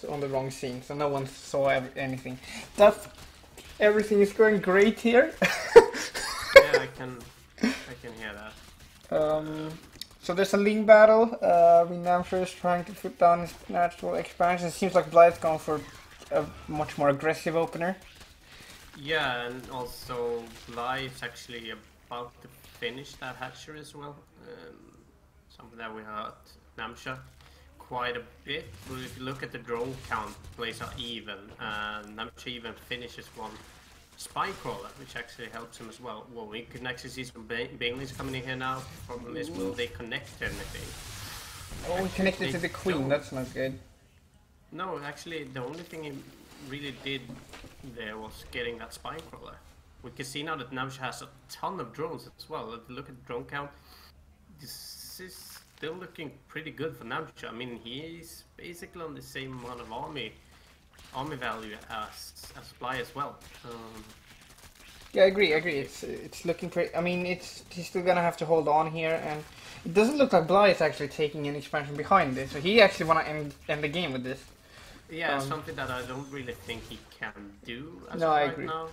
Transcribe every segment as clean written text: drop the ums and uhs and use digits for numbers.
was on the wrong scene, so no one saw anything. Everything is going great here. Yeah, I can hear that. So there's a Ling battle. Namshar is trying to put down his natural expansion. It seems like Blythe's gone for a much more aggressive opener. Yeah, and also Blythe's actually about to finish that hatchery as well. Something that we heard Namshar quite a bit. But if you look at the drone count, plays are even, and Namshar even finishes one spine crawler, which actually helps him as well. Well, we can actually see some banelings coming in here now. Problem is, will they connect anything? Oh, we connected to the queen. That's not good. No, actually, the only thing he really did there was getting that spine crawler. We can see now that Namshar has a ton of drones as well. If you look at the drone count, this is still looking pretty good for Namshar. I mean, he's basically on the same amount of army value as Bly as well. Yeah, I agree. It's looking pretty. I mean, he's still gonna have to hold on here, and it doesn't look like Bly is actually taking an expansion behind this. So he actually wanna end the game with this. Yeah, something that I don't really think he can do as no, of I right agree. now.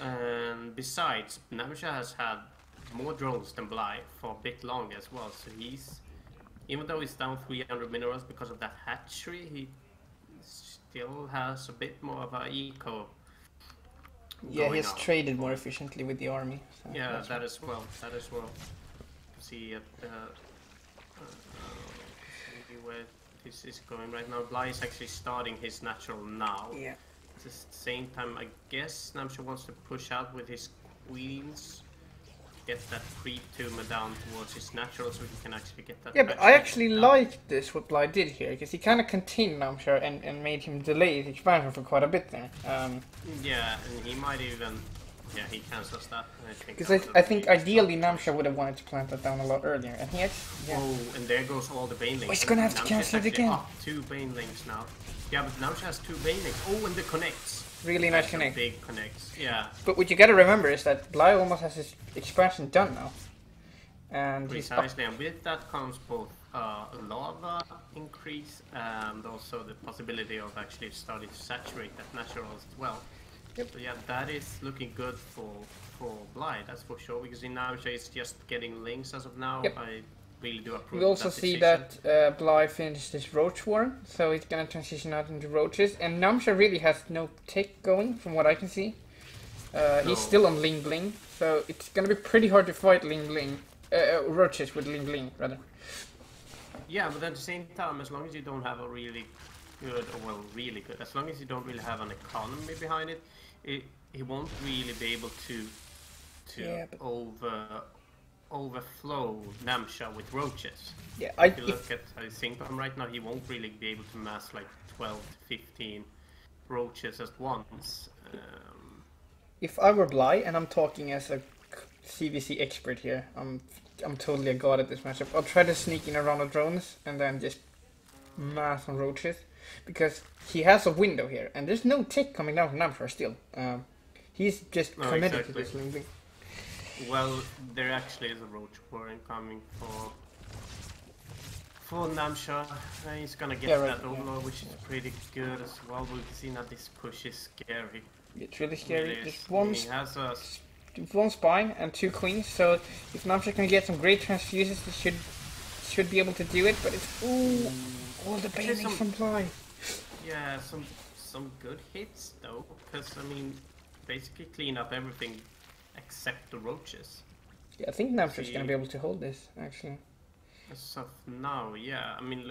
And besides, Namshar has had more drones than Bly for a bit longer as well. So even though he's down 300 minerals because of that hatchery, he still has a bit more of a eco. Yeah, he's traded more efficiently with the army. So yeah, that as well. See at see where this is going right now. Bly is actually starting his natural now. Yeah. At the same time, I guess Namshar wants to push out with his queens. Get that creep tumor down towards his natural so he can actually get that. Yeah, but I actually like this, what Bly did here, because he kind of contained Namshar and made him delay his expansion for quite a bit there. Yeah, and he might even... Yeah, he cancels that. Because I think ideally Namshar would have wanted to plant that down a lot earlier, and he actually... Yeah. Oh, and there goes all the banelings. Oh, he's gonna have to cancel it again. Up 2 banelings now. Yeah, but Namshar has 2 banelings. Oh, and the connects. Really nice connect. Big connects, yeah. But what you gotta remember is that Bly almost has his expansion done now. And precisely, and with that comes both lava increase and also the possibility of actually starting to saturate that natural as well. Yep. So yeah, that is looking good for Bly, that's for sure, because in Namshar it's just getting links as of now. Yep. I really do approve. We also see that Bly finished his roach war, so he's gonna transition out into roaches, and Namshar really has no tech going, from what I can see. He's still on Ling Bling, so it's gonna be pretty hard to fight Ling Bling, roaches with Ling Bling, rather. Yeah, but at the same time, as long as you don't have a really good, as long as you don't really have an economy behind it, he won't really be able to overflow Namshar with roaches. Yeah, if you look at his income right now, he won't really be able to mass like 12 to 15 roaches at once. If I were Bly, and I'm talking as a CVC expert here, I'm totally a god at this matchup. I'll try to sneak in around the drones and then just mass on roaches, because he has a window here, and there's no tick coming down from Namshar still. He's just committed to this thing. Well, there actually is a roach war incoming for Namshar. He's gonna get that overlord, which is pretty good as well. We can see now this push is scary. It's really scary. Just one spine and 2 queens, so if Namshar can get some great transfuses, he should be able to do it. But it's all the banelings from Bly. Yeah, some good hits though, because I mean, basically clean up everything except the roaches. Yeah, I think Namshar's gonna be able to hold this actually. As of now, yeah. I mean,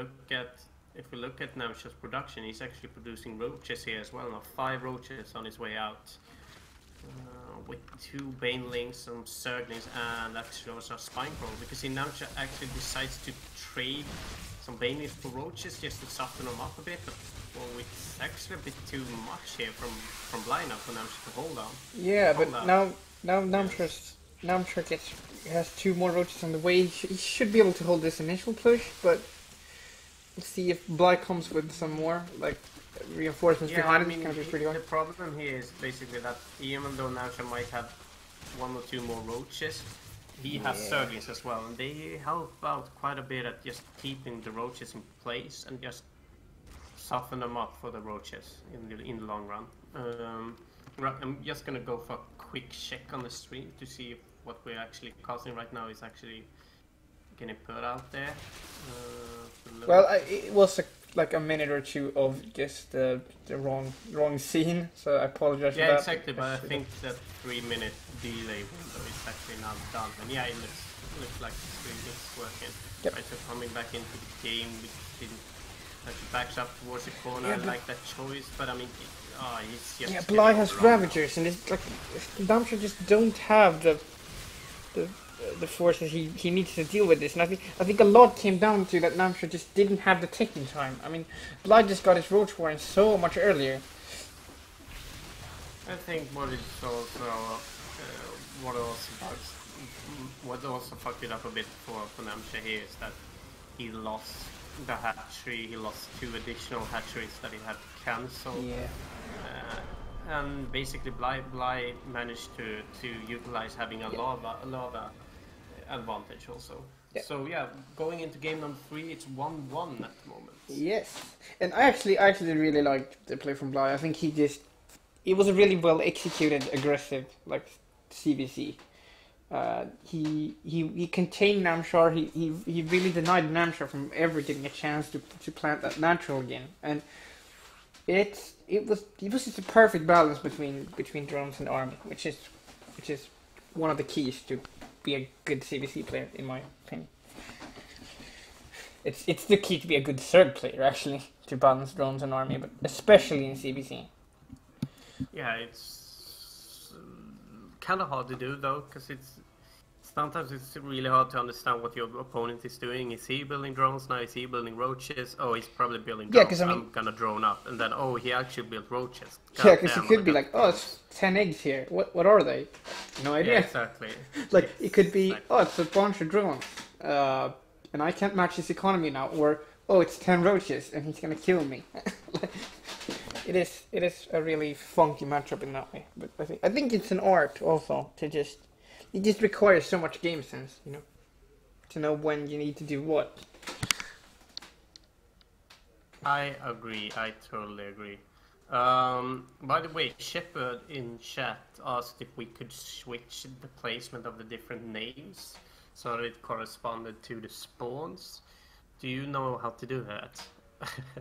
if we look at Namshar's production, he's actually producing roaches here as well. Now 5 roaches on his way out. With 2 banelings, some zerglings, and actually also a spine crawl, because Namshar actually decides to trade some banelings for roaches just to soften them up a bit. But well, it's actually a bit too much here from Bly now for Namshar to hold on. Yeah, but now Namshar has 2 more roaches on the way. He should be able to hold this initial push, but let's see if Bly comes with some more like reinforcements behind it. It's gonna be pretty hard. The problem here is basically that even though Namshar might have 1 or 2 more roaches, he has zerglings as well, and they help out quite a bit at just keeping the roaches in place and just soften them up for the roaches in the long run. Right, I'm just gonna go for a quick check on the stream to see if what we're actually casting right now is actually getting put out there. Well, it was like a minute or two of just the wrong scene, so I apologize for that. Yeah, exactly, but I think that 3-minute delay window is actually now done. And yeah, it looks like the stream is working. Yep. Right, so coming back into the game, we didn't actually backs up towards the corner. Yeah, I like that choice, but I mean, he's just... Yeah, Bly has Ravagers, and it's like Namshar just don't have the forces he needs to deal with this. And I think a lot came down to that Namshar just didn't have the ticking time. I mean, Bly just got his Roach Warren so much earlier. I think what also fucked it up a bit for Namshar here is that he lost the hatchery. He lost 2 additional hatcheries that he had to cancel. Yeah. And basically Bly managed to utilize having a lava advantage also. Yeah. So yeah, going into game number 3, it's 1-1 at the moment. Yes, and I actually really liked the play from Bly. I think it was a really well executed, aggressive like CVC. He contained Namshar. He really denied Namshar from ever getting a chance to plant that natural again, and it was just a perfect balance between drones and army, which is one of the keys to be a good CVC player, in my opinion. It's the key to be a good third player, actually, to balance drones and army, but especially in CVC. Yeah, it's kind of hard to do though, because sometimes it's really hard to understand what your opponent is doing. Is he building drones now? Is he building roaches? Oh, he's probably building drones. Yeah, because I'm gonna drone up, and then he actually built roaches. Yeah, because he could be like, it's 10 eggs here. What are they? No idea. Yeah, exactly. Like it could be, it's a bunch of drones, and I can't match his economy now. Or it's 10 roaches, and he's gonna kill me. It is a really funky matchup in that way. But I think it's an art also to just. It just requires so much game sense, to know when you need to do what. I agree. I totally agree. By the way, Shepard in chat asked if we could switch the placement of the different names so that it corresponded to the spawns. Do you know how to do that?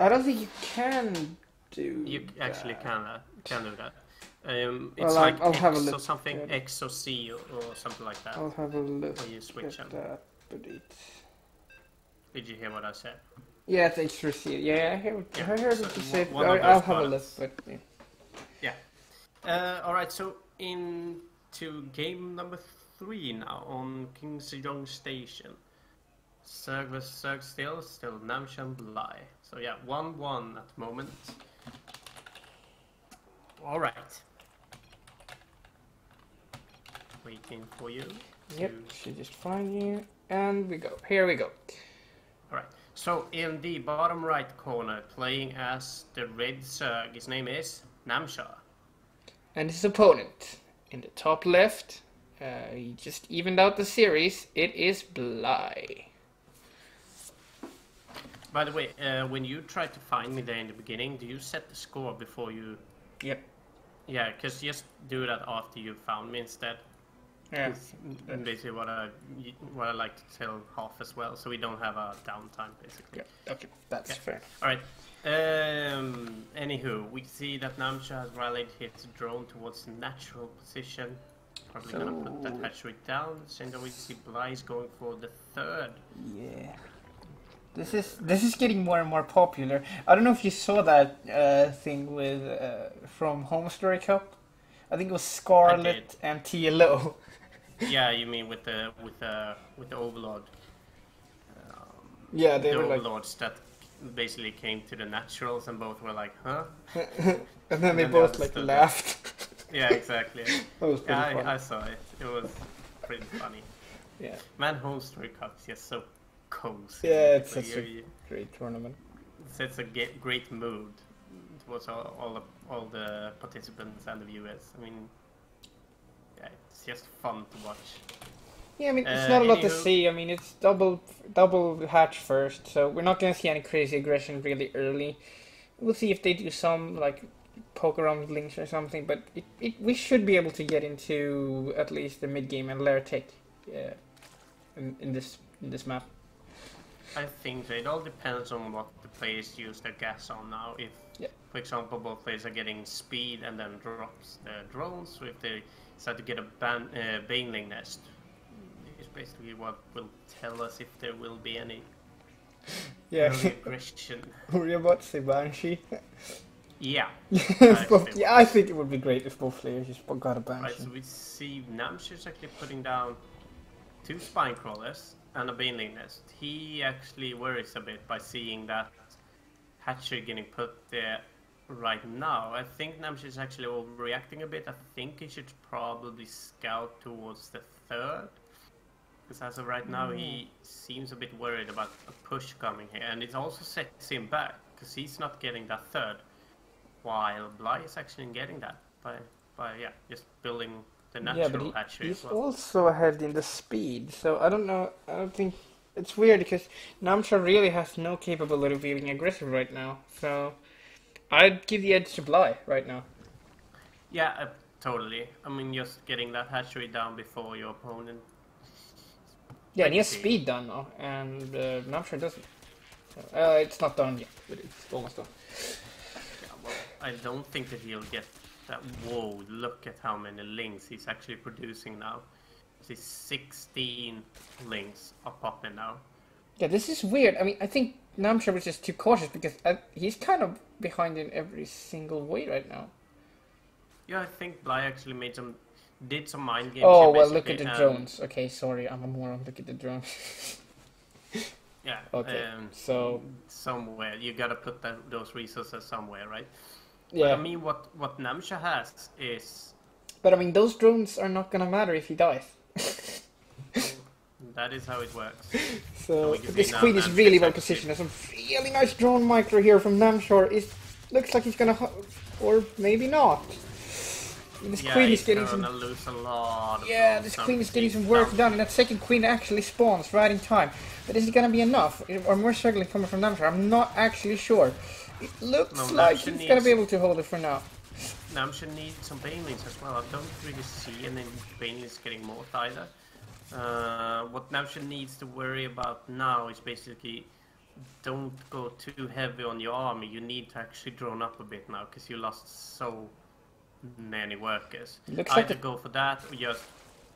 I don't think you can do. You actually can do that. It's well, like I'll X have a look or something, at X or C or something like that. I'll have a look When you switch at them. that, but it's... Did you hear what I said? Yeah, it's X or C. Yeah, I heard so what you said. have I'll have a look, buttons. but... Yeah. Alright, so into game number 3 now on King Sejong Station. Zerg vs Zerg still Namshar and Bly. So yeah, 1-1 at the moment. Alright. Waiting for you. Yep, should just find you. And we go. Here we go. Alright. So in the bottom right corner, playing as the red Zerg, his name is Namshar. And his opponent in the top left, he just evened out the series. It is Bly. By the way, when you tried to find me there in the beginning, do you set the score before you... Yep. Yeah, because just do that after you found me instead. Yeah. Basically what I like to tell half as well, so we don't have a downtime, basically. Yeah. Okay, that's fair. Alright. Anywho, we see that Namshar has rallied his drone towards the natural position. Probably gonna put that hatchery down. And then we see Bly is going for the third. Yeah. This is getting more and more popular. I don't know if you saw that thing with from Home Story Cup. I think it was Scarlet and TLO. Yeah, you mean with the Overlord? Yeah, they the were Overlords that basically came to the naturals, and both were like, huh? And then they both like laughed. Yeah, exactly. That was pretty funny. I saw it. It was pretty funny. Yeah. Man, Home Story Cup is just so cozy. Yeah, it's such a great tournament. It sets a great mood towards all the participants and the viewers. I mean, yeah, it's just fun to watch. Yeah, I mean, it's not a lot to see. I mean, it's double hatch first, so we're not going to see any crazy aggression really early. we'll see if they do some like poke around with links or something. But we should be able to get into at least the mid game and lair tech in this map. I think so. It all depends on what the players use their gas on now. If, for example, both players are getting speed and then drops their drones, or if they decide to get a baneling nest, it's basically what will tell us if there will be any aggression. Were you about to say Banshee? Yeah. Yeah, I think it would be great if both players just got a Banshee. Right, so we see Namshar's actually putting down 2 spine crawlers and a baneling nest. He actually worries a bit by seeing that hatchery getting put there right now. I think Namshar is actually overreacting a bit. I think he should probably scout towards the 3rd. Because as of right now, he seems a bit worried about a push coming here. And it also sets him back, because he's not getting that 3rd. While Bly is actually getting that by just building the natural hatchery. He's also ahead in the speed, so I don't know. I don't think it's weird because Namshar really has no capability of being aggressive right now. So I'd give the edge to Bly right now. Yeah, totally. I mean, just getting that hatchery down before your opponent. Yeah, and he has speed done now, and Namshar doesn't. It's not done yet, but it's almost done. Yeah, well, I don't think that he'll get that. Whoa, look at how many links he's actually producing now. These 16 links are popping now. Yeah, this is weird. I mean, I think Namshar was just too cautious because he's kind of behind in every single way right now. Yeah, I think Bly actually did some mind games. Oh, well, look at the drones. Okay, sorry, I'm a moron. Look at the drones. Yeah. Okay, so somewhere you gotta put those resources somewhere, right? Yeah. But I mean, what Namshar has is. But I mean, those drones are not gonna matter if he dies. That is how it works. So this queen is really well positioned. There's some really nice drone micro here from Namshar. Looks like he's gonna, or maybe not. This queen is getting some. Lose a lot of this queen is getting some work done, and that second queen actually spawns right in time. But is it gonna be enough, or more struggling coming from Namshar? I'm not actually sure. It looks like he's gonna be able to hold it for now. Namshar needs some banelings as well. I don't really see any banelings getting morphed either. What Namshar needs to worry about now is basically don't go too heavy on your army. You need to actually drone up a bit now because you lost so many workers. Either go for that or just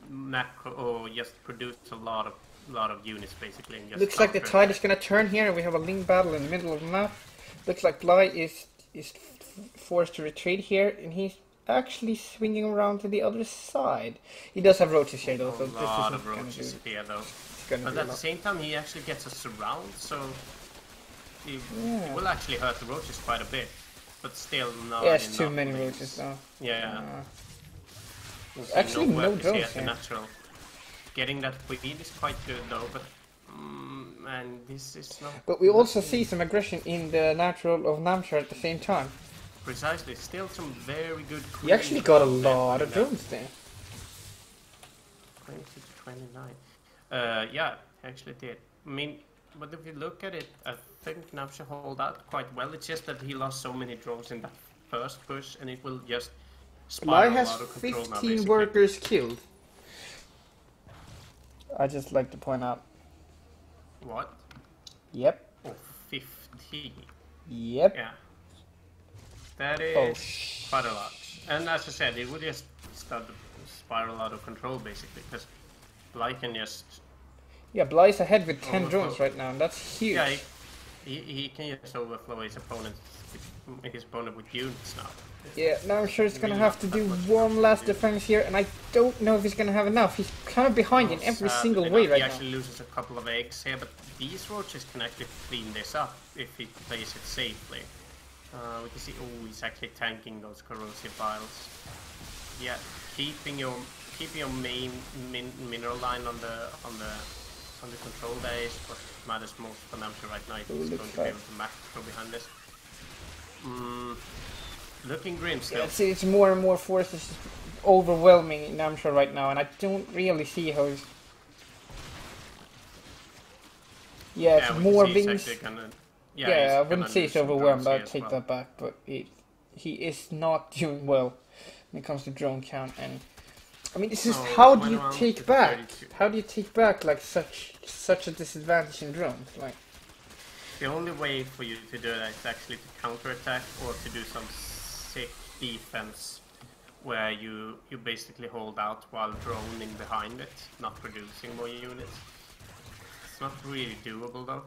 macro or just produce a lot of units basically. And just looks like the tide is gonna turn here, and we have a link battle in the middle of the map. Looks like Bly is forced to retreat here, and he's actually swinging around to the other side. He does have roaches here though, so this isn't a lot of roaches here though. But at the same time, he actually gets a surround, so he will actually hurt the roaches quite a bit. But still not. Yeah, it's too many roaches though. Yeah. Actually, no drones here. Natural. Getting that queen is quite good though, but and this is not. But we also see some aggression in the natural of Namshar at the same time. Precisely, still some very good queens. He actually got a lot of drones there. 20 to 29. Yeah, actually did. I mean, but if you look at it, I think Namshar hold out quite well. It's just that he lost so many drones in that first push, and it will just spiral has out of control 15 now, workers killed. I just like to point out. What? Yep. Oh, 15. Yep. Yeah. That is quite a lot. And as I said, it will just start to spiral out of control, basically, because Bly can just... Yeah, Bly's ahead with 10 drones right now, and that's huge. Yeah, he can just overflow his opponent with units now. Yeah, now I'm sure he's gonna have to do one last defense here, and I don't know if he's gonna have enough. He's kind of behind in every single way right now. He actually loses a couple of eggs here, but these roaches can actually clean this up if he plays it safely. We can see, he's actually tanking those corrosive vials. Yeah, keeping your main mineral line on the control there is what matters most for Namshar right now. He's going to be able to macro behind this. Looking grim still. Yeah, see, it's more and more forces overwhelming Namshar right now, and I don't really see how he's... Yeah, it's more wings. Yeah, I gonna wouldn't say lose he's some overwhelmed. drones here I'd as take well. that back, but he is not doing well when it comes to drone count. And I mean, this is No, how do you 21 take to back? 32. How do you take back like such a disadvantage in drones? Like, The only way for you to do that is actually to counterattack or to do some sick defense where you basically hold out while droning behind it, not producing more units. It's not really doable though.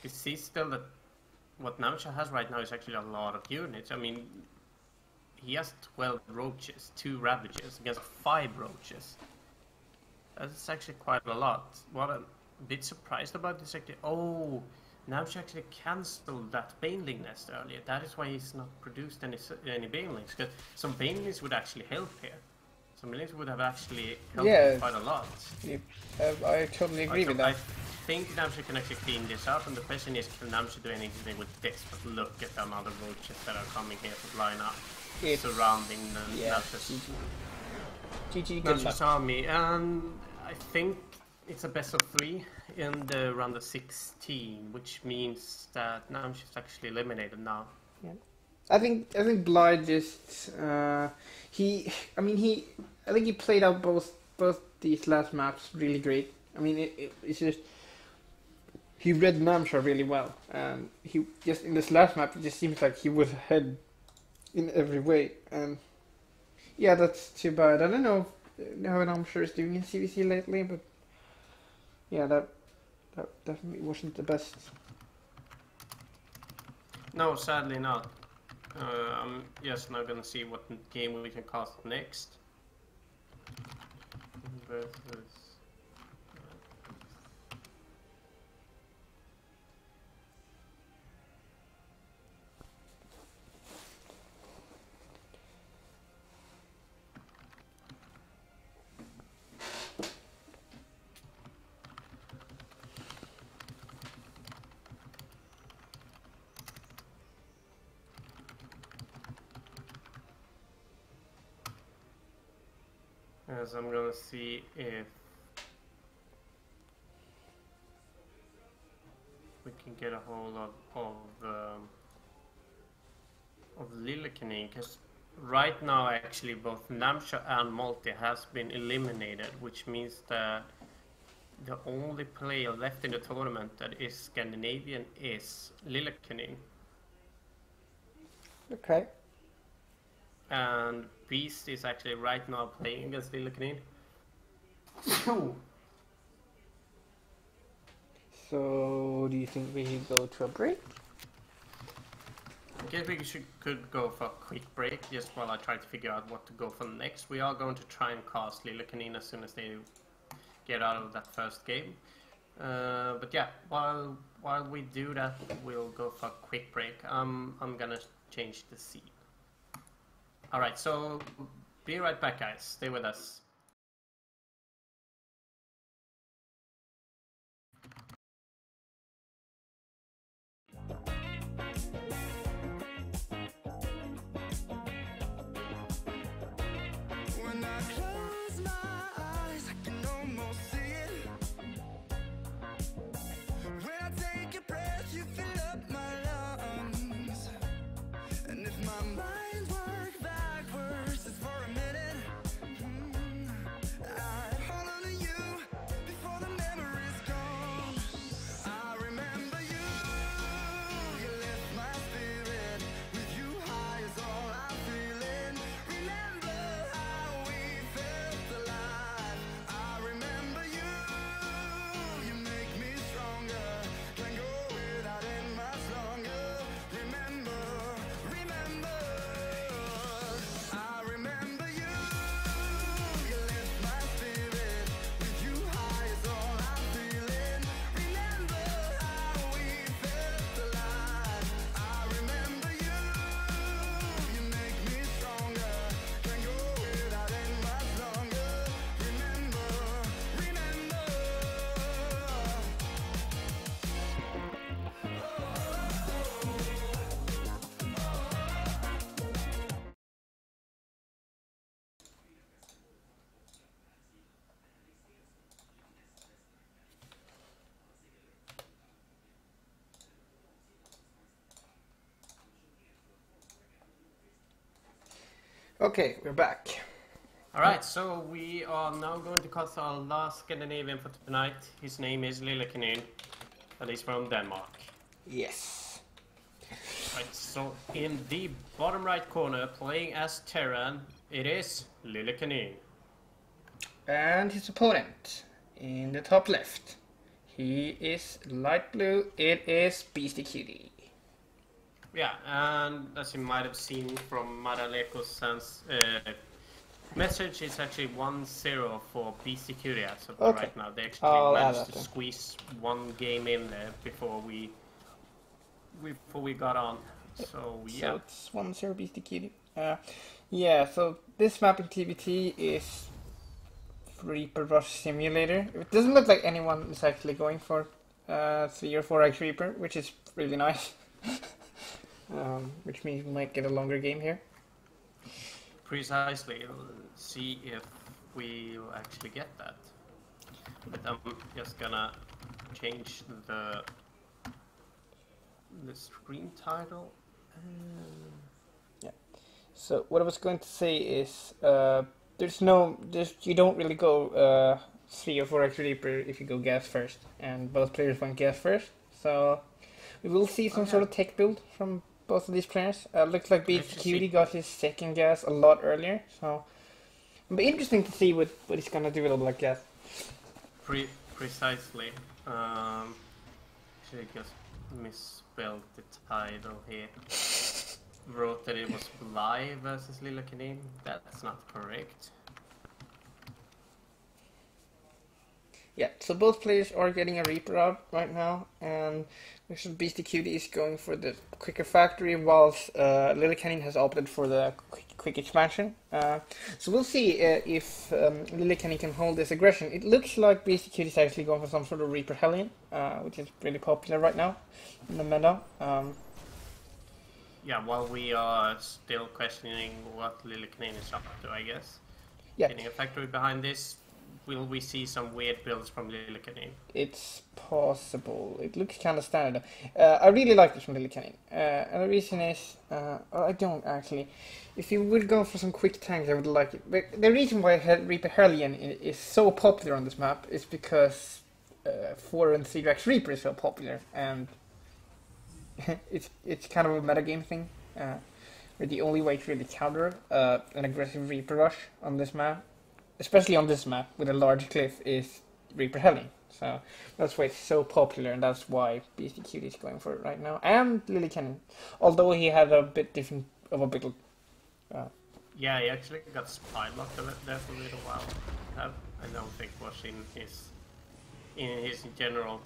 You see still that what Namshar has right now is actually a lot of units. I mean, he has 12 roaches, 2 ravages against 5 roaches. That's actually quite a lot. What I'm a bit surprised about is actually, oh, Namshar actually cancelled that Baneling nest earlier. That is why he's not produced any Banelings, because some Banelings would actually help here. Some Banelings would have actually helped him quite a lot. I totally agree with that. I think Namshar can actually clean this up, and the question is, can Namshar do anything with this? But look at the amount of roaches that are coming here to line up, surrounding the Namshar's army. And I think it's a best of 3 in the round of 16, which means that Namshar's actually eliminated now. Yeah. I think Blythe just I think he played out both these last maps really great. I mean, it's just he read Namshar really well, and he just in this last map it just seems like he was ahead in every way. And yeah, that's too bad. I don't know how Namshar is doing in CVC lately, but yeah, that definitely wasn't the best. No, sadly not. I'm just now gonna see what game we can cast next. Versus. As I'm gonna see if we can get a hold of Lillekanin, because right now actually both Namshar and Multi has been eliminated, which means that the only player left in the tournament that is Scandinavian is Lillekanin. Okay. And Beast is actually right now playing against Lillekanin. So, do you think we should go to a break? I guess we could go for a quick break just while I try to figure out what to go for next. We are going to try and cast Lillekanin as soon as they get out of that first game. But yeah, while we do that, we'll go for a quick break. I'm gonna change the scene. Alright, so be right back, guys. Stay with us. When I close my eyes, I can almost see it. When I take a breath, you fill up my lungs. And if my mind works backwards just for a minute, I'd hold on to you before the memory's gone. I remember you, you lift my spirit. With you high is all I'm feeling. Remember how we felt. Okay, we're back. Alright, so we are now going to cast our last Scandinavian for tonight. His name is Lillekanin, and he's from Denmark. Yes. Right, so in the bottom right corner, playing as Terran, it is Lillekanin. And his opponent in the top left. He is light blue. It is Beastyqt. Yeah, and as you might have seen from Madaleko's message, it's actually 1-0 for Beastyqt as of Okay. right now. They actually I'll add managed that to then. squeeze one game in there before we got on. So yeah, So it's 1-0 Beastyqt. Yeah, so this map in TBT is Reaper Rush Simulator. It doesn't look like anyone is actually going for 3 or 4x Reaper, which is really nice. Which means we might get a longer game here. precisely. See if we'll actually get that. But I'm just gonna change the screen title. So what I was going to say is, you don't really go 3 or 4x Reaper if you go gas first, and both players went gas first. So we will see some sort of tech build from both of these players. Looks like Beastyqt got his second gas a lot earlier, so it'll be interesting to see what he's gonna do with all black gas. Precisely. Actually, just misspelled the title here. Wrote that it was Bly versus Lillekanin. That's not correct. Yeah, so both players are getting a Reaper out right now, and Beastyqt is going for the quicker factory, whilst Lillekanin has opted for the quick expansion. So we'll see if Lillekanin can hold this aggression. It looks like Beastyqt is actually going for some sort of Reaper Hellion, which is really popular right now in the meta. Yeah, while we are still questioning what Lillekanin is up to, I guess. Yeah. Getting a factory behind this, will we see some weird builds from Lillekanin? It's possible. It looks kind of standard. I really like this from Lillekanin. And the reason is, I don't actually. If you would go for some quick tanks, I would like it. But the reason why Reaper Hellion is so popular on this map is because 4 and 3x Reaper is so popular, and it's kind of a metagame thing. Where the only way to really counter an aggressive Reaper rush on this map, especially on this map with a large cliff, is Reaper Hellion. So that's why it's so popular, and that's why Beastyqt is going for it right now. And Lillekanin, although he had a bit different of a build. Yeah, he actually got spy locked there for a little while. That I don't think was in his general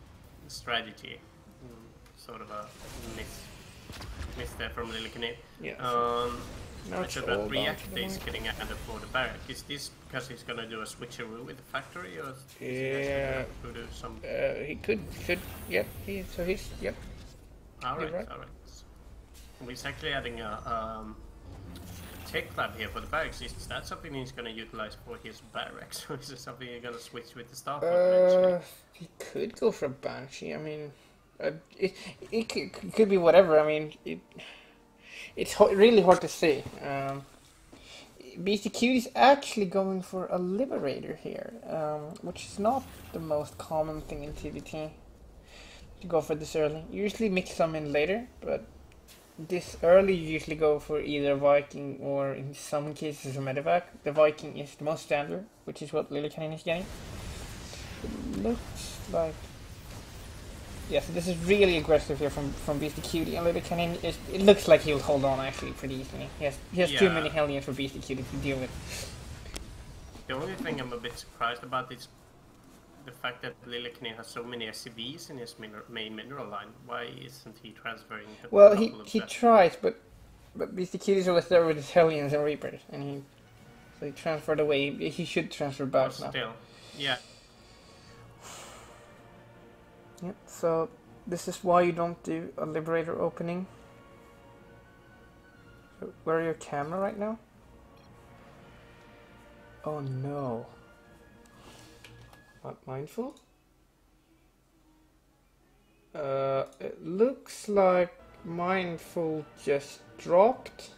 strategy. Sort of a miss there from Lillekanin. Yeah. I should that react is getting added for the barrack. Is this because he's gonna do a switcheroo with the factory, or is he gonna do some? He could, yep. Yep. Alright, right. alright. He's actually adding a tech lab here for the barracks. Is that something he's gonna utilize for his barracks, or is it something he's gonna switch with the staff? He could go for a Banshee. I mean, it could be whatever. I mean, it's really hard to say. Beastyqt is actually going for a Liberator here, which is not the most common thing in TBT to go for this early. You usually mix some in later, but this early you usually go for either Viking or in some cases a Medevac. The Viking is the most standard, which is what Lillekanin is getting. It looks like... Yeah, so this is really aggressive here from Beastyqt, and Lillekanin it looks like he'll hold on actually pretty easily. He has too many Hellions for Beastyqt to deal with. The only thing I'm a bit surprised about is the fact that Lillekanin has so many SCVs in his main mineral line. Why isn't he transferring? Well, he tries, but Beastyqt is always there with his Hellions and Reapers, and he transferred away. He should transfer back now. Still, yeah. Yep, so this is why you don't do a Liberator opening. So where are your camera right now? Oh no. Not mindful? It looks like mindful just dropped.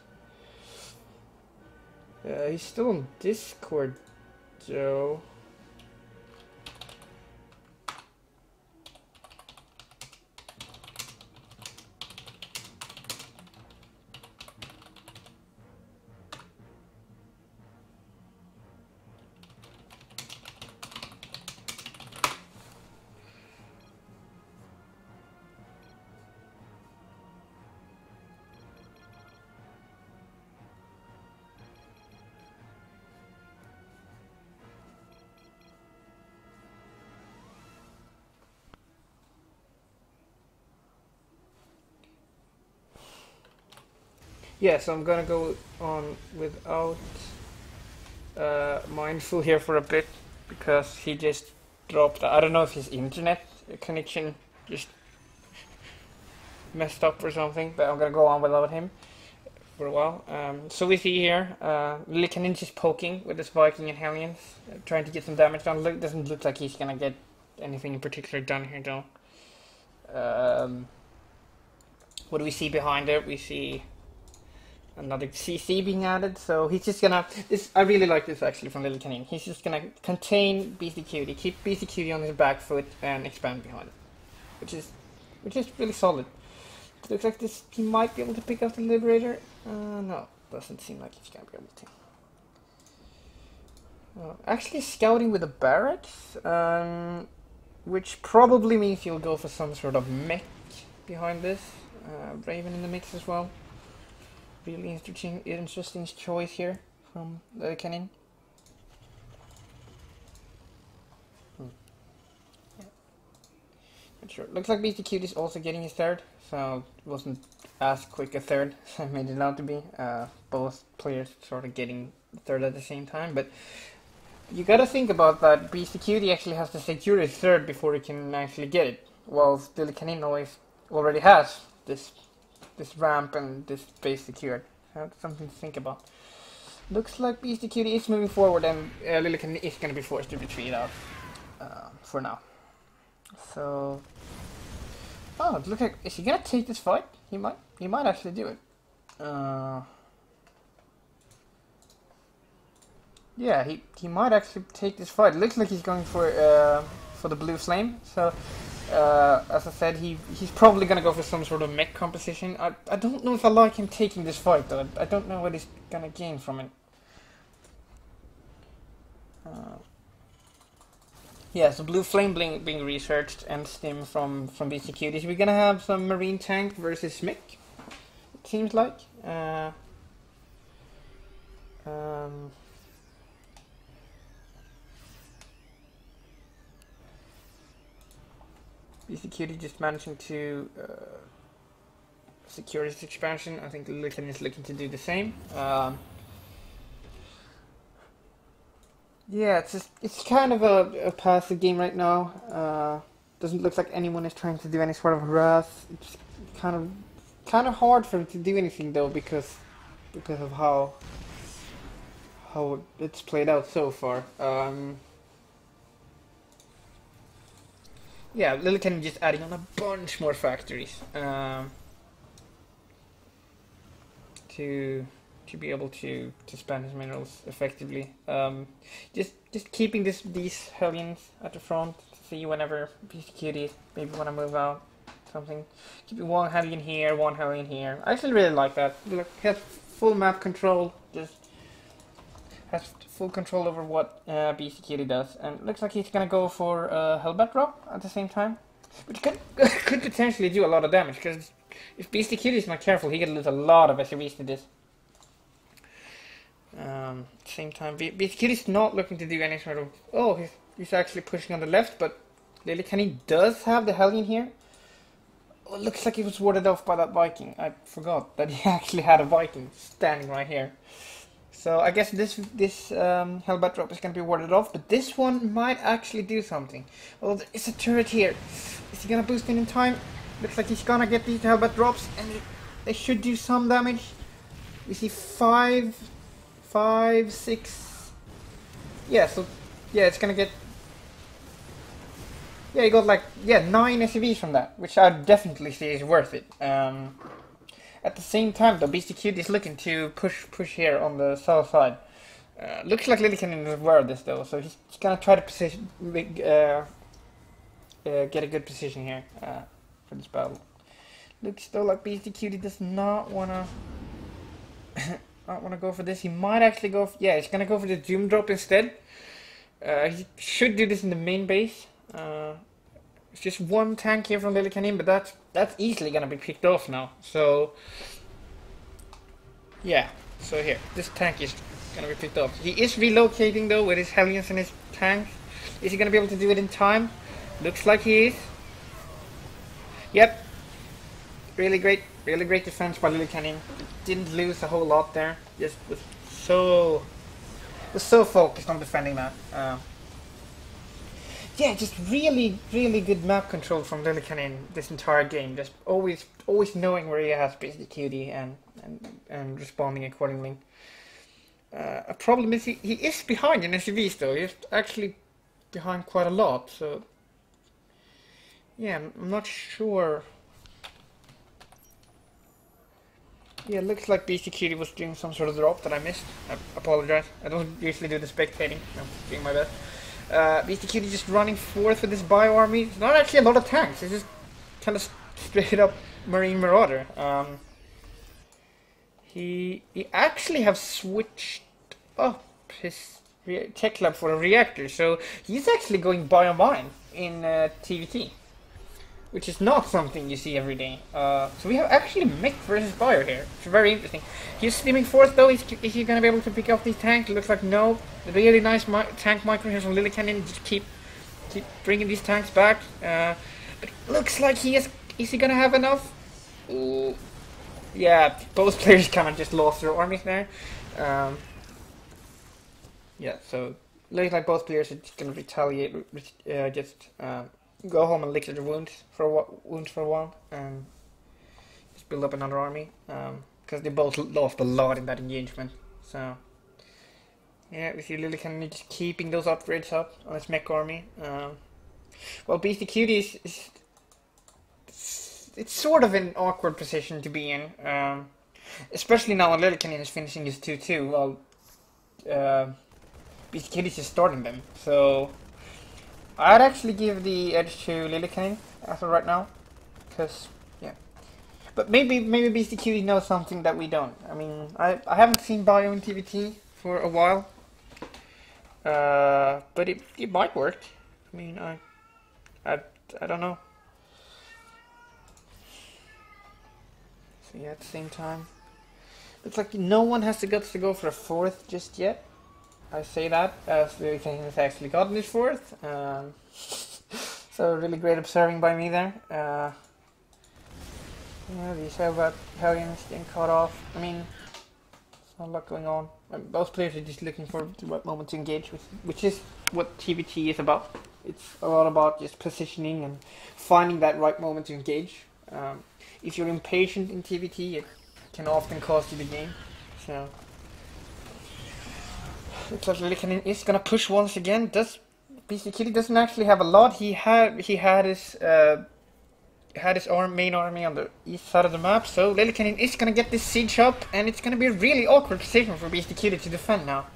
He's still on Discord, Joe. Yeah, so I'm gonna go on without Mindful here for a bit because he just dropped. I don't know if his internet connection just messed up or something, but I'm gonna go on without him for a while. So we see here Lillekanin just poking with his Viking and Hellions, trying to get some damage done. Doesn't look like he's gonna get anything in particular done here though. What do we see behind it? We see another CC being added, so he's just gonna. I really like this actually from Lillekanin. He's just gonna contain Beastyqt, keep Beastyqt on his back foot, and expand behind it, which is really solid. It looks like this he might be able to pick up the Liberator. No, doesn't seem like he's gonna be able to. Actually, scouting with the barracks, which probably means he'll go for some sort of mech behind this. Raven in the mix as well. Really interesting choice here from Lillekanin. Yeah. Not sure. Looks like Beastyqt is also getting his third, so it wasn't as quick a third as I made it out to be. Both players sort of getting third at the same time, but you gotta think about that. Beastyqt actually has to secure his third before he can actually get it, whilst Lillekanin already has this ramp and this base secured. So that's something to think about. Looks like Beastyqt is moving forward, and Lillekanin is going to be forced to retreat out for now. So, it looks like, is he going to take this fight? He might actually do it. Yeah, he might actually take this fight. It looks like he's going for the blue flame. So. As I said, he's probably gonna go for some sort of mech composition. I don't know if I like him taking this fight though. I don't know what he's gonna gain from it. Yeah, so blue flame being researched and stim from Beastyqt. We're gonna have some marine tank versus mech. It seems like. Beastyqt just managing to secure his expansion. I think Lillekanin is looking to do the same. Yeah, it's kind of a passive game right now. Doesn't look like anyone is trying to do any sort of wrath. It's kind of hard for him to do anything though because of how it's played out so far. Yeah, Lillekanin just adding on a bunch more factories to be able to spend his minerals effectively. Just keeping these Hellions at the front to see whenever Beastyqt maybe want to move out something. Keeping one Hellion here, one Hellion here. I actually really like that. Look, he has full map control. Just has full control over what Beastyqt does, and it looks like he's gonna go for Hellbat drop at the same time, which could potentially do a lot of damage, because if Beastyqt is not careful, he can lose a lot of SCVs to this. Same time, Beastyqt is not looking to do any sort of... Oh, he's actually pushing on the left, but Lillekanin does have the Hellion here. Oh, it looks like he was warded off by that Viking. I forgot that he actually had a Viking standing right here. So I guess this Hellbat drop is going to be warded off, but this one might actually do something. Well, there is a turret here. Is he going to boost in time? Looks like he's going to get these Hellbat drops, and they should do some damage. We see 5, 6... Yeah, so... Yeah, it's going to get... Yeah, he got like... Yeah, 9 SCVs from that, which I definitely see is worth it. At the same time, though, Beastyqt is looking to push here on the south side. Looks like Lillekanin is aware of this though, so he's gonna try to position, get a good position here for this battle. Looks though like Beastyqt does not wanna go for this. He might actually go. Yeah, he's gonna go for the Doom drop instead. He should do this in the main base. It's just one tank here from Lillekanin, but that's easily gonna be picked off now. So yeah, so here this tank is gonna be picked off. He is relocating though with his Hellions and his tanks. Is he gonna be able to do it in time? Looks like he is. Yep. Really great defense by Lillekanin. Didn't lose a whole lot there. Just was so focused on defending that. Yeah, just really good map control from Lillekanin this entire game. Just always knowing where he has Beastyqt and responding accordingly. A problem is he is behind in SCVs though. He's actually behind quite a lot. So yeah, I'm not sure. Yeah, it looks like Beastyqt was doing some sort of drop that I missed. I apologize. I don't usually do the spectating. I'm doing my best. Beastyqt just running forth with this bio army. It's not actually a lot of tanks. It's just kind of straight up Marine Marauder. He actually have switched up his tech lab for a reactor, so he's actually going bio mine in TVT. Which is not something you see every day. So we have actually mech versus bio here. It's very interesting. He's steaming forth though. Is he going to be able to pick up these tanks? It looks like no. The really nice tank micro here from Lillekanin. Just keep bringing these tanks back. But looks like he is. Is he going to have enough? Ooh. Yeah, both players kind of just lost their armies there. Yeah, so looks like both players are just going to retaliate. Go home and lick their wounds for a while, and just build up another army. Because they both lost a lot in that engagement. So yeah, we see Lillekanin just keeping those upgrades up on his mech army. Well, Beastyqt is it's sort of an awkward position to be in, especially now when Lillekanin is finishing his 2-2. Well, Beastyqt is just starting them, so I'd actually give the edge to Lillekanin as of right now, because yeah. But maybe Beastyqt knows something that we don't. I mean, I haven't seen bio in TVT for a while, but it might work. I mean, I don't know. So yeah, at the same time, looks like no one has the guts to go for a fourth just yet. I say that as Lillekanin has actually gotten his fourth. So really great observing by me there. Yeah, these Hellions getting caught off. I mean, there's not a lot going on. Both players are just looking for the right moment to engage, which is what TVT is about. It's a lot about just positioning and finding that right moment to engage. If you're impatient in TVT, it can often cost you the game. So looks like Lillekanin is gonna push once again. Beastyqt doesn't actually have a lot. He had his main army on the east side of the map, so Lillekanin is gonna get this siege up, and it's gonna be a really awkward position for Beastyqt to defend now.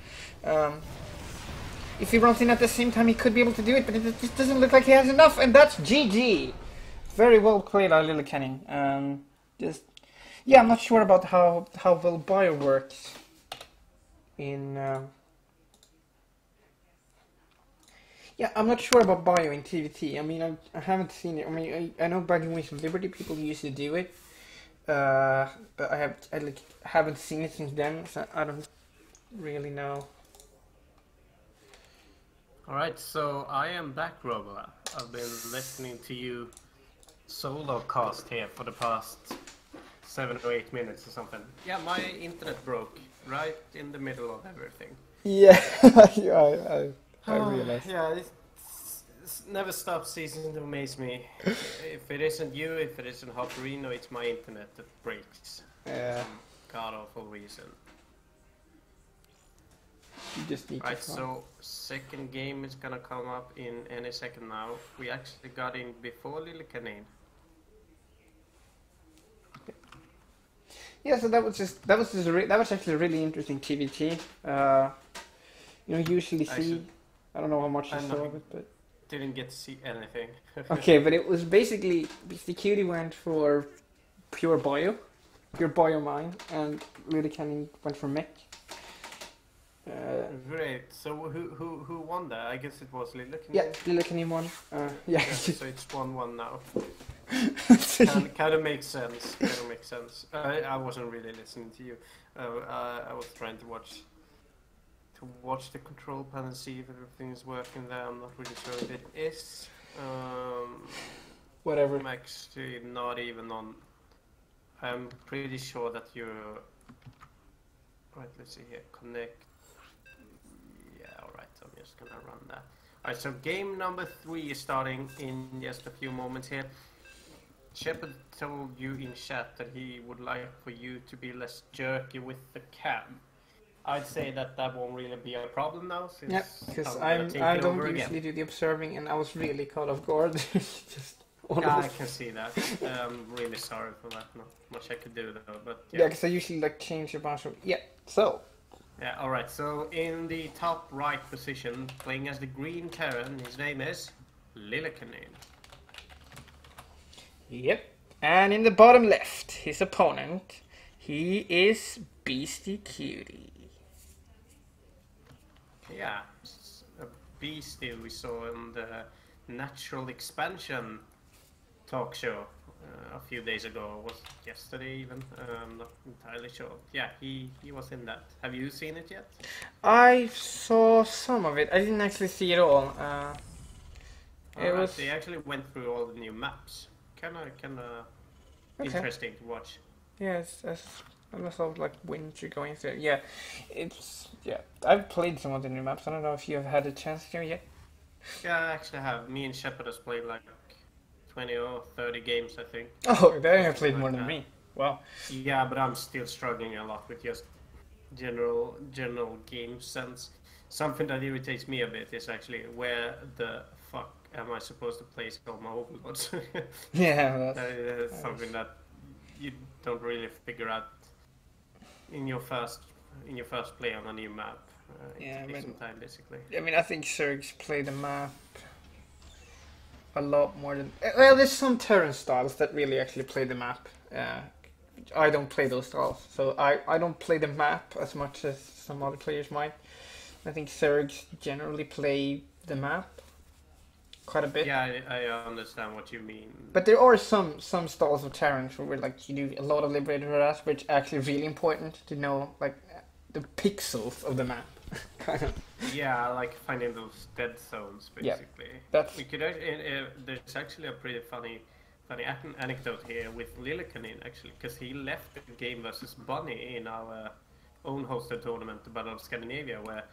If he runs in at the same time, he could be able to do it, but it just doesn't look like he has enough, and that's GG. Very well played by Lillekanin. Yeah, I'm not sure about how well bio works in. Yeah, I'm not sure about bio in TVT. I mean, I haven't seen it. I mean, I know back in Wings of Liberty people used to do it, but I haven't seen it since then, so I don't really know. Alright, so I am back, Robola. I've been listening to you solo cast here for the past 7 or 8 minutes or something. Yeah, my internet broke right in the middle of everything. Yeah, I realized. Yeah, it's never stops ceasing to amaze me. If it isn't you, if it isn't Hopperino, it's my internet that breaks. Yeah. God awful reason. You just need right, to so second game is gonna come up in any second now. We actually got in before Lillekanin. Yeah, so that was actually a really interesting TVT. You don't usually see. Actually, I don't know how much you I'm saw not- of it, but didn't get to see anything. okay. But it was basically Beastyqt went for pure bio mine, and Lillekanin went for mech. Great. So who won that? I guess it was Lillekanin. Yeah, Lillekanin won. Yeah. So it's 1-1 now. So Kind of makes sense. Kind of makes sense. I wasn't really listening to you. I was trying to watch the control panel and see if everything is working there. I'm not really sure if it is. whatever. I'm actually not even on. I'm pretty sure that you're. Right, let's see here. Connect. Yeah, alright. I'm just gonna run that. Alright, so game number 3 is starting in just a few moments here. Shepard told you in chat that he would like for you to be less jerky with the cam. I'd say that won't really be a problem now, since Yeah, because I'm gonna take I it don't over usually again. do the observing, and I was really caught off guard. Just all Yeah, of I it. can see that. I'm really sorry for that. Not much I could do though, but Yeah, because I usually like change a bunch of. Yeah, so Yeah, alright, so in the top right position, playing as the green Terran, his name is Lillekanin. yep. And in the bottom left, his opponent, he is Beastyqt. Yeah, it's a beastie we saw in the Natural Expansion talk show a few days ago. Was it yesterday even? I'm not entirely sure. Yeah, he was in that. Have you seen it yet? I saw some of it. I didn't actually see it all. It Alright, was they actually went through all the new maps. Kinda okay. interesting to watch. Yeah, it's I must have like winter going through. Yeah, I've played some of the new maps. I don't know if you have had a chance to yet. Yeah, I actually have. Me and Shepard has played like 20 or 30 games, I think. Oh, they have played Like more than that. me. Wow. Yeah, but I'm still struggling a lot with just general game sense. Something that irritates me a bit is actually where the fuck am I supposed to place all my overlords? Yeah, That is something that you don't really figure out in your first play on a new map. Yeah, It takes but- some time, basically. I mean, I think Zergs play the map a lot more than. Well, there's some Terran styles that really actually play the map. I don't play those styles, so I don't play the map as much as some other players might. I think Zergs generally play the map quite a bit. Yeah, I understand what you mean. But there are some styles of Terrans where like you do a lot of liberated harass, which is actually really important to know like the pixels of the map. Kind of. Yeah, like finding those dead zones, Yeah, basically. that's We could. There's actually a pretty funny anecdote here with Lillekanin, actually, because he left the game versus Bunny in our own hosted tournament, the Battle of Scandinavia, where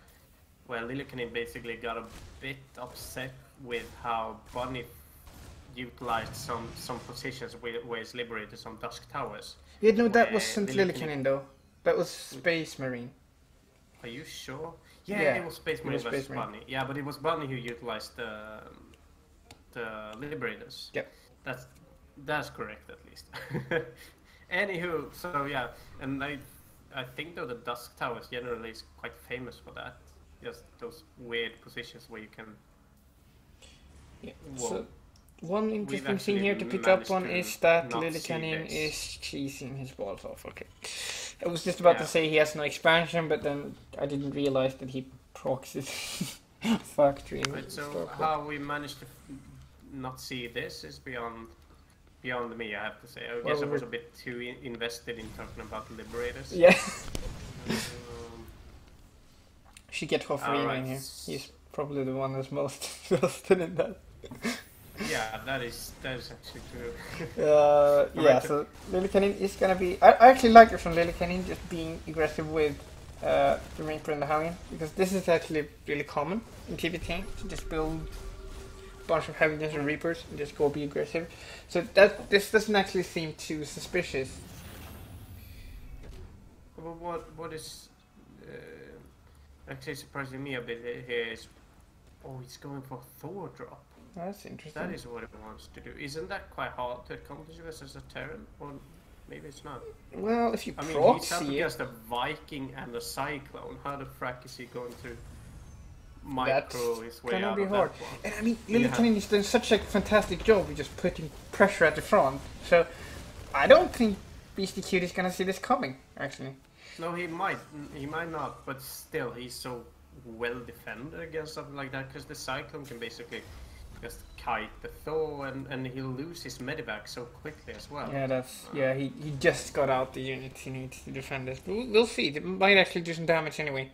Lillekanin basically got a bit upset with how Bunny utilized some positions where it's liberated some Dusk Towers. Yeah, no, that Where wasn't Lillekanin- Lillekanin though. That was Space Marine. Are you sure? Yeah, Yeah, it was Space it Marine was versus Space Marine. Bunny. Yeah, but it was Bunny who utilized the Liberators. Yep. That's correct, at least. Anywho, so yeah, and I think though the Dusk Towers generally is quite famous for that. Just those weird positions where you can. Yeah. Well, So one interesting actually thing here to pick up managed on to is that not see Lillekanin this. is cheesing his balls off. Okay. I was just about to Yeah. say he has no expansion, but then I didn't realize that he proxies factory. in Right, so Starcraft. how we managed to not see this is beyond me, I have to say. I Well, guess I was we're- a bit too invested in talking about the Liberators. Yeah. Um, Should get Hoffrey in Alright. here. He's probably the one that's most invested in that. yeah, that is actually true. Yeah, Alright. so Lillekanin is gonna be. I actually like it from Lillekanin just being aggressive with the Reaper and the Hellion, because this is actually really common in PvT to just build a bunch of Hellions and Reapers and just go be aggressive. So that this doesn't actually seem too suspicious. But what is actually surprising me a bit here is, he's going for Thor drop. That's interesting. That is what he wants to do. Isn't that quite hard to accomplish versus a Terran? Or maybe it's not. Well, if you I mean, he's up proxy it, against a Viking and a Cyclone. How the frack is he going to micro his way gonna out be of hard. that one. And I mean, Lillekanin is doing such a fantastic job with just putting pressure at the front. So I don't think Beastyqt is gonna see this coming, actually. No, he might not, but still, he's so well defended against something like that because the Cyclone can basically just kite the Thor and he'll lose his medivac so quickly as well. Yeah, he just got out the unit he needs to defend this. We'll see. It might actually do some damage anyway.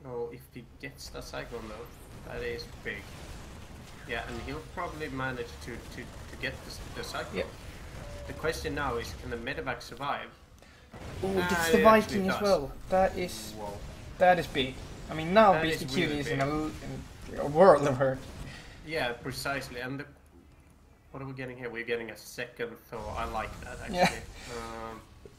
Oh, if he gets the Cyclone though, that is big. Yeah, and he'll probably manage to get the Cyclone. Yeah. The question now is, can the medivac survive? Oh, gets the Viking as well. That is big. I mean, now Beastyqt really is in a world of hurt. Yeah, precisely. And what are we getting here? We're getting a second Thor. I like that actually. Yeah.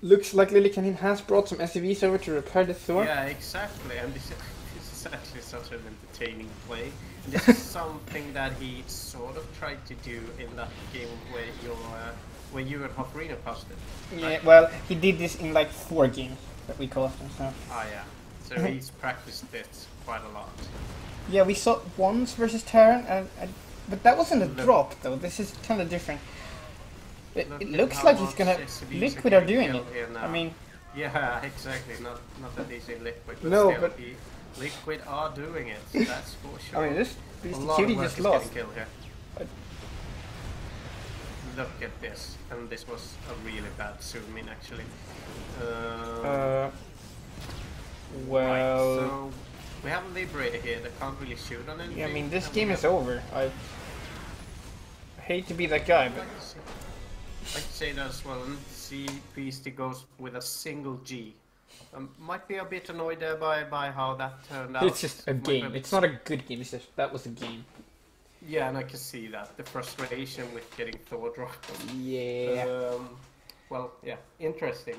Looks like Lillekanin has brought some SCVs over to repair the Thor. Yeah, exactly. And this is actually such an entertaining play. This is something that he sort of tried to do in that game where you and Hofrino passed it. Yeah, well, he did this in like 4 games that we caused him, so. Ah, yeah. So he's practiced this quite a lot. Yeah, we saw it once versus Terran, but that wasn't a drop though. This is kind of different. It looks like he's gonna. Liquid are doing it. I mean. Yeah, exactly. Not that he's in Liquid, but no, still, but Liquid are doing it. That's for sure. I mean, this Beastyqt just lost. Look at this, and this was a really bad zoom in actually. Well, right, so we have a Liberator here that can't really shoot on anything. Yeah, I mean, this game is over. I hate to be that guy, but I can say that as well. And see, Beastie goes with a single G. Might be a bit annoyed there by how that turned out. It's just a game. It's not a good game. It's just that was a game. Yeah, and I can see that the frustration with getting Thor dropped. Yeah. Well, yeah, interesting.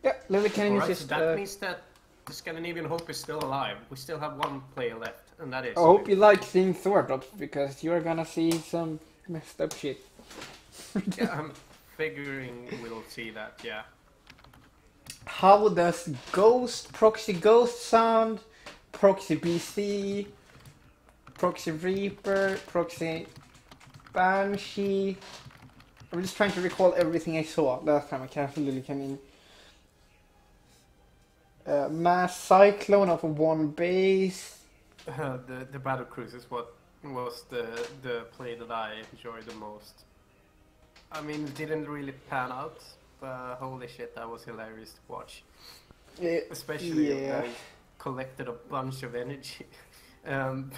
Yeah, Lillekanin is just. So that means that the Scandinavian Hope is still alive. We still have 1 player left, and that is. I hope you like seeing Thor drops because you're gonna see some messed up shit. Yeah, I'm figuring we'll see that. Yeah. How does Proxy Ghost sound? Proxy BC, Proxy Reaper, Proxy Banshee. I'm just trying to recall everything I saw last time I casted Lillekanin. Mass Cyclone off of 1 base. The Battle Cruise is what was the play that I enjoyed the most. I mean, it didn't really pan out, but holy shit, that was hilarious to watch. Especially when I collected a bunch of energy.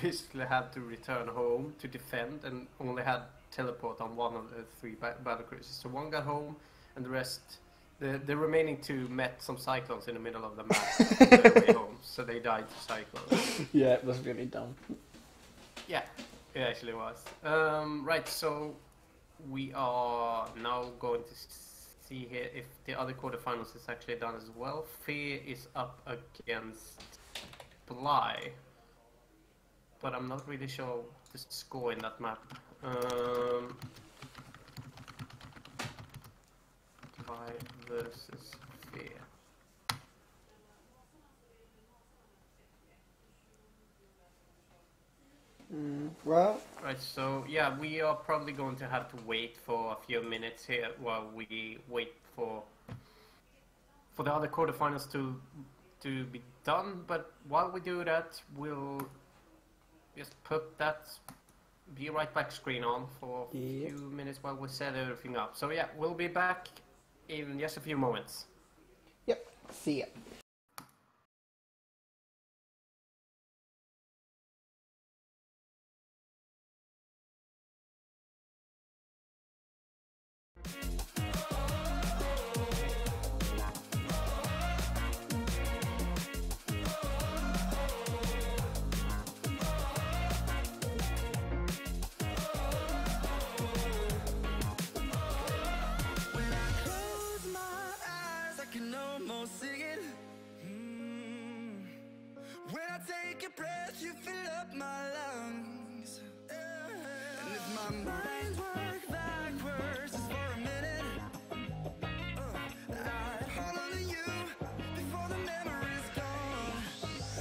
Basically had to return home to defend and only had teleport on 1 of the 3 battle cruises. So 1 got home and the rest, the remaining 2 met some cyclones in the middle of the map on their way home. So they died to cyclones. Yeah, it was really dumb. Yeah, it actually was. Right, so we are now going to see here if the other quarterfinals is actually done as well. Fear is up against Bly, but I'm not really sure the score in that map. Bly versus Fear. Well, right, so yeah, we are probably going to have to wait for a few minutes here while we wait for the other quarterfinals to be done. But while we do that, we'll just put that be right back screen on for a few minutes while we set everything up. So yeah, we'll be back in just a few moments. Yep, see ya. Take a breath, you fill up my lungs. And if my mind works backwards just for a minute, I hold on to you before the memory's gone.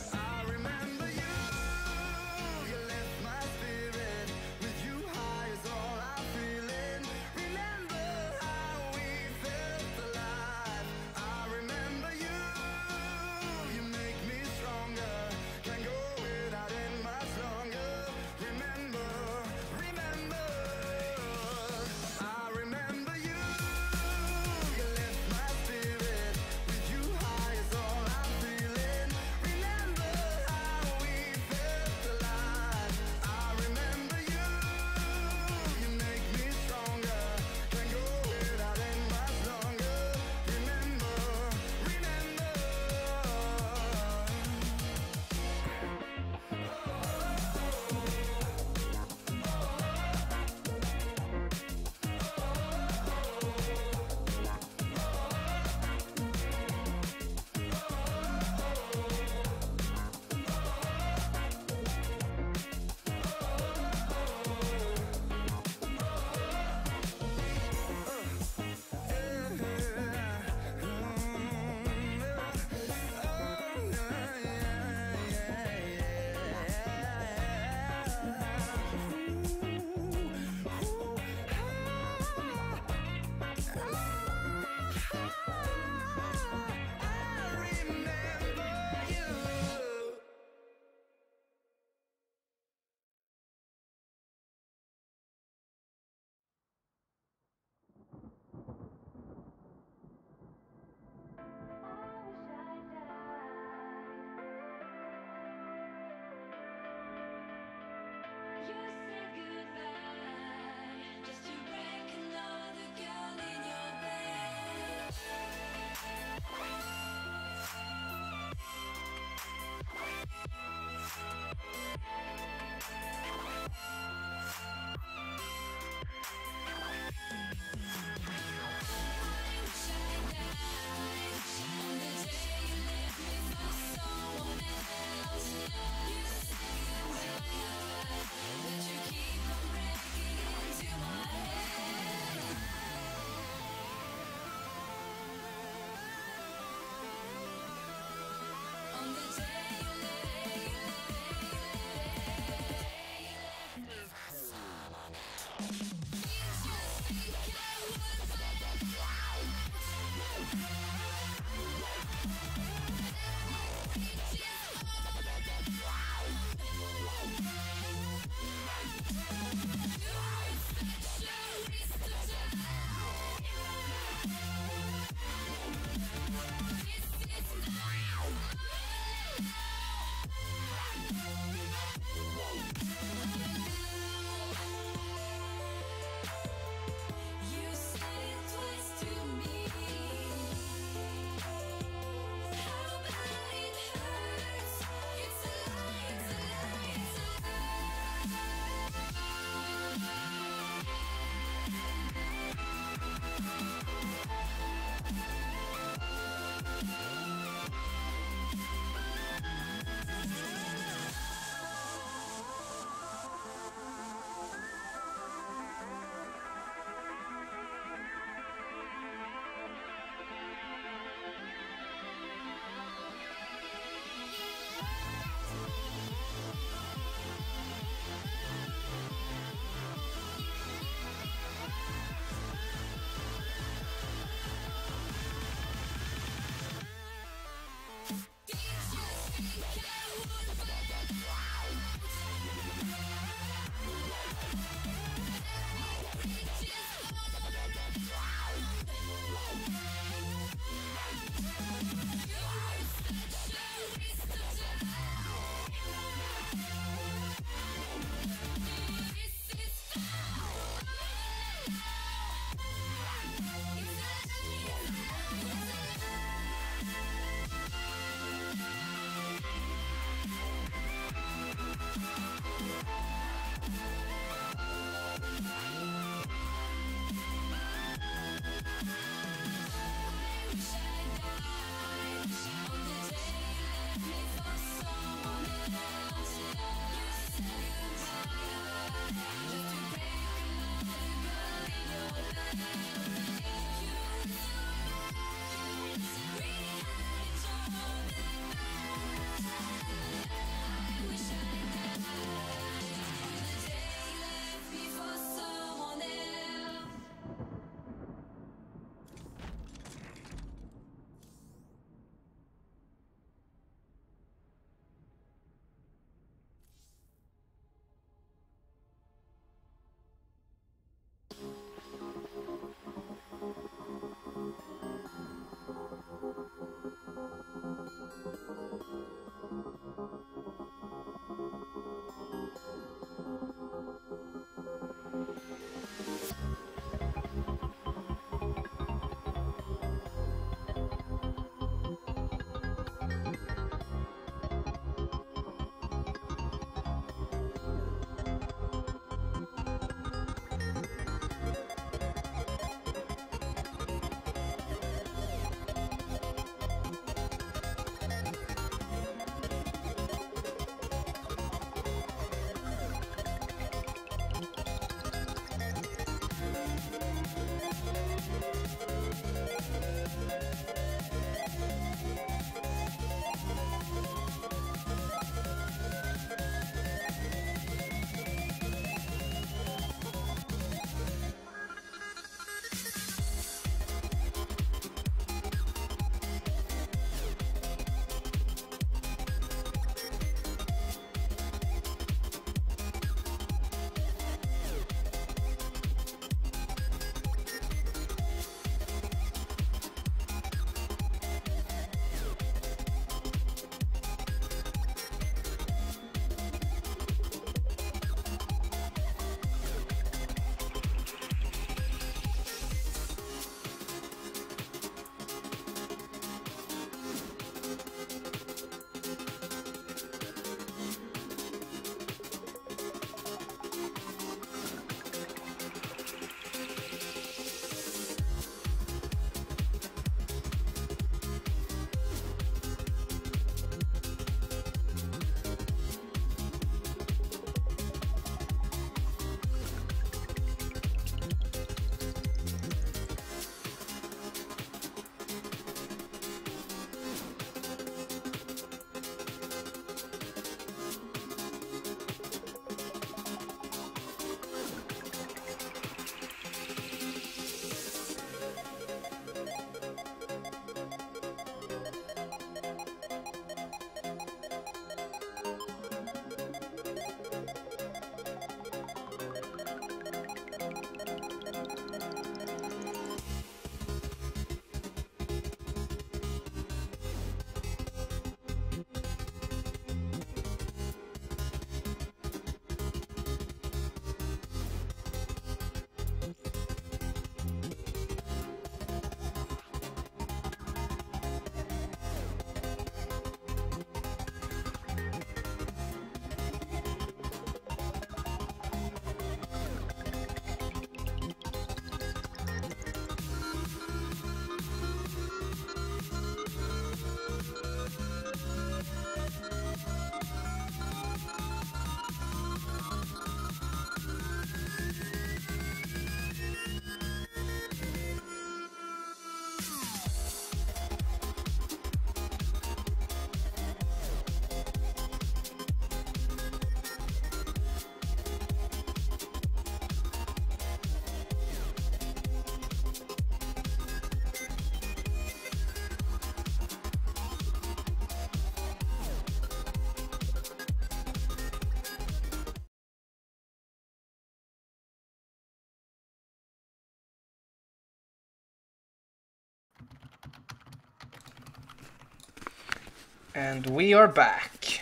And we are back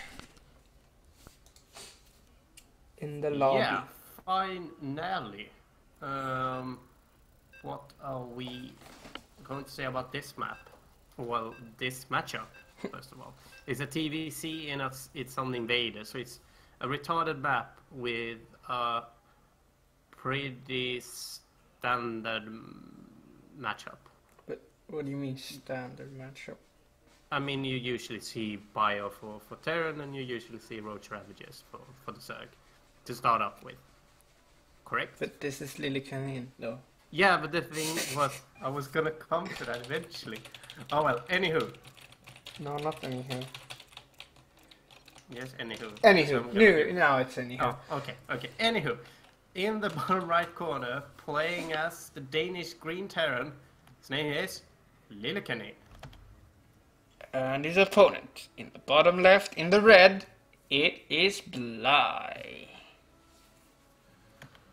in the lobby. Yeah, finally. What are we going to say about this map? Well, this matchup, first of all. It's a TVC and it's on Invader, so it's a retarded map with a pretty standard matchup. But what do you mean standard matchup? I mean, you usually see Bio for Terran, and you usually see Roach Ravages for the Zerg to start off with. Correct? But this is Lillekanin, though. Yeah, but the thing was, I was gonna come to that eventually. Oh well, anywho. No, not anywho. Yes, anywho. Anywho, now it's anywho. Oh, okay. Anywho, in the bottom right corner, playing as the Danish Green Terran, his name is Lillekanin. And his opponent, in the bottom left, in the red, it is Bly.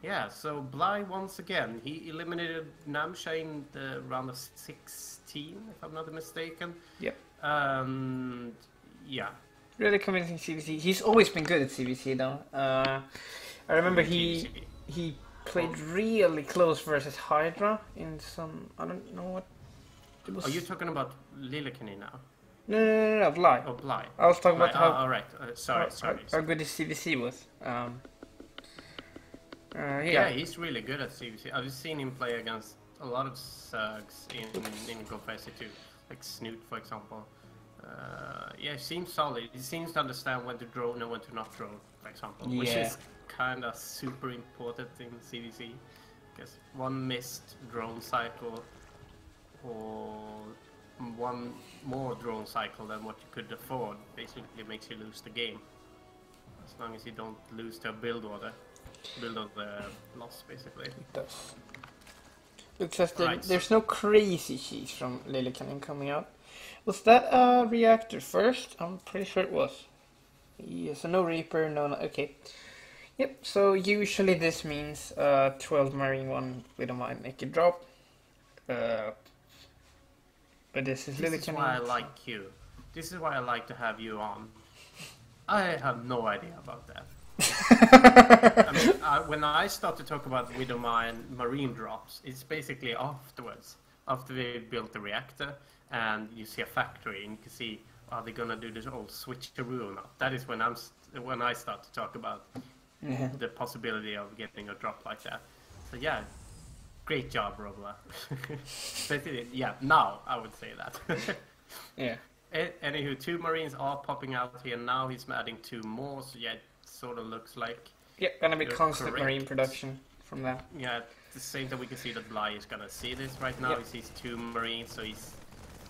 Yeah, so Bly once again, he eliminated Namshar in the round of 16, if I'm not mistaken. Yep. Yeah. Really convincing CVC. He's always been good at CVC, though. I remember he played really close versus Hydra in some... I don't know what... It was... Are you talking about Lillekanin now? No, Bly. Oh, Bly. I was talking about how... Alright, sorry. How good his CVC was. Yeah, he's really good at CVC. I've seen him play against a lot of Zergs in Go4SC2, like Snoot, for example. Yeah, he seems solid. He seems to understand when to drone and when to not drone, for example, which is kind of super important in CVC, because one missed drone cycle or one more drone cycle than what you could afford basically makes you lose the game, as long as you don't lose to a build order loss, basically. It does. Looks as Right. there's no crazy cheese from Lillekanin coming out. Was that a reactor first? I'm pretty sure it was. Yeah, so no Reaper, no... Okay. Yep, so usually this means 12 Marine, 1 with a mine naked drop. But this is Lillekanin. This is why I like you. This is why I like to have you on. I have no idea about that. I mean, when I start to talk about Widowmine Marine drops, it's basically afterwards. After they built the reactor and you see a factory and you can see, are they gonna do this old switcheroo or not? That is when I start to talk about the possibility of getting a drop like that. So yeah, great job, Robla. Yeah, now I would say that. Yeah. Anywho, 2 Marines are popping out here now. He's adding 2 more, so yeah, it sort of looks like... Yeah, gonna be You're constant correct. Marine production from that. Yeah, at the same time we can see that Bly is gonna see this right now. Yep. He sees 2 Marines, so he's...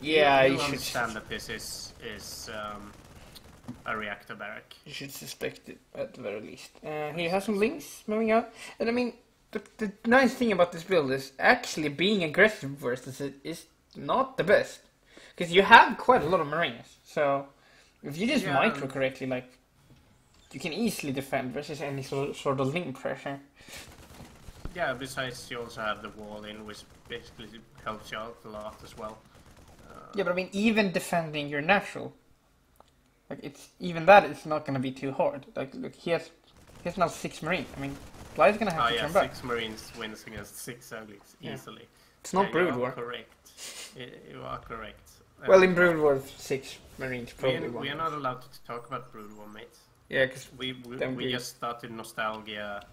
Yeah, you you should understand that this is a reactor barrack. You should suspect it at the very least. He has some links moving out, and I mean, the nice thing about this build is actually being aggressive versus it is not the best, because you have quite a lot of Marines. So if you just micro correctly, like you can easily defend versus any sort of link pressure. Yeah, besides you also have the wall in, which basically helps you out a lot as well. Yeah, but I mean, even defending your natural, like it's even that is not going to be too hard. Like, look, he has now 6 Marines. I mean, Bly's going to have to turn back. 6 Marines wins against 6 Uglies easily. It's not Brood War. You are correct. You are correct. Well, in Brood War, 6 Marines probably won. We are not allowed to talk about Brood War, mates. Yeah, because we just started nostalgia.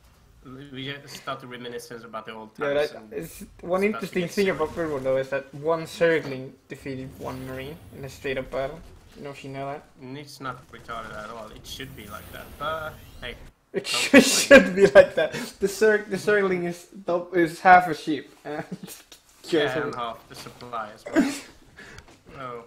We just started reminiscence about the old yeah, times. it's one interesting thing about Brood War though is that 1 Zergling defeated 1 Marine in a straight up battle. You know if you know that? It's not retarded at all. It should be like that. But hey, It should be like that. The Zergling is half a sheep and and half the supply as well. Oh,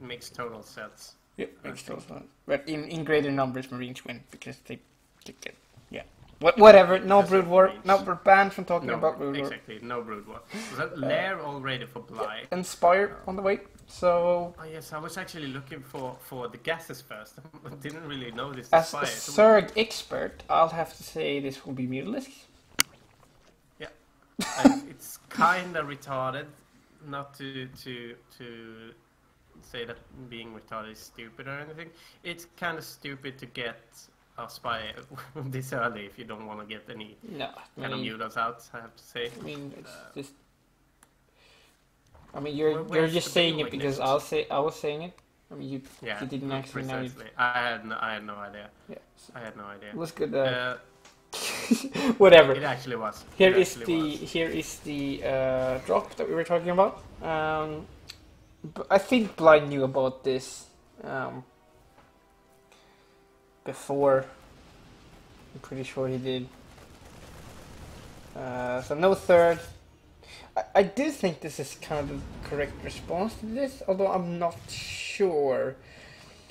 makes total sense. Yeah, makes total sense. But in greater numbers, Marines win because they get. Yeah. Whatever. No Brood War. Marines. No, we're banned from talking about Brood War. Exactly, no Brood War. Was that Lair already for Bly? Inspire on the way. So Oh yes, I was actually looking for the gases first. I didn't really know this. as a Inspire. Zerg expert, I'll have to say this will be Mutalisks. Yeah, it's kind of retarded not to say that being retarded is stupid or anything. It's kind of stupid to get a spy this early if you don't want to get any No, kind of mutas out, I have to say. I mean, it's just. I mean, you're where's just the saying big it because weakness? I was saying it. I mean, you didn't actually know it. precisely. I had no idea. Yeah. I had no idea. Let's get whatever. It actually was. Here is the drop that we were talking about. But I think Bly knew about this before. I'm pretty sure he did. So no third. I do think this is kind of the correct response to this, although I'm not sure.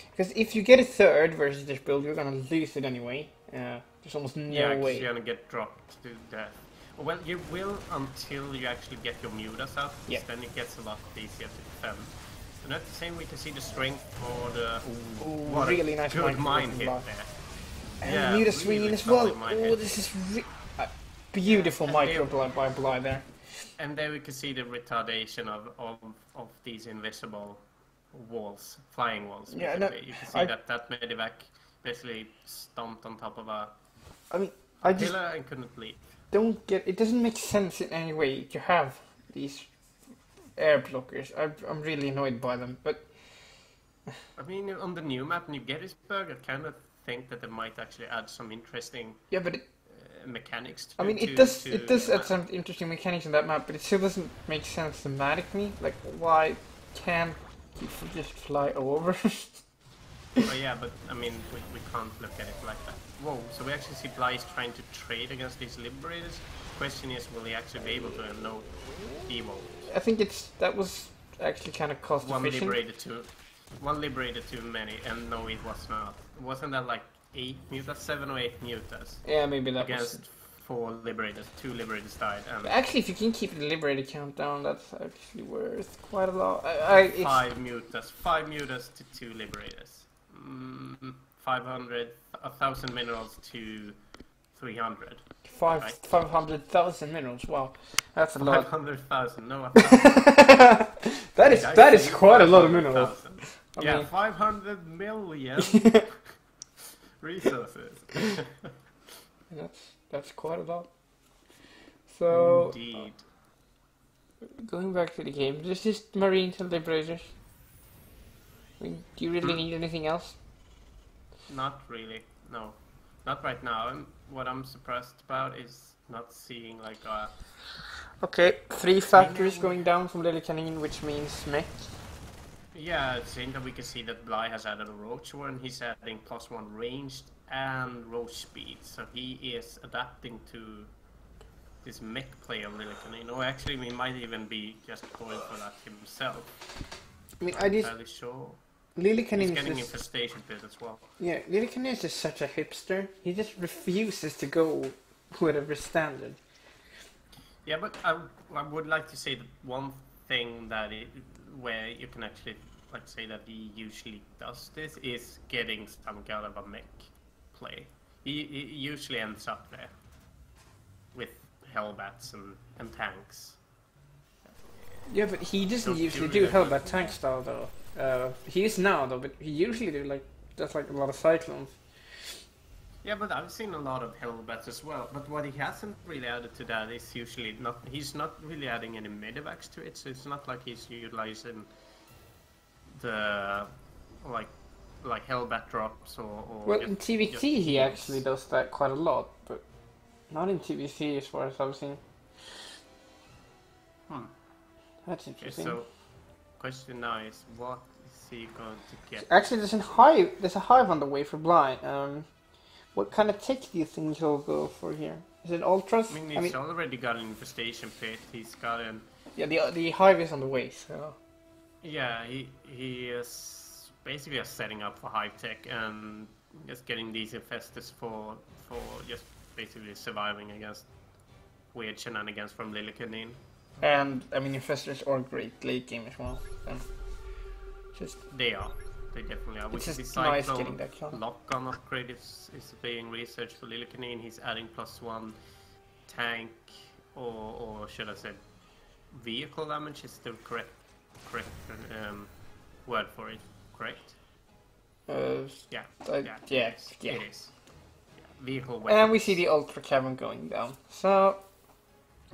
Because if you get a third versus this build, you're gonna lose it anyway. There's almost no way. You're gonna get dropped to death. Well, you will until you actually get your mutas out. Yeah. Then it gets a lot easier to defend. And at the same, we can see the strength for the. What really a nice good mind mind from hit Bly. there. And Yeah, Muta really swinging as well. solid mind Oh, hit. this is beautiful And micro they- by Bly there. And there we can see the retardation of these invisible walls, flying walls. Yeah, basically. no, You can see that medevac basically stomped on top of a I mean, I just pillar and couldn't leave. don't get. It doesn't make sense in any way to have these air blockers. I'm really annoyed by them. But I mean, on the new map, New Gettysburg, I kind of think that they might actually add some interesting yeah, but mechanics to I mean, it does add some interesting mechanics in that map. But it still doesn't make sense thematically. Like, why can't you just fly over? Oh yeah, but I mean, we can't look at it like that. Whoa, so we actually see Bly is trying to trade against these liberators. Question is, will he actually be able to? And no, he won't. I think that was actually kind of cost efficient. One liberated too many, and no, it was not. Wasn't that like 8 mutas, 7 or 8 mutas Yeah, maybe that against was. 4 liberators? 2 liberators died, and Actually, if you can keep the liberator count down, that's actually worth quite a lot. 5 mutas to 2 liberators. 500, 1,000 minerals to 300. 500,000 minerals. Wow, that's a lot. 500,000, no. that is quite a lot of minerals. I Yeah, mean- 500 million resources. That's quite a lot. So Indeed. going back to the game, this is Marines and Liberators. I mean, do you really need anything else? Not really, no. Not right now. What I'm surprised about is not seeing like a... Okay, 3 factories going down from Lillekanin, which means mech. Yeah, it's saying that we can see that Bly has added a roach war, and he's adding +1 ranged and roach speed. So he is adapting to this mech play of Lillekanin. Or actually, he might even be just going for that himself. I mean, Not entirely sure. He's Lillekanin getting is infestation pit as well. yeah, Lillekanin is just such a hipster. He just refuses to go whatever standard. Yeah, but I would like to say that one thing that where you can actually like say that he usually does this is getting some kind of a mech play. He usually ends up there with Hellbats and tanks. Yeah, but he doesn't Don't usually do do that. Hellbat tank style though. He is now though, but he usually does like a lot of cyclones. Yeah, but I've seen a lot of Hellbats as well. But what he hasn't really added to that is usually not. He's not really adding any medevacs to it, so it's not like he's utilizing the like Hellbat drops or Well, just- in TVT just he heals. actually does that quite a lot, but not in TVC as far as I've seen. That's Okay, interesting. so question now is what is he going to get? Actually, there's a hive on the way for Bly. What kind of tech do you think he'll go for here? Is it ultras? I mean, he's already got an infestation pit. He's got an yeah, the hive is on the way. So yeah. He is basically just setting up for high tech and just getting these infestors for just basically surviving against weird shenanigans from Lillekanin. and I mean infestors are great late game as well. Just They are. They definitely are. It's Which just is nice Cyclone getting that kill. lock-on upgrade is being researched for Lillekanin. He's adding +1 tank or should I say vehicle damage is the correct word for it, correct? Yeah, yeah. it is. Yeah, vehicle weapons. And we see the Ultra Cavern going down. So,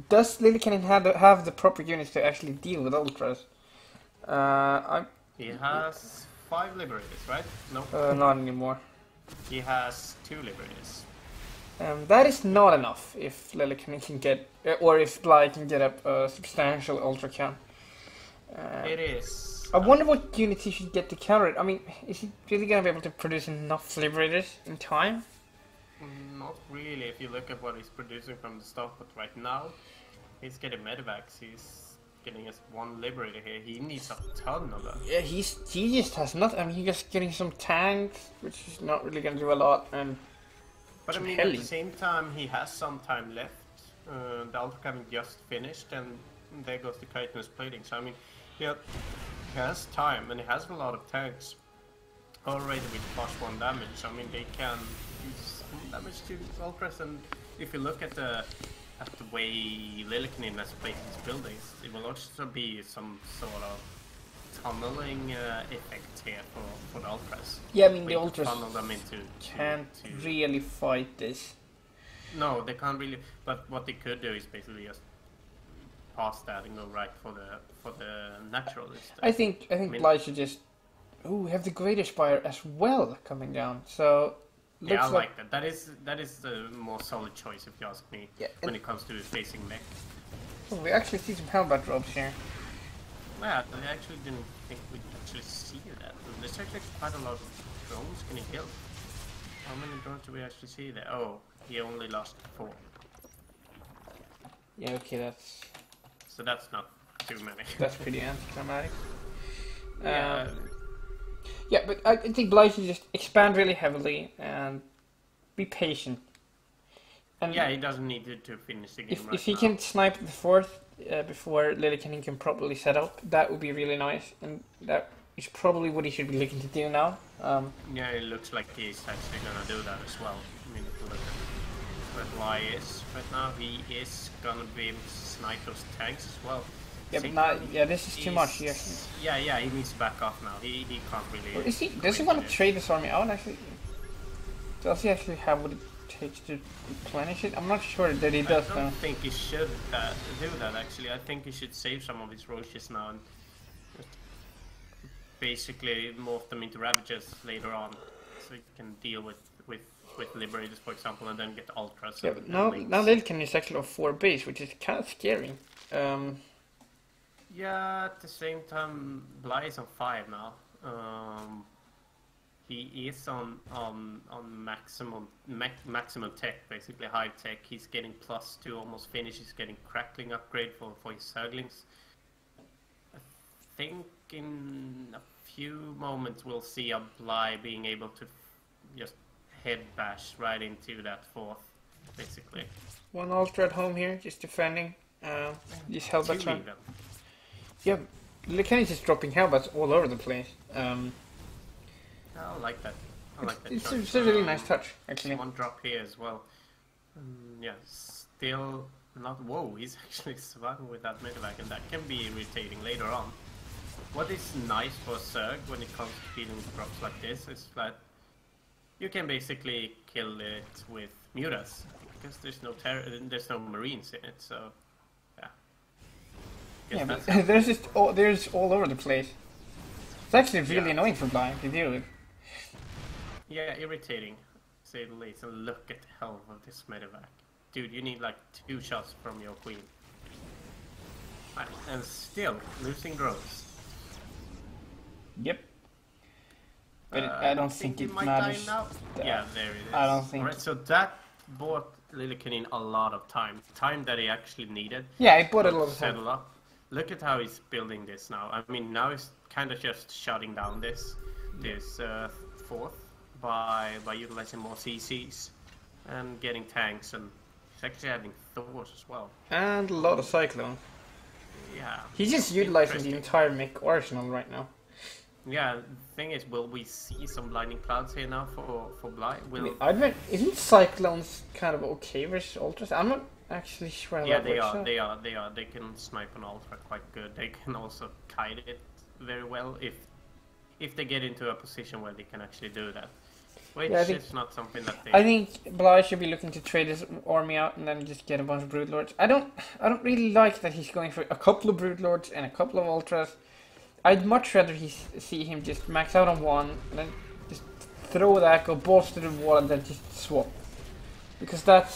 does Lillekanin have the proper units to actually deal with Ultras? He has 5 Liberators, right? No. Not anymore. He has 2 Liberators. That is not enough if Lillekanin can get, or if Bly can get up a substantial Ultra Can. It is. I wonder what units he should get to counter it. I mean, is he really going to be able to produce enough Liberators in time? Not really, if you look at what he's producing from the start, but right now, he's getting medevacs, he's getting us 1 Liberator here, he needs a ton of them. Yeah, he just has nothing. I mean, he's just getting some tanks, which is not really going to do a lot, and but I mean, at the same time, he has some time left. The Ultra Cavern just finished, and there goes the chitinous plating. So I mean, he has time, and he has a lot of tanks already with +1 damage. I mean, they can do some damage to Ultras, and if you look at the way Lillekanin has placed his buildings, it will also be some sort of tunneling effect here for the Ultras. Yeah, I mean, the Ultras funnel them can't really fight this. No, they can't really. But what they could do is basically just pass that and go right for the natural instead. I think Bly should just. Oh, we have the Greater Spire as well coming down. So yeah, I like that. That is the more solid choice if you ask me. Yeah, when it comes to facing mech. Oh, we actually see some Hellbat drops here. Yeah, I actually didn't think we'd actually see that. There's actually quite a lot of drones getting killed. How many drones do we actually see there? Oh, he only lost 4. Yeah, okay, that's... So that's not too many. That's pretty anticlimactic. Yeah. Yeah, but I think Bly should just expand really heavily and be patient. And yeah, he doesn't need to finish the game if he can snipe the 4th before Lillekanin can properly set up, that would be really nice, and that is probably what he should be looking to do now. Yeah, it looks like he's actually gonna do that as well. I mean, if you look at where Bly is right now, he is gonna be able to snipe those tanks as well. Yeah, but not, yeah, this is too much. Yeah, he needs to back off now. He can't really. Well, does he want to trade this army out? Actually, does he actually have what it takes to replenish it? I'm not sure that he does. I don't think he should do that. Actually, I think he should save some of his roaches now and just basically morph them into Ravagers later on, so he can deal with Liberators, for example, and then get Ultras. Yeah, but now Lillekanin is actually on 4 base, which is kind of scary. Yeah, at the same time, Bly is on 5 now. He is on maximum tech, basically high tech. He's getting +2, almost finished. He's getting crackling upgrade for his Zerglings. I think in a few moments we'll see a Bly being able to just head bash right into that 4th, basically. 1 Ultra at home here, just defending. These Hellbats run. Yeah, Lillekanin is just dropping Hellbats all over the place. I like that. I like that. It's a really nice touch, actually. 1 drop here as well. Yeah, still not. Whoa, he's actually surviving with that medevac, and that can be irritating later on. What is nice for Zerg when it comes to dealing with drops like this is that you can basically kill it with mutas because there's no marines in it. So yeah. Yeah, but there's all over the place. It's actually really annoying for Bly to deal with. Yeah, irritating, to say the least. And look at the health of this medevac. Dude, you need like 2 shots from your queen. And still losing drones. Yep. But I don't think it might matters. Die now. Yeah, there it is. I don't think. Alright, so that bought Lillekanin a lot of time. Time that he actually needed. Yeah, it bought a lot of time. Settle up. Look at how he's building this now. I mean, now he's kind of just shutting down this 4th by utilizing more CCs and getting tanks, and he's actually adding Thors as well. And a lot of Cyclone. Yeah. He's just utilizing the entire mech arsenal right now. Yeah, the thing is, will we see some lightning clouds here now for Bly? Isn't Cyclones kind of okay versus Ultras? I'm not actually sure. Yeah, they are. They can snipe an Ultra quite good. They can also kite it very well if if they get into a position where they can actually do that. Which Yeah, I think- is not something that they... I think Bly should be looking to trade his army out and then just get a bunch of Broodlords. I don't really like that he's going for a couple of Broodlords and a couple of Ultras. I'd much rather see him just max out on one and then just throw that, go balls to the wall, and then just swap. Because that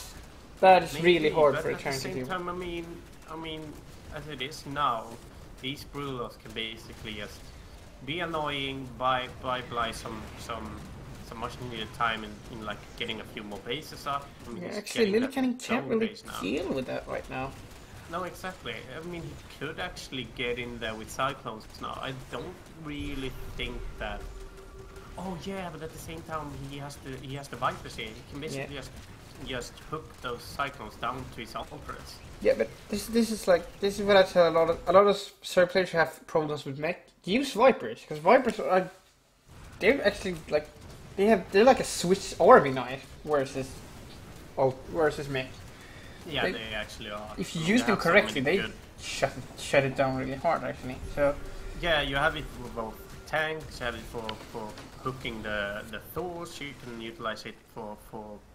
is Maybe, really hard but for a at the turn to same do. time, I mean, as it is now, these Brewers can basically just be annoying, buy Bly some much needed time in like getting a few more bases up. I mean, Yeah, he's actually, getting that Lillekanin can't zone really base now. deal with that right now. No, exactly. I mean, he could actually get in there with Cyclones now. I don't really think that. Oh yeah, but at the same time, he has the Vipers here. He can basically just hook those Cyclones down to his Ultras. Yeah, but this is what I tell a lot of Serb players who have problems with mech. Use Vipers, because Vipers they're actually like they're like a Swiss Army knife versus mech. Yeah, They- they actually are. If you I mean, use they them have so correctly, many they good- shut it down really hard actually. So Yeah, you have it for both tanks, you have it for hooking the Thors, you can utilize it for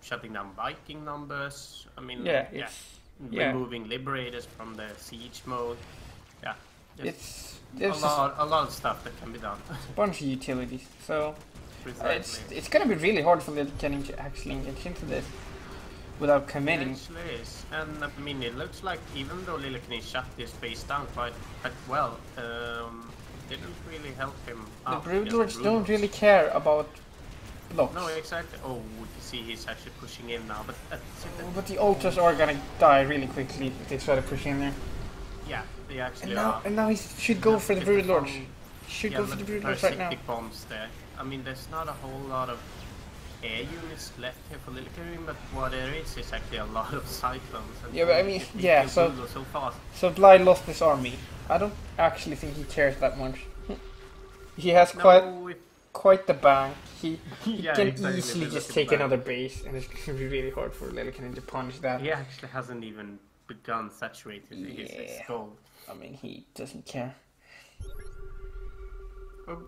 shutting down Viking numbers. I mean, yeah, yeah. yeah. Removing Liberators from the siege mode. Yeah. just it's a there's lot of stuff that can be done. a bunch of utilities. So Precisely. it's gonna be really hard for Lillekanin to actually engage into this without It committing. actually is. And I mean, it looks like even though Lillekanin shut this base down quite well, it didn't really help him The out. Broodlords don't really care about blocks. No, exactly. Oh, we can see he's actually pushing in now, but But the Ultras are gonna die really quickly if they try to push in there. yeah, they actually And now, are. and now he should go for the Look at Broodlords. bomb- Should yeah, go for the look at Broodlords right now. parasitic bombs there. I mean, there's not a whole lot of air units left here for Lillekanin, but what there is actually a lot of cyclones. And Yeah, but I mean, he yeah, kills so- Broodlords so fast. So Bly lost his army. I don't actually think he cares that much. He has No, quite the bank. He yeah, can exactly, easily look just at take that. another base, and it's gonna be really hard for Lillekanin to punish that. He actually hasn't even begun saturating his Yeah. goal. I mean, he doesn't care. Oh.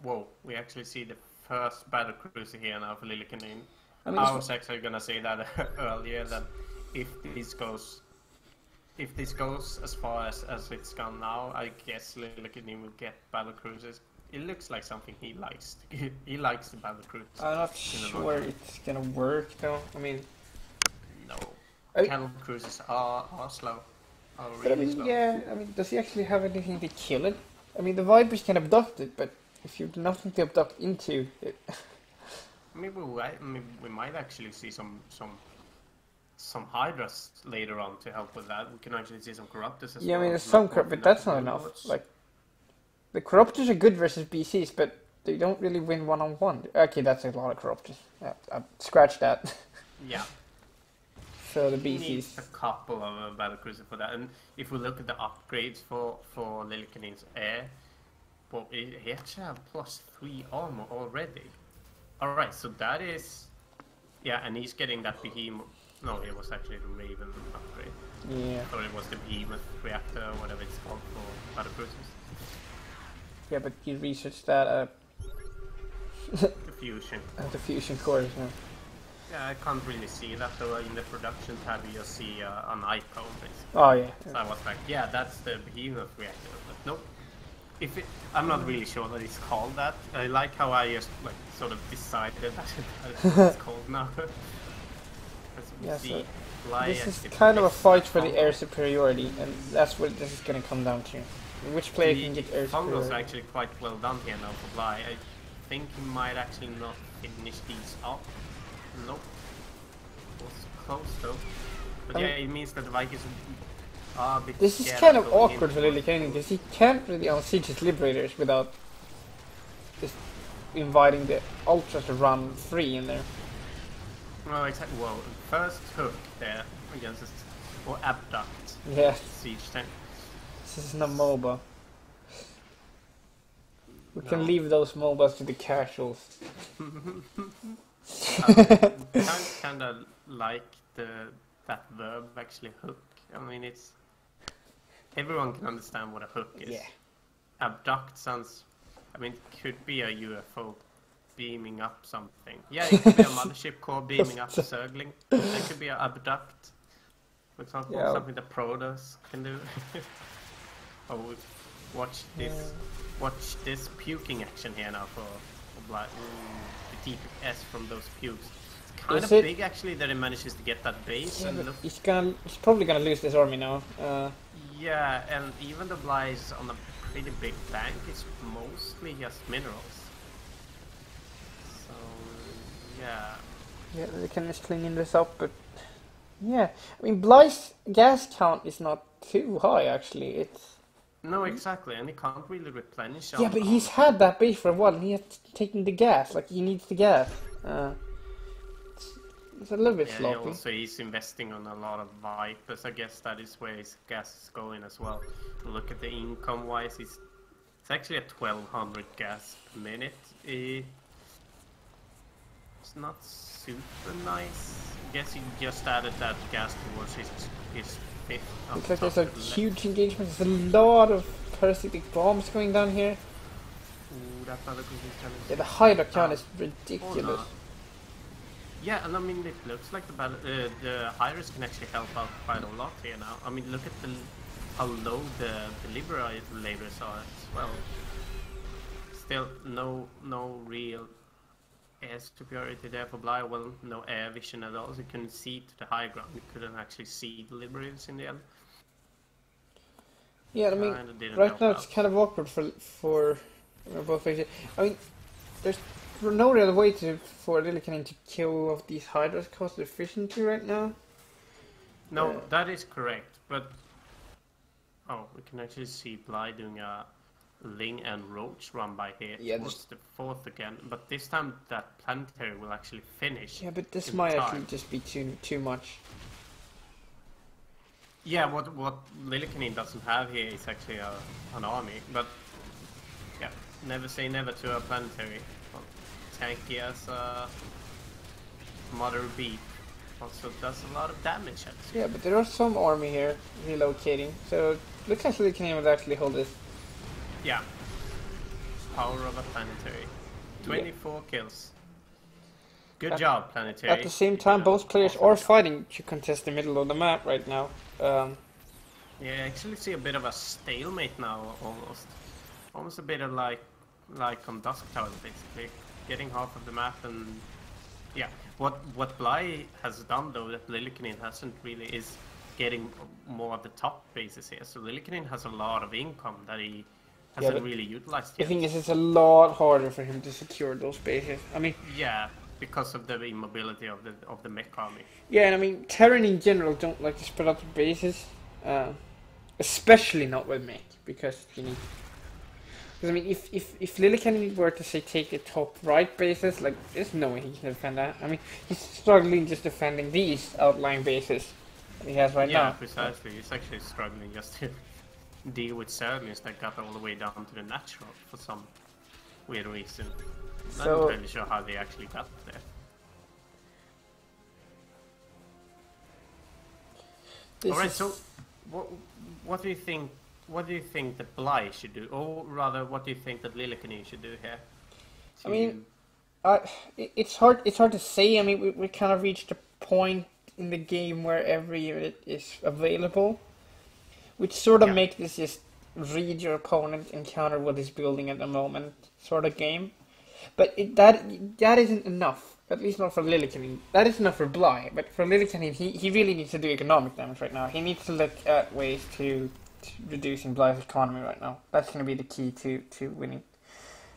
Whoa, we actually see the first battle cruiser here now for Lillekanin. I mean, I it's- was actually gonna say that earlier, that if this goes as far as it's gone now, I guess Lillekanin will get battle cruisers. It looks like something he likes. He likes the battle cruisers. I'm not the sure market. it's gonna work though. I mean, No, I- cattle cruisers are slow. Are but I really mean, slow. yeah. I mean, does he actually have anything to kill it? I mean, the Vipers can abduct it, but if you've nothing to abduct into, Maybe we might actually see some Hydras later on to help with that. We can actually see some Corruptors as yeah. I well. mean, there's Not some, working but at that's the not enough. Warlords. Like, the Corruptors are good versus BCs, but they don't really win one-on-one. Okay, that's a lot of Corruptors. Scratch that. Yeah, So the he needs BCs. a couple of battle cruisers for that. And if we look at the upgrades for Lillekanin's air, well, he actually have +3 armor already. All right, so that is, yeah, and he's getting that behemoth. No, it was actually the Raven upgrade. Yeah. Or it was the behemoth reactor, or whatever it's called for battle cruisers. Yeah, but you researched that The fusion. at the fusion cores. Yeah. Yeah, I can't really see that though. In the production tab, you just see an icon basically. Oh yeah. So I was like, yeah, that's the behemoth reactor. But nope. I'm not really sure that it's called that. I like how I just like sort of decided that it's called now. As you can Yeah, see, so Fly This is actually kind of a plays fight for the Fungal. air superiority, and that's what this is gonna come down to. Which player can get air Fungal's superiority? actually quite well done here now for Fly. I think he might actually not finish these up. Nope. Was close though. But I yeah, mean- it means that the Vikings are a bit This is scared kind of going awkward for in. Lillekanin because he can't really unsiege his liberators without just inviting the ultras to run free in there. Well, exactly. Well, first hook there against this, or abduct Yeah, siege tank. this is not MOBA. We No. can leave those MOBAs to the casuals. Kind of like that verb actually, hook. I mean, it's everyone can understand what a hook is. Yeah. Abduct sounds I mean, it could be a UFO beaming up something. Yeah, it could be a mothership core beaming up circling. It could be an abduct, for example, Yeah. something that Protoss can do. Oh, watch this puking action here now for Bly. The DPS from those pukes. It's kind Is of it? big actually that it manages to get that base. Yeah, And but look, he's probably gonna lose this army now. yeah, and even the Bly is on a pretty big bank. It's mostly just minerals. So yeah. Yeah, they can just clean this up, but yeah, I mean Bly's gas count is not too high actually. It's No, exactly, and he can't really replenish. yeah, but he's had that base for a while, and he has taken the gas. Like he needs the gas. It's a little bit Yeah, sloppy. also he's investing on a lot of Vipers. I guess that is where his gas is going as well. Look at the income-wise, it's actually at 1200 gas per minute. It's not super nice. I guess he just added that gas towards his fifth. Looks like there's a huge engagement. There's a lot of parasitic bombs going down here. Ooh, that other challenge. Yeah, the Hydra count is ridiculous. Yeah, and I mean, it looks like the Hydras can actually help out quite a lot here now. I mean, look at how low the Liberators are as well. Still, no real air superiority there for Bly. Well, no air vision at all. So you couldn't see to the high ground. You couldn't actually see the Liberators in the end. Yeah, I mean, Kinda didn't right help now out. it's kind of awkward for both faces. I mean, there's no real way for Lillekanin to kill off these Hydras cost efficiently right now. No, that is correct, but oh, we can actually see Bly doing a Ling and Roach run by here. Yeah, towards the fourth again, but this time that planetary will actually finish. Yeah, but this in might time. actually just be too much. Yeah, what Lillekanin doesn't have here is actually an army, but yeah, never say never to a planetary. Well, tanky as a Mother Beat. Also does a lot of damage actually. Yeah, but there are some army here relocating, so looks like Lillekanin would actually hold this. Yeah. Power of a planetary. 24 kills. Good job, planetary. At the same time, both players are fighting to contest the middle of the map right now. Yeah, I actually see a bit of a stalemate now, almost. Almost a bit of like on Dusk Tower, basically. Getting half of the map and... Yeah, what Bly has done though, that Lillekanin hasn't really, is getting more of the top bases here. So Lillekanin has a lot of income that he hasn't really utilized The yet. thing is, it's a lot harder for him to secure those bases. I mean, Yeah, because of the immobility of the mech army. yeah, and I mean, Terran in general don't like to spread out the bases, especially not with mech, because you need. Because I mean, if Lillekanin were to say take the top right bases, like there's no way he can defend that. I mean, he's struggling just defending these outlying bases that he has right now. Yeah, precisely. He's actually struggling just to deal with Serbians that got all the way down to the natural for some weird reason. I'm So- not really sure how they actually got there. Alright, so what do you think? What do you think that Bly should do, or rather, what do you think that Lillekanin should do here? I mean, it's hard to say. I mean, we kind of reached a point in the game where every unit is available, which sort of make this just read your opponent and counter what he's building at the moment sort of game. But that isn't enough. At least not for Lillekanin. That is enough for Bly, but for Lillekanin, he really needs to do economic damage right now. He needs to look at ways to reducing Bly's economy right now. That's going to be the key to winning.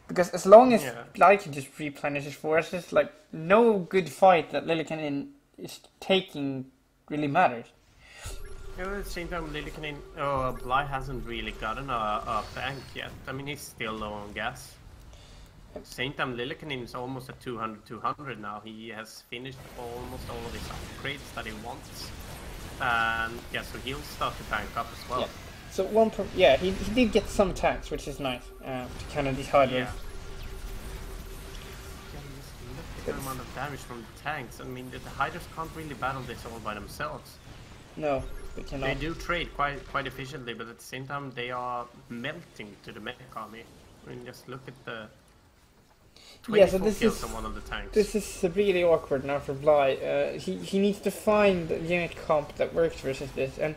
Because as long as Bly can just replenish his forces, like, no good fight that Lillekanin is taking really matters. Yeah, at the same time, Bly hasn't really gotten a bank yet. I mean, he's still low on gas. At the same time, Lillekanin is almost at 200 now. He has finished almost all of his upgrades that he wants. And yeah, so he'll start to bank up as well. Yeah. So he did get some attacks, which is nice, to kind of these Hydras. Yeah, just look at the amount of damage from the tanks. I mean, the Hydras can't really battle this all by themselves. No, they cannot. They do trade quite efficiently, but at the same time, they are melting to the mech army. I mean, just look at the Yeah, so 24 this kills is on one of the tanks. this is really awkward now for Bly. He needs to find a unit comp that works versus this, and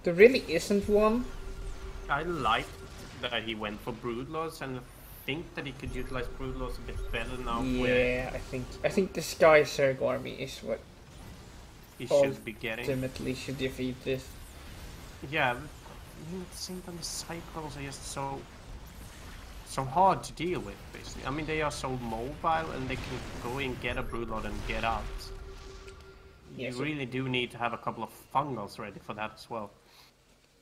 there really isn't one. I like that he went for Broodlords, and I think that he could utilize Broodlords a bit better now. Where Yeah, I think the Sky Zerg army is what he should be getting. ultimately should defeat this. Yeah, but, I mean, at the same time, the cycles are just so hard to deal with, basically. I mean, they are so mobile, and they can go in, get a Broodlord, and get out. Yeah, You really do need to have a couple of fungals ready for that as well.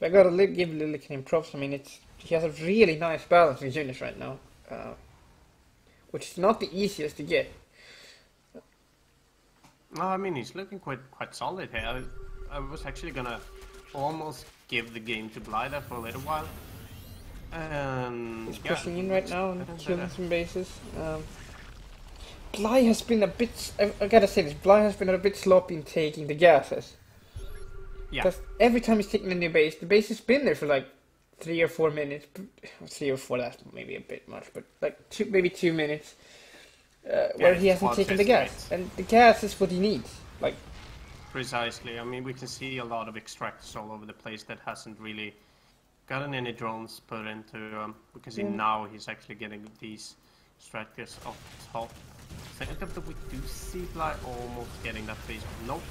I gotta give Lillekanin props. I mean, he has a really nice balance with units right now, which is not the easiest to get. No, I mean, he's looking quite solid here. I was actually gonna almost give the game to Bly there for a little while. He's pushing in right now and killing some bases. Bly has been a bit. I gotta say this. Bly has been a bit sloppy in taking the gases. Yeah. Because every time he's taking a new base, the base has been there for like 3 or 4 minutes. 3 or 4, that's maybe a bit much, but like maybe 2 minutes. Where he hasn't taken the gas. And the gas is what he needs. Like, precisely. I mean, we can see a lot of extractors all over the place that hasn't really gotten any drones put into because now he's actually getting these extractors off top. So I think that we do see Bly almost getting that base. Nope.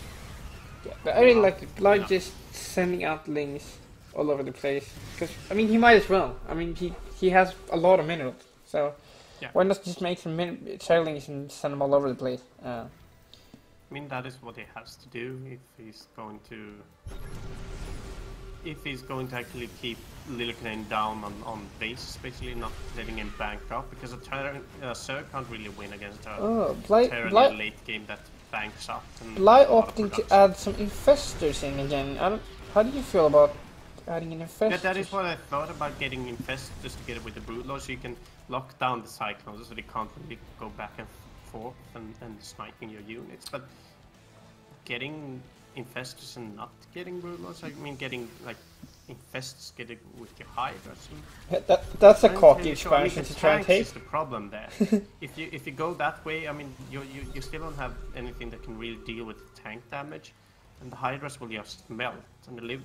yeah, but I really like Bly just sending out links all over the place. Because, I mean, he might as well. I mean, he has a lot of minerals. So, Yeah. why not just make some links and send them all over the place? I mean, that is what he has to do if he's going to actually keep Lillekanin down on base, basically not letting him bank up, because a Zerg can't really win against a Terran in the late game that banks up. And Bly opting to add some infestors in again. How do you feel about adding an infestor? Yeah, that is what I thought about, getting infestors together with the Broodlord, so you can lock down the Cyclones so they can't really go back and forth and sniping your units. But getting infestors and not getting Broodlords, I mean, getting like infestors getting with your Hydras. That's a cocky expansion to try and take. Is the problem there. if you go that way, I mean, you still don't have anything that can really deal with tank damage, and the Hydras will just melt, and the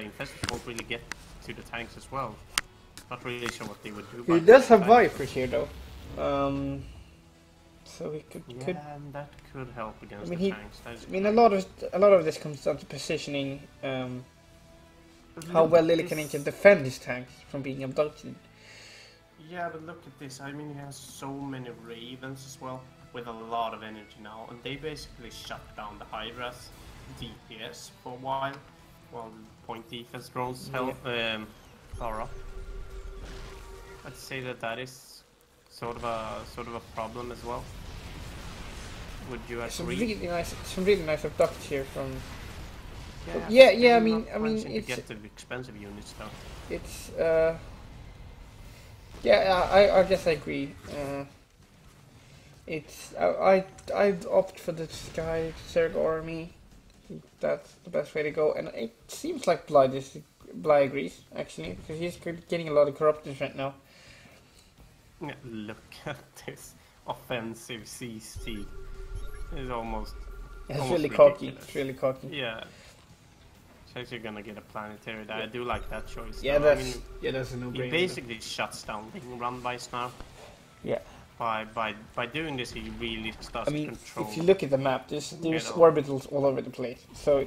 infestors won't really get to the tanks as well. Not really sure what they would do. He does have Vipers here though, so he could. And that could help against the tanks. I mean, a lot of this comes down to positioning. How well Lillekanin can defend his tanks from being abducted. Yeah, but look at this. I mean, he has so many Ravens as well, with a lot of energy now, and they basically shut down the Hydras DPS for a while the point defense drones power up. I'd say that is sort of a problem as well. Would you agree? Some really nice abducts here from. Yeah. I mean, it's get the expensive units though. It's I guess I agree. I'd opt for the Sky Zerg army. I think that's the best way to go, and it seems like Bly agrees actually, because he's getting a lot of corruptors right now. Yeah, look at this offensive CC. It's almost. It's almost really ridiculous. cocky. It's really cocky. Yeah. It's actually gonna get a planetary there. I do like that choice. Yeah, though. that's a no-brainer. He basically shuts down Ring Run Vice now. Yeah. By doing this, he really starts to control. If you look at the map, there's orbitals all over the place. So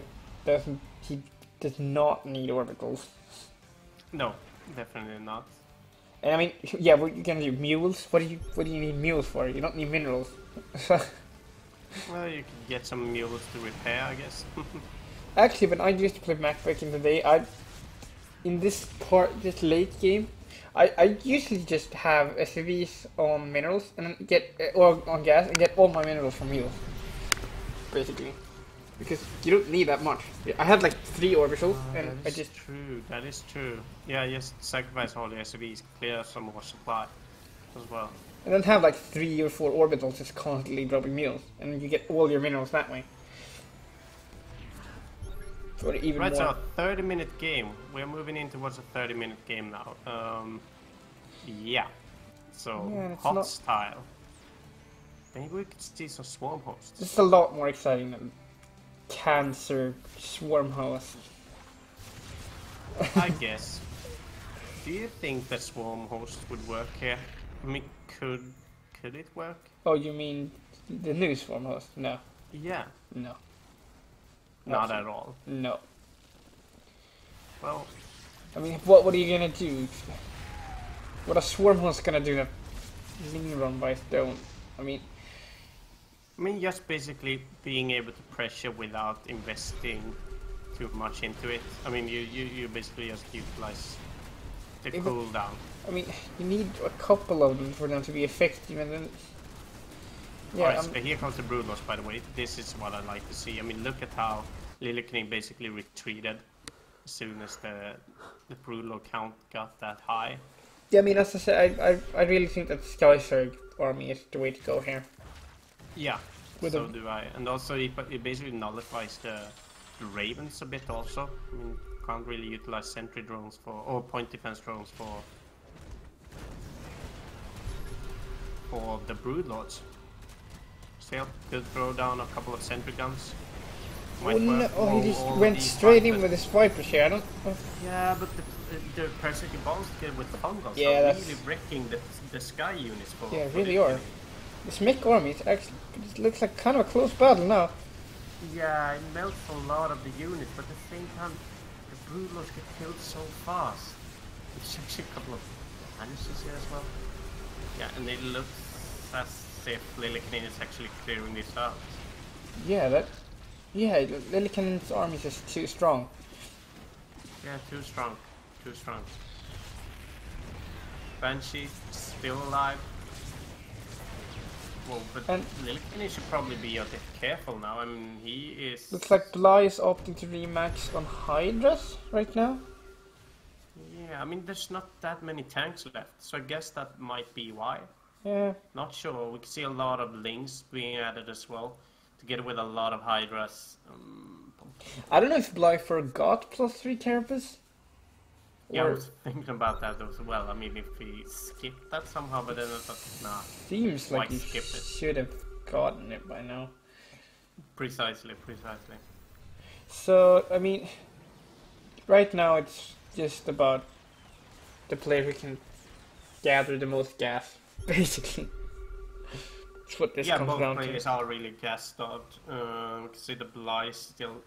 he does not need orbitals. No, definitely not. And I mean, yeah, what you can do mules. What do you need mules for? You don't need minerals. Well, you could get some mules to repair, I guess. Actually, when I used to play Mac back in the day, in this late game, I usually just have SCVs on minerals and then or on gas and get all my minerals from mules, basically, because you don't need that much. I had like 3 orbitals and I just. That is true. Yeah, just sacrifice all the SCVs, clear some more supply as well. And then have like 3 or 4 orbitals just constantly dropping mules, and you get all your minerals that way. Or even right, more. so a 30-minute game. We're moving in towards a 30-minute game now. Yeah. So, Yeah, it's hot not- style. Maybe we could see some swarm hosts. This is a lot more exciting than Cancer Swarm Host. I guess. Do you think the swarm host would work here? I mean, could it work? Oh, you mean the new Swarm Host? No. Yeah. No. Not at all. No. Well, I mean, what are you gonna do? What a Swarm Host gonna do that Ling run by don't? I mean, just basically being able to pressure without investing too much into it. I mean, you basically just utilize the Yeah, but- cooldown. I mean, you need a couple of them for them to be effective, and then yeah, Alright, so here comes the Broodlords, by the way. This is what I like to see. I mean, look at how Lillekanin basically retreated as soon as the Broodlord count got that high. yeah. I mean, as I said, I really think that Skysword army is the way to go here. Yeah, With so a- do I. And also, it basically nullifies the Ravens a bit also. I mean, can't really utilize sentry drones or point defense drones for the Broodlords. Still, could throw down a couple of sentry guns. Might Oh, no, work. oh, he just All went these straight in fighters- with his Viper share. I don't. Yeah, but the Parasitic Bombs together with the Fungals Yeah, are that's- really wrecking the sky units for Yeah, for really the are. enemy. This mech army is actually it looks like kind of a close battle now. Yeah, it melts a lot of the units, but at the same time, the Broodlords get killed so fast. There's actually a couple of vanishes here as well. Yeah, and it looks as if Lillekanin is actually clearing this out. Yeah, Lillekanin's army is just too strong. Yeah, too strong. Too strong. Banshee still alive. Well, but And- Lillekanin should probably be a bit careful now. I mean, he is... Looks like Bly is opting to remax on Hydras right now. Yeah, I mean, there's not that many tanks left, so I guess that might be why. Yeah, Not sure. We can see a lot of links being added as well, together with a lot of Hydras. I don't know if Bly forgot +3 carapace. Yeah, I Or was thinking about that as well. I mean, if we skipped that somehow, but then I thought, nah, seems like Why he skip it? should have gotten it by now. precisely. So I mean, right now it's just about the player who can gather the most gas, basically. That's what this Yeah, comes both down players to. are really gassed out. We can see the Bly is still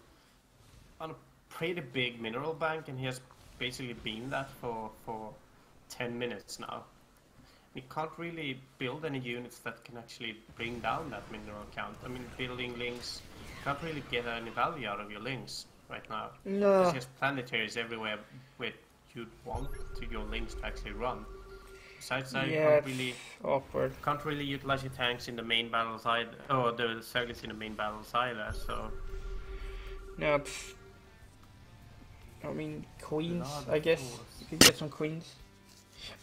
on a pretty big mineral bank, and he has basically been that for 10 minutes now. You can't really build any units that can actually bring down that mineral count. I mean, building links, can't really get any value out of your links right now. No, There's just planetaries everywhere where you'd want your links to actually run. Besides that, yeah, you it's awkward. can't really utilize your tanks in the main battles either, or the circuits in the main battles either, so... No, it's, I mean, queens, Lot of I guess. force. You could get some queens.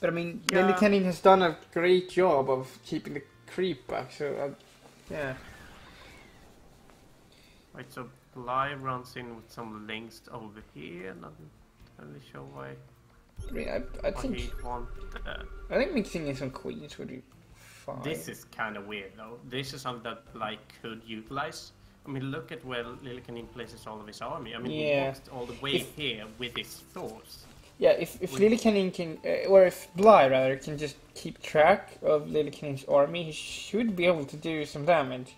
But I mean, Yeah. Lillekanin has done a great job of keeping the creep back, so yeah. Right, so Bly runs in with some links over here, not entirely sure why, I mean, I why think he'd want that. I think mixing in some queens would be fine. This is kind of weird though. This is something that Bly could utilize. I mean, look at where Lillekanin places all of his army. I mean, he Yeah. walks all the way If- here with his thoughts. Yeah, if Lillekanin can, or if Bly rather, can just keep track of Lillekanin's army, he should be able to do some damage.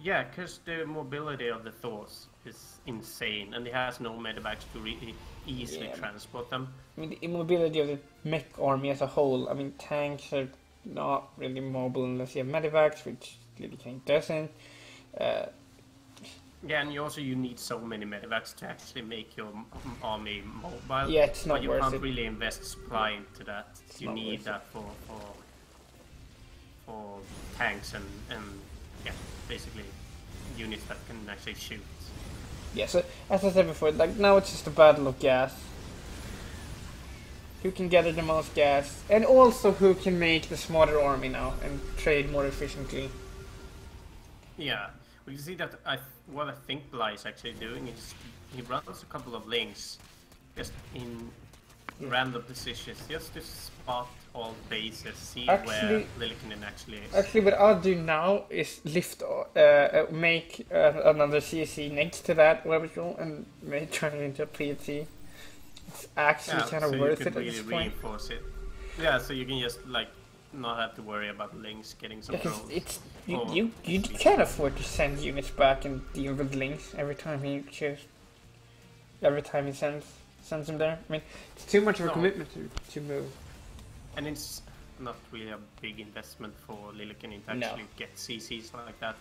Yeah, because the mobility of the thoughts is insane, and he has no medevacs to really easily Yeah. transport them. I mean, the immobility of the mech army as a whole, I mean, tanks are not really mobile unless you have medevacs, which Lillekanin doesn't. Yeah, and you need so many medevacs to actually make your army mobile. Yeah, it's not but you worth can't it. really invest supply into that. It's You not need worth that for tanks and yeah, basically units that can actually shoot. Yeah, so as I said before, like now it's just a battle of gas. Who can gather the most gas, and also who can make the smarter army now and trade more efficiently. Yeah, we can see that what I think Bly is actually doing is he runs a couple of links just in random positions just to spot all bases, see Actually- where Lillekanin actually is. Actually, what I'll do now is make another CSC next to that orbital and may turn it into a PhD. It's actually kind of so worth you it could at really this point. reinforce it. Yeah, so you can just like not have to worry about links getting some Because drones. it's Or you can't afford to send units back and deal with links every time he sends them there. I mean, it's too much of a No. commitment to move. And it's not really a big investment for Lillekanin to No. actually get CCs like that.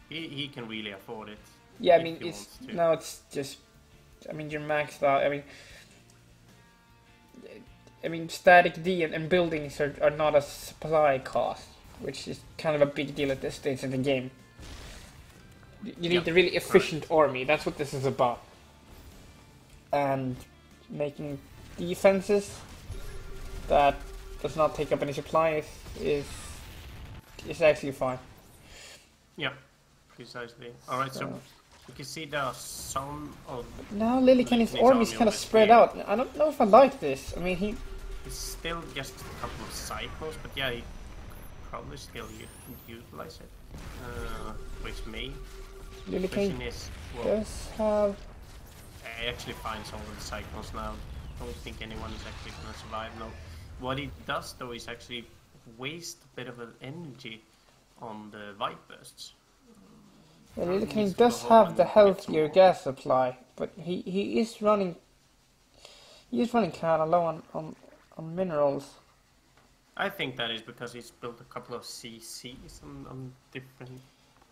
He can really afford it. Yeah, I if mean, he it's wants to. no, it's just. I mean, you're maxed out. I mean, static D and buildings are not a supply cost, which is kind of a big deal at this stage in the game. You need Yep, a really efficient army. That's what this is about. And making defenses that does not take up any supply is actually fine. Yeah, precisely. Alright, so you can see there are some of... Now Lillekanin's Lillekanin's army is army kind of over spread here. out. I don't know if I like this. I mean, It's still just a couple of cycles, but yeah, you probably still utilize it. Which may... Lillekanin Question is, well, does have. I actually find some of the cyclones now. Don't think anyone is actually gonna survive. No. What it does though is actually waste a bit of an energy on the Vipers. Well, needs Lillekanin to does go home have the and get healthier some more. gas supply, but he is running. He is running kind of low on minerals. I think that is because he's built a couple of CCs on different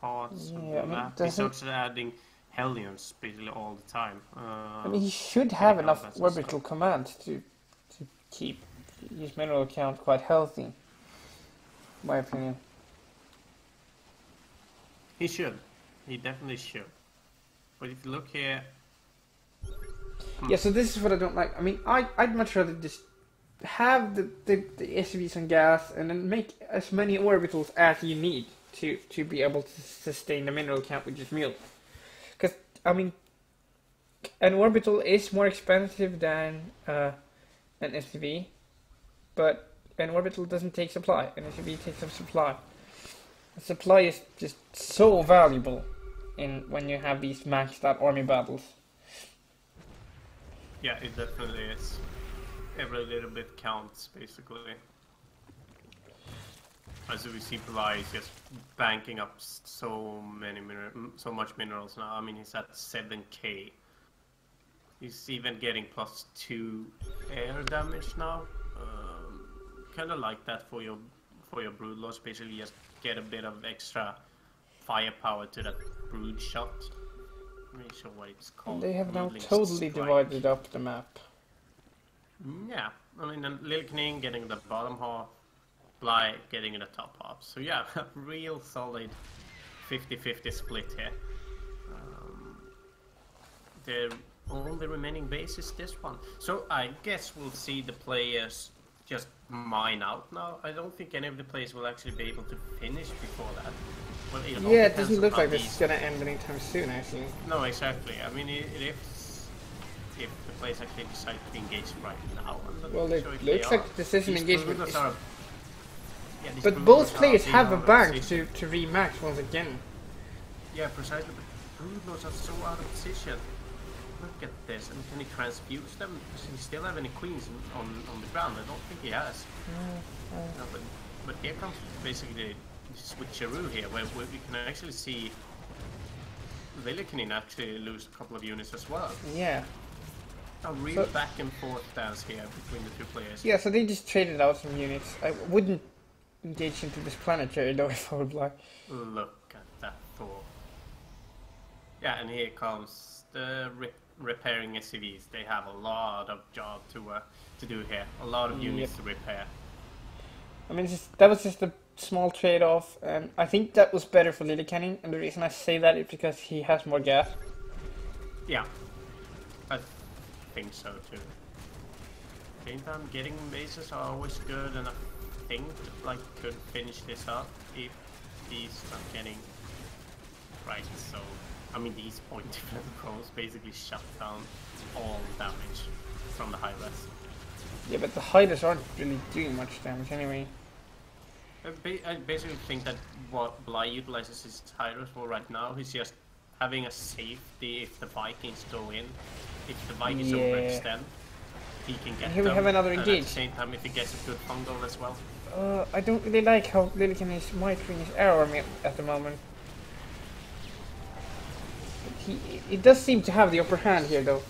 parts of Yeah, the I mean, map. He's doesn't- also adding Hellions basically all the time. I mean, he should have getting enough numbers and orbital commands to keep his mineral count quite healthy. In my opinion. He should. He definitely should. But if you look here, Yeah, so this is what I don't like. I mean, I'd much rather just have the SUVs on gas and then make as many orbitals as you need to be able to sustain the mineral count with just meal. Because, I mean, an orbital is more expensive than an SUV, but an orbital doesn't take supply. An SUV takes up supply. The supply is just so valuable when you have these maxed out army battles. yeah, it definitely is. Every little bit counts, basically. As we see, Ply is just banking up so much minerals now. I mean, he's at 7k. He's even getting +2 air damage now. Kind of like that for your broodlords. Basically, just get a bit of extra firepower to that brood shot. I'm not sure what it's called. They have now Broodling's totally Strike. divided up the map. Yeah, I mean, then Lillekanin getting the bottom half, Bly getting the top half. So yeah, a real solid 50-50 split here. The only remaining base is this one. So I guess we'll see the players just mine out now. I don't think any of the players will actually be able to finish before that. Well, it all Yeah, it depends doesn't on look how like this these- is gonna end anytime soon, actually. No, exactly. I mean, if the players actually decide to engage right now, I'm not Well, sure it if looks they like are. the decision These engagement broodlords is... are- yeah, these But broodlords both are players have a out of bank position. to remax once again. Yeah, precisely. But broodlords are so out of position. Look at this. And can he transfuse them? Does he still have any queens on the ground? I don't think he has. No, but here comes basically the switcheroo here, where we can actually see Lillekanin actually lose a couple of units as well. Yeah. A real So- back and forth dance here between the two players. Yeah, so they just traded out some units. I wouldn't engage into this planetary though if I would like. Look at that thought. Yeah, and here comes the repairing SCVs. They have a lot of job to do here. A lot of units to repair. I mean, that was just a small trade-off, and I think that was better for Lillekanin, and the reason I say that is because he has more gas. Yeah, I think so too. Same time, getting bases are always good, and I think like could finish this up if he's not getting right. So, I mean, these point defense pros basically shut down all damage from the high res. Yeah, but the Hydras aren't really doing much damage anyway. I basically think that what Bly utilizes his Hydras for right now is just having a safety if the Vikings go in. If the Vikings Yeah. overextend, he can get And here we them, have another and engage. at the same time, if he gets a good fungal as well. I don't really like how Lillekanin is mitering his air army at the moment. He does seem to have the upper hand here, though.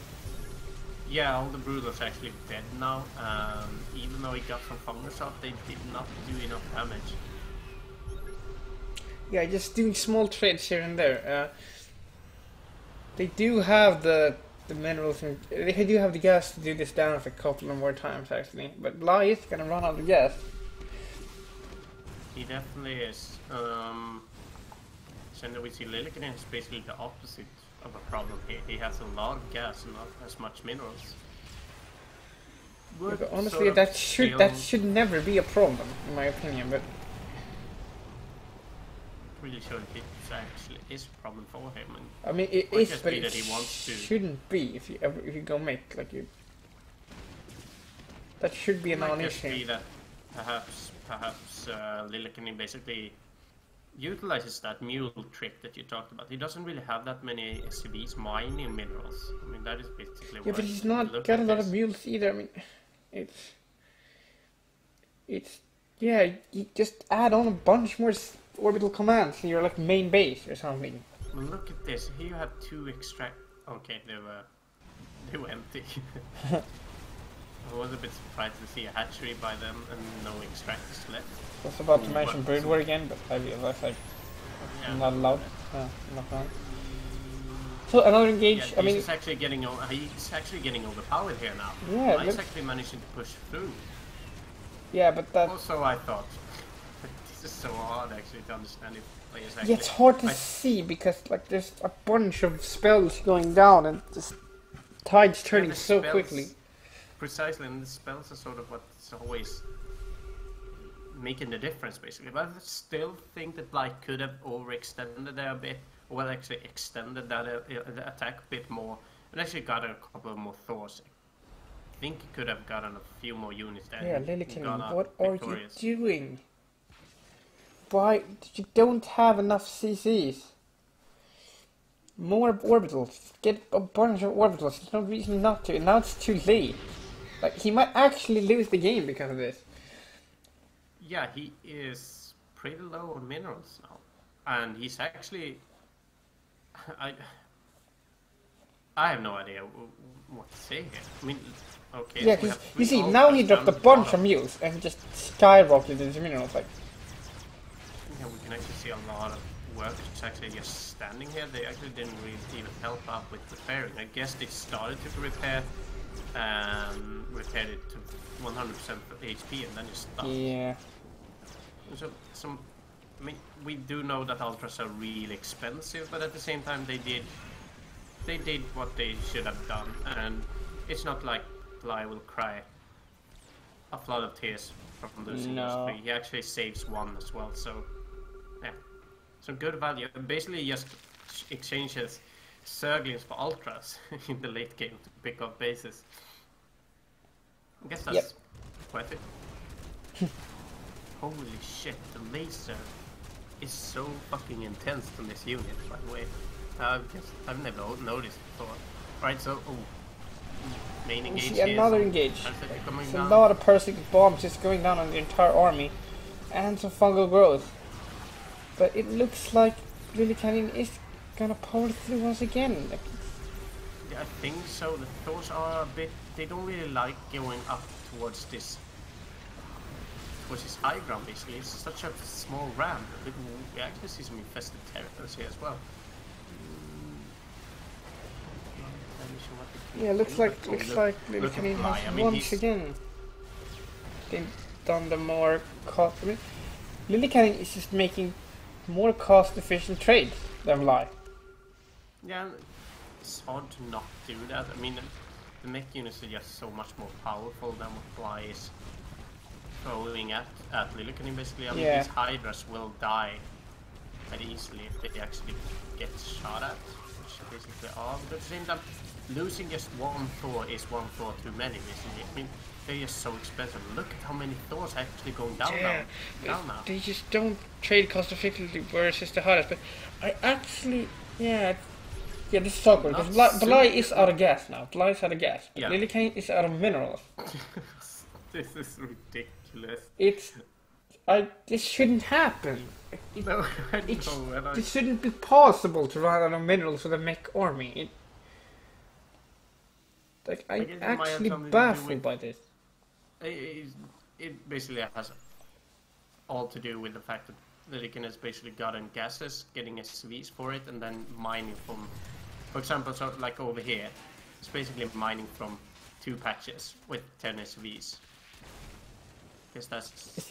Yeah, all the Brutals are actually dead now. Even though he got some fungus up, they did not do enough damage. Yeah, just doing small trades here and there. They do have the minerals, and they do have the gas to do this down a couple of more times, actually. But Bly is gonna run out of gas. He definitely is. So then we see Lillekanin is basically the opposite of a problem here. He has a lot of gas and not as much minerals. Yeah, but honestly, that should never be a problem, in my opinion. But really sure if it actually is a problem for him. And I mean, it might is, just but be it that he wants to. shouldn't be. If you go make like you, that should be a It might just be non-issue. that perhaps Lillekanin basically utilizes that mule trick that you talked about. He doesn't really have that many SCVs mining minerals. I mean, that is basically Yeah, what but he's you not look got a at lot this. of mules either. I mean, it's yeah. You just add on a bunch more orbital commands in your like main base or something. Well, look at this. Here you have two extract. Okay, they were empty. I was a bit surprised to see a hatchery by them and no extractors left. I was about to mention But- Brood War again, but I realized like Yeah. I'm not allowed. Not allowed. So another engage. Yeah, I mean, he's actually getting overpowered here now. Yeah, He's look- actually managing to push through. yeah, but that Also, I thought this is so hard actually to understand if players actually. yeah, it's hard to I- see because like there's a bunch of spells going down and just tides turning the so spells- quickly. Precisely, and the spells are sort of what's always making the difference, basically. But I still think that Blight could have overextended there a bit, or well, actually extended that the attack a bit more, and actually got a couple of more Thors. I think he could have gotten a few more units there. Yeah, and Lillekanin, gone what out are victorious. you doing? Why you don't have enough CCs? More orbitals. Get a bunch of orbitals. There's no reason not to. And now it's too late. Like he might actually lose the game because of this. Yeah, he is pretty low on minerals now, and he's actually. I have no idea what to say here. I mean, okay. Yeah, so we because have you three see, now he ultras dropped a down the bunch bottom. of mules and just skyrocketed his minerals. Like, Yeah, we can actually see a lot of workers actually just standing here. They actually didn't really even help out with repairing. I guess they started to repair, repaired it to 100% HP, and then just stopped. yeah. So, I mean, we do know that ultras are really expensive, but at the same time, they did what they should have done, and it's not like Bly will cry a flood of tears from losing those No. three. He actually saves one as well, so yeah, some good value. Basically, just exchanges Zerglings for ultras in the late game to pick up bases. I guess that's Yep. worth it. Holy shit, the laser is so fucking intense from this unit, by the way. I've never noticed before. Right, so, main We engage see here, another some engage. parasitic coming It's a down. lot of parasitic bombs just going down on the entire army. And some fungal growth. But it looks like Lillekanin is gonna power through once again. Like, Yeah, I think so. The Thors are a bit. They don't really like going up towards this high ground, basically. It's such a small ramp. We actually see some infested territories here as well. Not entirely sure what they can yeah, do, looks like but Lillekanin look at Bly. has I mean, once he's- again done the more cost. I mean, Lillekanin is just making more cost-efficient trades than Bly. Yeah, it's hard to not do that. I mean, the mech units are just so much more powerful than what Bly is throwing at Lillekanin, basically. I mean, Yeah. these Hydras will die quite easily if they actually get shot at, which basically are. But at the same time, losing just one Thor is one Thor too many, isn't it? I mean, they're just so expensive. Look at how many Thors are actually going down now. They just don't trade cost effectively versus the hardest. But I actually, yeah, this is awkward because Bly is out of gas now. Bly is out of gas. But Lillekanin is out of minerals. This is ridiculous. This shouldn't happen. No, I know. It shouldn't be possible to run out of minerals with a mech army. I'm actually baffled by this. It basically has all to do with the fact that Lillekanin has basically gotten gases, getting SCVs for it, and then mining from, for example, so like over here, it's basically mining from 2 patches with 10 SCVs. Is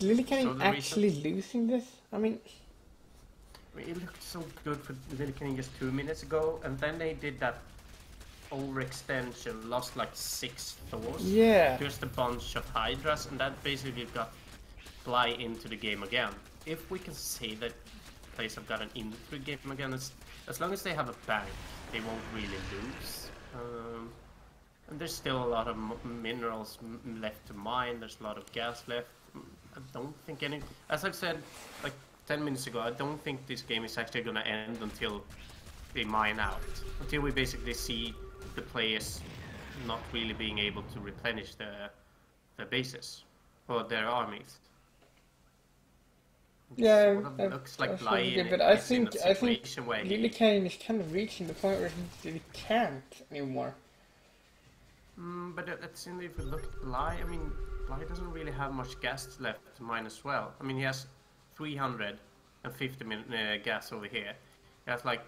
Lillekanin actually losing this? I mean, it looked so good for Lillekanin just 2 minutes ago, and then they did that overextension, lost like 6 Thors. Yeah. Just a bunch of Hydras, and that basically got Bly into the game again. If we can say that players have gotten into the game again, as long as they have a bank, they won't really lose. And there's still a lot of minerals left to mine, there's a lot of gas left. I don't think any... As I've said like 10 minutes ago, I don't think this game is actually going to end until they mine out. Until we basically see the players not really being able to replenish their bases or their armies. Yeah, sort of looks like Bly but I think Lillekanin is kind of reaching the point where he can't anymore. But if you look at Bly, I mean, Bly doesn't really have much gas left to mine as well. I mean, he has 350 gas over here. He has like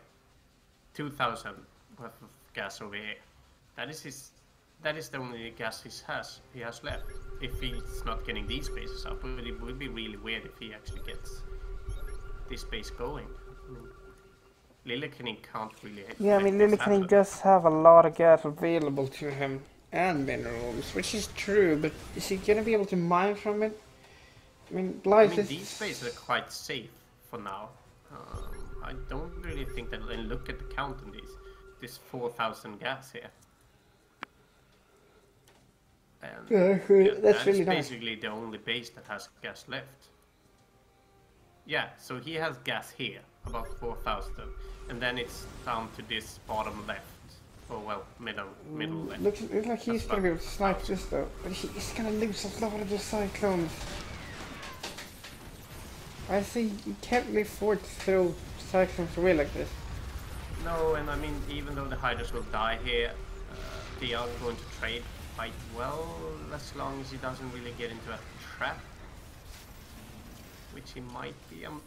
2,000 worth of gas over here. That is the only gas he has left. If he's not getting these bases up, it would be really weird if he actually gets this base going. I mean, Lillekanin can't really... Yeah, I mean, Lillekanin does have a lot of gas available to him and minerals, which is true, but is he gonna be able to mine from it? I mean, these bases are quite safe for now. I don't really think that... And look at the count on these. This 4,000 gas here. And that's really nice. Basically the only base that has gas left. Yeah, so he has gas here, about 4,000, and then it's down to this bottom left, or well, middle left. Looks like he's gonna be able to snipe this though, but he's gonna lose a lot of the cyclones. I see you can't really afford to throw cyclones away like this. No, and I mean, even though the Hydras will die here, they are going to trade quite well, as long as he doesn't really get into a trap. Which he might be. I'm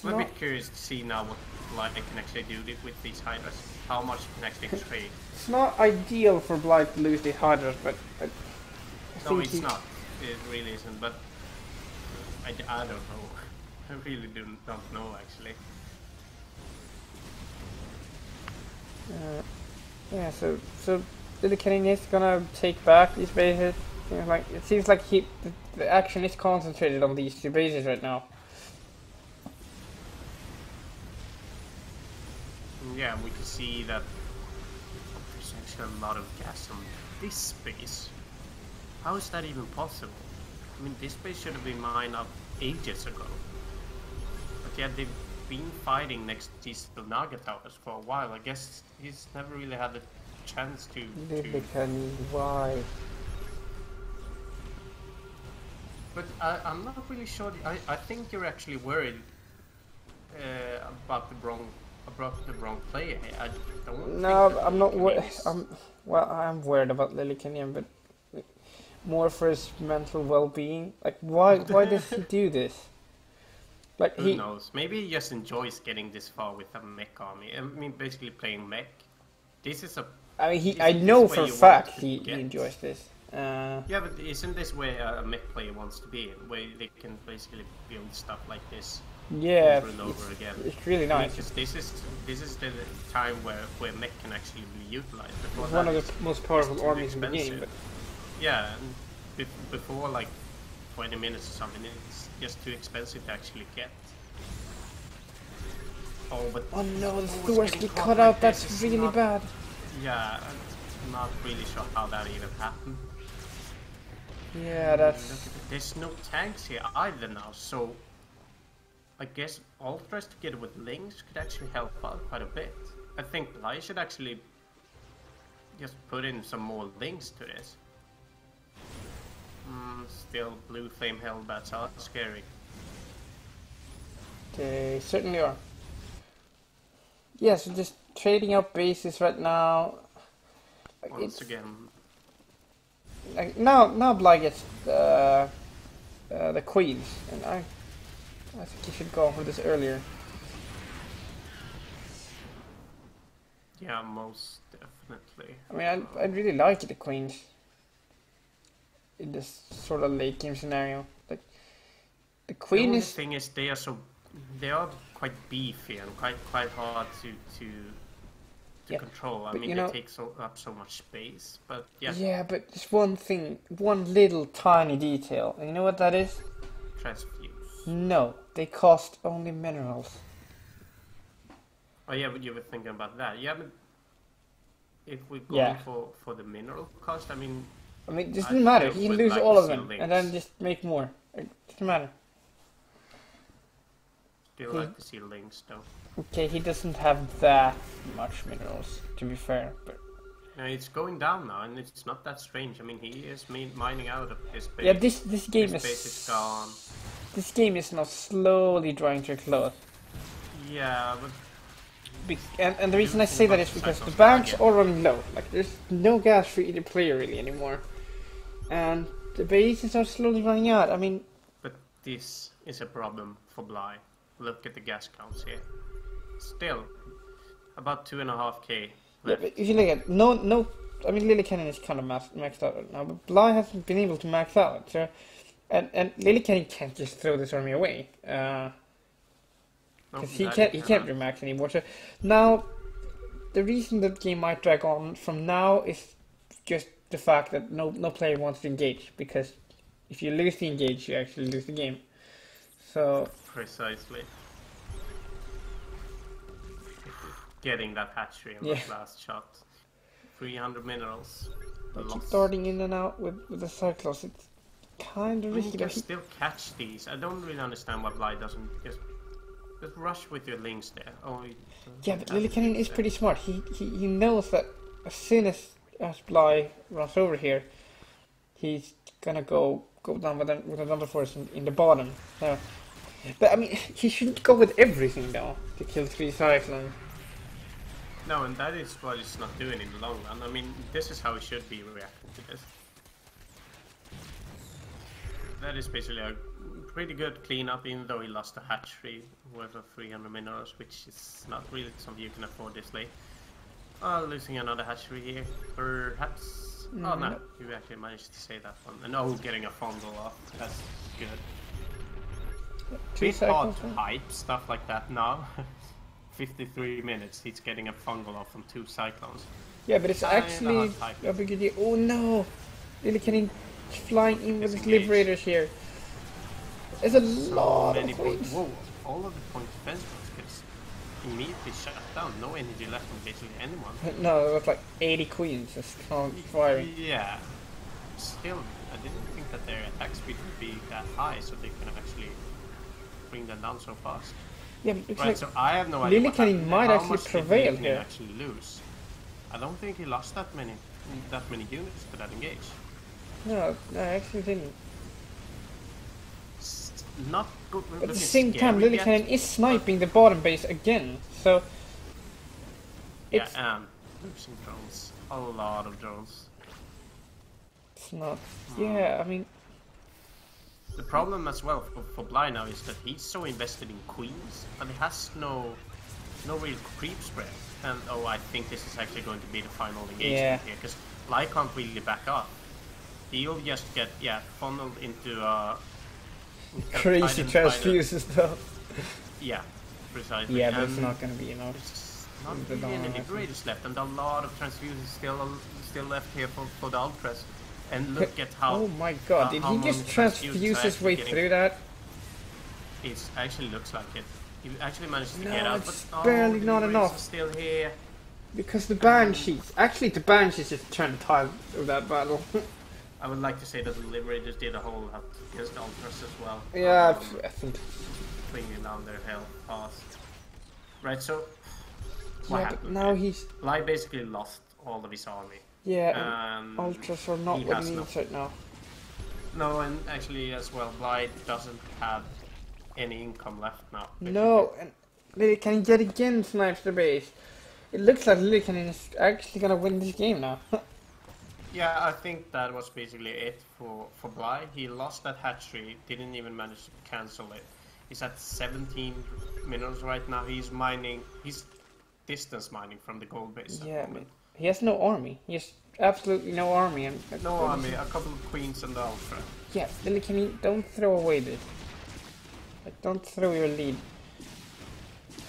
a bit curious to see now what Bly can actually do with these Hydras. How much he can actually trade. It's not ideal for Bly to lose these Hydras, but no, it's not. It really isn't. But I don't know. I really don't know actually. Yeah. So Lillekanin is gonna take back these bases. You know, like it seems like the action is concentrated on these 2 bases right now. Yeah, we can see that there's actually a lot of gas on this base. How is that even possible? I mean, this base should have been mined up ages ago. But yeah, they've been fighting next to these Naga towers for a while. I guess he's never really had a chance to... Lillekanin, why? But I'm not really sure. I think you're actually worried about the wrong player here. I don't. No, I'm not worried. I'm worried about Lillekanin, but more for his mental well-being. Like, why does he do this? Like, who knows? Maybe he just enjoys getting this far with a mech army. I mean, basically playing mech. This is a. I mean, I know for a fact he enjoys this. Yeah, but isn't this where a mech player wants to be in? Where they can basically build stuff like this over and over again. It's really nice. Because this is the time where mech can actually be utilized. It's one of the most powerful armies in the game. But... Yeah, and before like 20 minutes or something, it's just too expensive to actually get. Oh, but Oh no, the it's doors getting get caught cut like out. this. That's It's really not- bad. Yeah, I'm not really sure how that even happened. Yeah, that's... Look at it. There's no tanks here either now, so I guess Ultras together with Lynx could actually help out quite a bit. I think I should actually just put in some more Lynx to this. Still, blue flame hellbats are scary. They certainly are. Yeah, so just trading out bases right now. Like, Once again, like now Bly gets the queens, and I think you should go for this earlier. yeah, most definitely. I mean, I really like the queens in this sort of late game scenario. Like the The queen only is thing is they are quite beefy and quite hard to Yeah, control. I but mean, you they know- take up so much space. But yeah, yeah, but there's one thing, one little tiny detail, and you know what that is? transfuse. No, they cost only minerals. Oh yeah, but you were thinking about that. Yeah, but if we're going Yeah. for the mineral cost, I mean, I mean, it I doesn't matter. still He can would lose like all to of see them, links. and then just make more. It doesn't matter. still Hmm. like to see links though. Okay, he doesn't have that much minerals, to be fair, but No, it's going down now, and it's not that strange. I mean, he is mining out of his base. yeah, this game His base is is gone. this game is now slowly drawing to a close. Yeah, but And the reason I say that is because the banks are running low. Like there's no gas for either player really anymore, and the bases are slowly running out. I mean, this is a problem for Bly. Look at the gas counts here. Still, about 2.5k yeah, left. but if you look at no, I mean Lillekanin is kind of maxed out right now, but Bly hasn't been able to max out. So, and Lillekanin can't just throw this army away. No, Because that he can't remax anymore. So now, the reason that game might drag on from now is just the fact that no player wants to engage. Because if you lose the engage, you actually lose the game. So Precisely. Getting that hatchery on Yeah. that last shot. 300 minerals. they keep Lost. starting in and out with the Cyclops. It's kind of You risky. can But he, still catch these. I don't really understand why Bly doesn't just rush with your links there. Oh, yeah, but Lillekanin is pretty smart. He knows that as soon as Bly runs over here, he's gonna go down with another force in the bottom. So, but I mean, he shouldn't go with everything though to kill 3 Cyclones. No, and that is what it's not doing in the long run. I mean, this is how it should be reacting to this. That is basically a pretty good cleanup, even though he lost a hatchery worth of 300 minerals, which is not really something you can afford this late. Losing another hatchery here, perhaps. Oh no, you actually managed to say that one. And oh, getting a fondle off. That's good. 2 Bit hard Cyclones. to hype stuff like that now. 53 minutes, he's getting a fungal off from 2 cyclones. Yeah, but it's I know actually how to type a big idea. Oh no! Lillekanin flying in with his Disengage. liberators here. There's a lot Many of points. queens. Whoa, all of the point defense gets immediately shut down. No energy left from basically anyone. No, it was like 80 queens just firing. Yeah. Still, I didn't think that their attack speed would be that high, so they can actually bring them down so fast. Yeah, but it's Right, like so I have no idea. what Lillekanin happened. might How actually much did prevail Lillekanin here. actually lose? I don't think he lost that many units to that engage. no, I actually didn't. Not good. At the same time, Lillekanin is sniping the bottom base again, so Yeah, it's and losing drones. A lot of drones. it's not. Yeah, I mean, The problem as well for Bly now is that he's so invested in queens, but he has no real creep spread. And oh, I think this is actually going to be the final engagement Yeah. here, because Bly can't really back up. He'll just get funneled into crazy Titan- transfuses though. Yeah, precisely. Yeah, but it's And not gonna be enough. It's not The really any Dawn, I think. liberators left, and a lot of transfuses still left here for the Ultras. And look at how Oh my god, did how he just many transfuse his actually way getting- through that? it actually looks like it. He actually managed to No, get out, it's but barely the not Liberator enough. is still here. Because the Banshees... Actually, the Banshees just turned the tide of that battle. I would like to say that the Liberators did a whole lot against the Ultras as well. Yeah, I think... Bringing down their health fast. Right, so... What Yeah, but happened now there? he's... Lai basically lost all of his army. Yeah, and Um, Ultras are not he what has he no- needs right now. No, and actually as well, Blythe doesn't have any income left now. basically. No, and Lillekanin yet again snipes the base. It looks like Lillekanin is actually gonna win this game now. Yeah, I think that was basically it for Blythe. He lost that hatchery, didn't even manage to cancel it. He's at 17 minerals right now. He's distance mining from the gold base at Yeah, the but moment. he has no army. He has absolutely no army. And No army, a couple of queens and the ultra. Yeah, Lillekanin, don't throw away this. Like, don't throw your lead.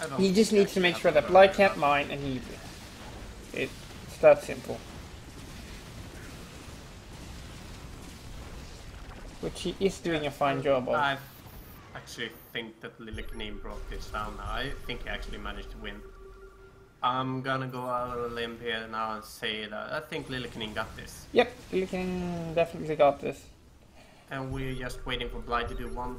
I don't He think just needs to actually make have sure that to Bly worry can't about mine and he... It's that simple. Which he is doing a fine job of. I actually think that Lillekanin brought this down now. I think he actually managed to win. I'm gonna go out on a limb here now and say that I think Lillekanin got this. Yep, Lillekanin definitely got this. And we're just waiting for Bly to do one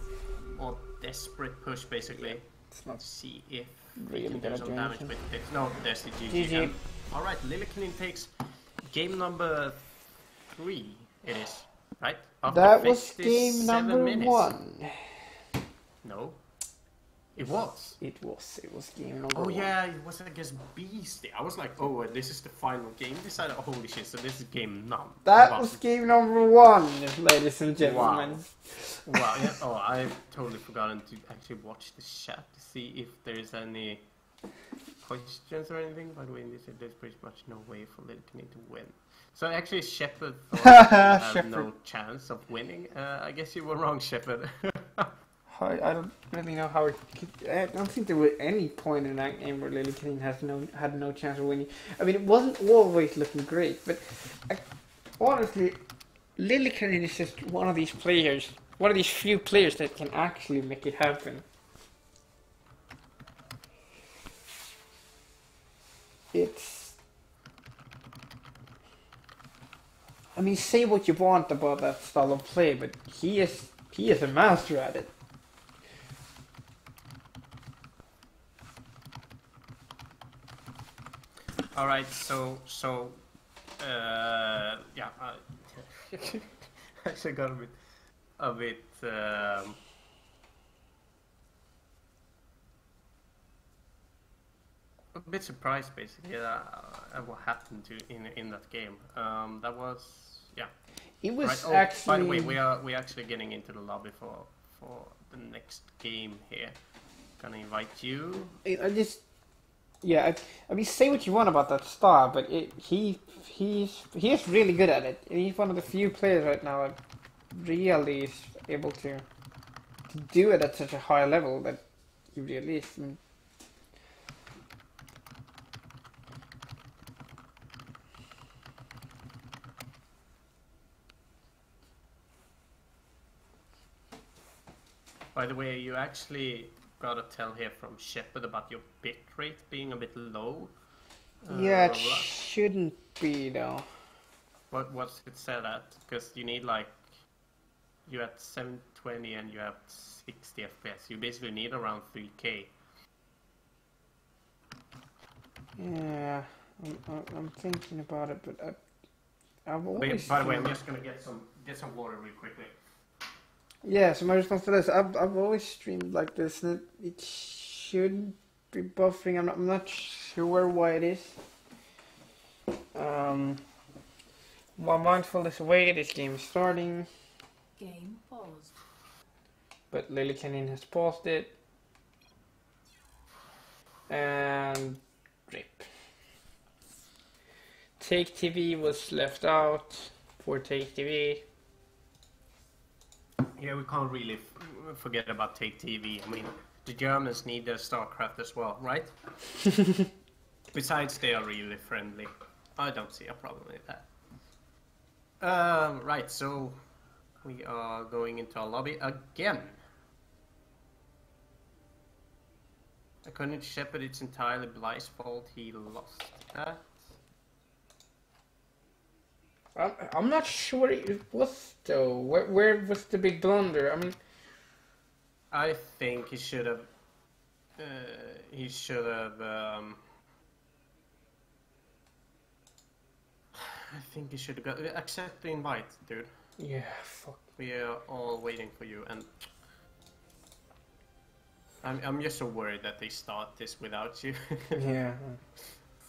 more desperate push basically. It's not To see if really he can gonna do some do damage anything. with it. No, there's the GG. GG. Alright, Lillekanin takes game number 3, it is, right? After That was 57 game number minutes. 1. No. It was. It was game number Oh 1. yeah, it was against Beasty. I was like, oh, this is the final game. Decided, holy shit, so this is game none. That Wow. was game number 1, ladies and gentlemen. Wow, yeah. Oh, I totally forgotten to actually watch the chat to see if there's any questions or anything. By the way, there's pretty much no way for Lillekanin to win. So actually, Shepard thought he had Shepard. no chance of winning. I guess you were wrong, Shepard. I don't really know how it could, I don't think there was any point in that game where Lillekanin had no chance of winning. I mean, it wasn't always looking great, but honestly, Lillekanin is just one of these players, one of these few players that can actually make it happen. I mean, say what you want about that style of play, but he is a master at it. All right, so yeah, actually got a bit surprised basically at what happened in that game. That was yeah. It was Right. Oh, actually. by the way, we're actually getting into the lobby for the next game here. Gonna invite you. I just, yeah. I mean, say what you want about that star, but he is really good at it. He's one of the few players right now that really is able to do it at such a high level that he really is. I mean, By the way, you actually got a tell here from Shepard about your bit rate being a bit low. yeah, it blah, blah. shouldn't be though. What's it set at? Because you need like you at 720 and you have 60 FPS. You basically need around 3K. Yeah, I'm thinking about it, but I've always. By the way, I'm just gonna get some water real quickly. Yeah, so my response to this, I've always streamed like this, and it should be buffering. I'm not sure why it is. While mindful is away, this game is starting, Game paused. but Lillekanin has paused it, and rip. Take TV was left out for Take TV. Yeah, we can't really forget about Take TV. I mean, the Germans need their StarCraft as well, right? Besides, they are really friendly. I don't see a problem with that. Right, so we are going into our lobby again. According to Shepard, it's entirely Bly's fault he lost that. I'm not sure it was though. Where was the big blunder? I mean, I think he should have. He should have. I think he should have got. Accept the invite, dude. yeah, fuck. We are all waiting for you, and I'm just so worried that they start this without you. Yeah.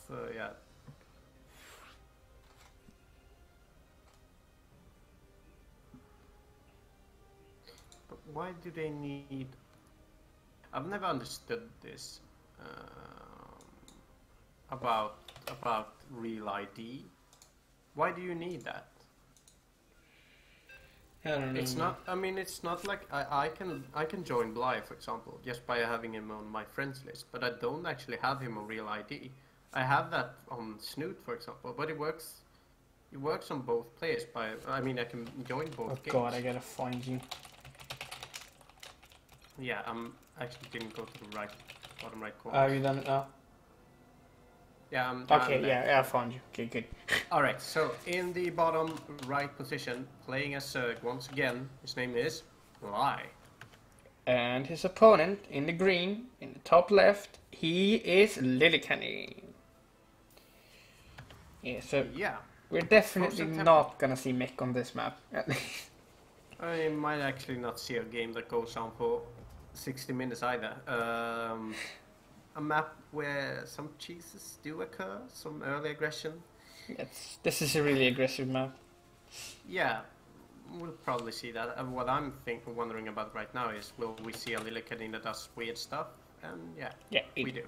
So yeah. But why do they need? I've never understood this about real ID. Why do you need that? I don't know. It's not. I mean, it's not like I can join Bly, for example, just by having him on my friends list. But I don't actually have him on real ID. I have that on Snoot, for example, but it works. It works on both players. I mean, I can join both Oh games. god, I gotta find you. Yeah, I'm actually didn't go to the right, bottom right corner. Are you done it now? Yeah, I'm. Okay, yeah, I found you. Okay, good. All right. So in the bottom right position, playing as Zerg once again. His name is Bly. And his opponent in the green, in the top left, he is Lillekanin. Yeah, so Yeah. we're definitely September. not gonna see mech on this map. At least. I might actually not see a game that goes on for 60 minutes either. A map where some cheeses do occur, some early aggression. This is a really aggressive map. Yeah, we'll probably see that. And what I'm wondering about right now is, will we see a Lillekanin that does weird stuff? And yeah, Yeah, we do.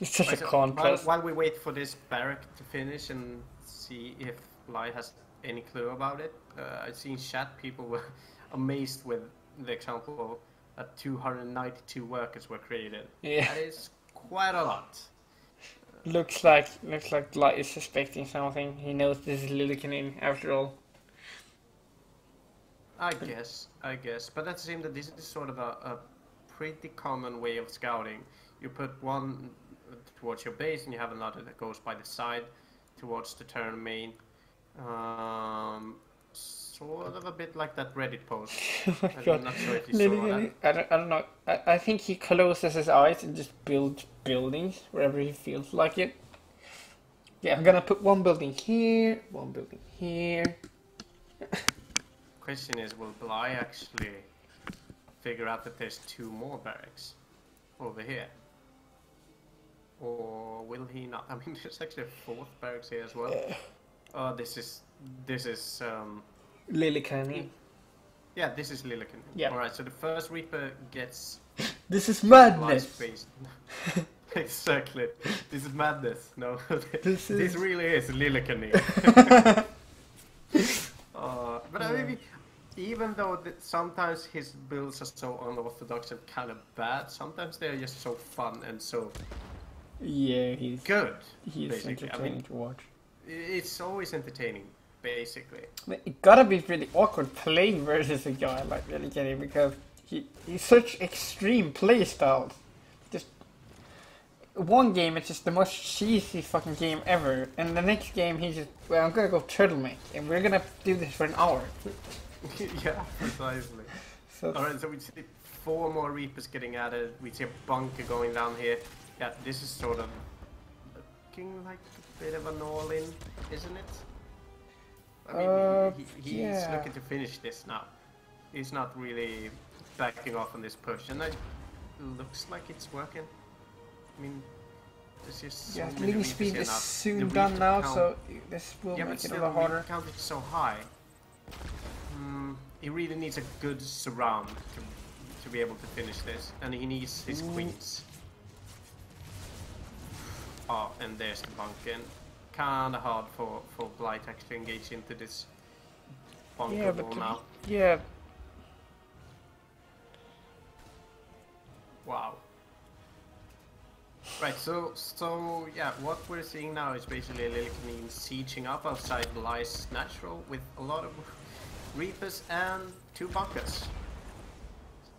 It's such a Right, so contrast. while we wait for this barrack to finish and see if Bly has any clue about it, I've seen chat people were amazed with the example that 292 workers were created. Yeah. That is quite a lot. Looks like Light is suspecting something. He knows this is Lillekanin after all. I guess. But that seems that this is sort of a pretty common way of scouting. You put one towards your base and you have another that goes by the side towards the turn main. Sort of a bit like that Reddit post. Oh my I'm god. not sure if you saw that. I don't know. I think he closes his eyes and just builds buildings wherever he feels like it. Yeah, I'm gonna put one building here, one building here. Question is, will Bly actually figure out that there's two more barracks over here? Or will he not? I mean, there's actually a fourth barracks here as well. Oh, this is Lillekanin. yeah, this is Lillekanin. Yeah. All right, so the first Reaper gets This is Bly's madness. base. Exactly. This is madness. No, This is- really is Lillekanin. But I mean, even though sometimes his builds are so unorthodox and kind of bad, sometimes they're just so fun and so Yeah, he's good. he is basically. I entertaining mean, to watch. it's always entertaining, basically. But it gotta be pretty awkward playing versus a guy like Lillekanin because he's such extreme play styles. Just one game it's just the most cheesy fucking game ever, and the next game he's just, well, I'm gonna go turtleneck and we're gonna do this for an hour. Yeah, precisely. So Alright, so we see 4 more Reapers getting added. We see a bunker going down here. Yeah, this is sort of looking like a bit of an all-in, isn't it? I mean, he's yeah. looking to finish this now. He's not really backing off on this push, and it looks like it's working. I mean, there's just so yeah, many leading Reapers speed here is now. soon The done Reaper now, count- so this will yeah, but make it a still, lot the Reaper harder. count is so high. He really needs a good surround to be able to finish this, and he needs his queens. Oh, and there's the bunker. Kinda hard for Bly to actually engage into this bunker Yeah, wall but now. yeah, Wow. Right, so yeah, what we're seeing now is basically Lillekanin sieging up outside Bly's natural with a lot of Reapers and 2 bunkers.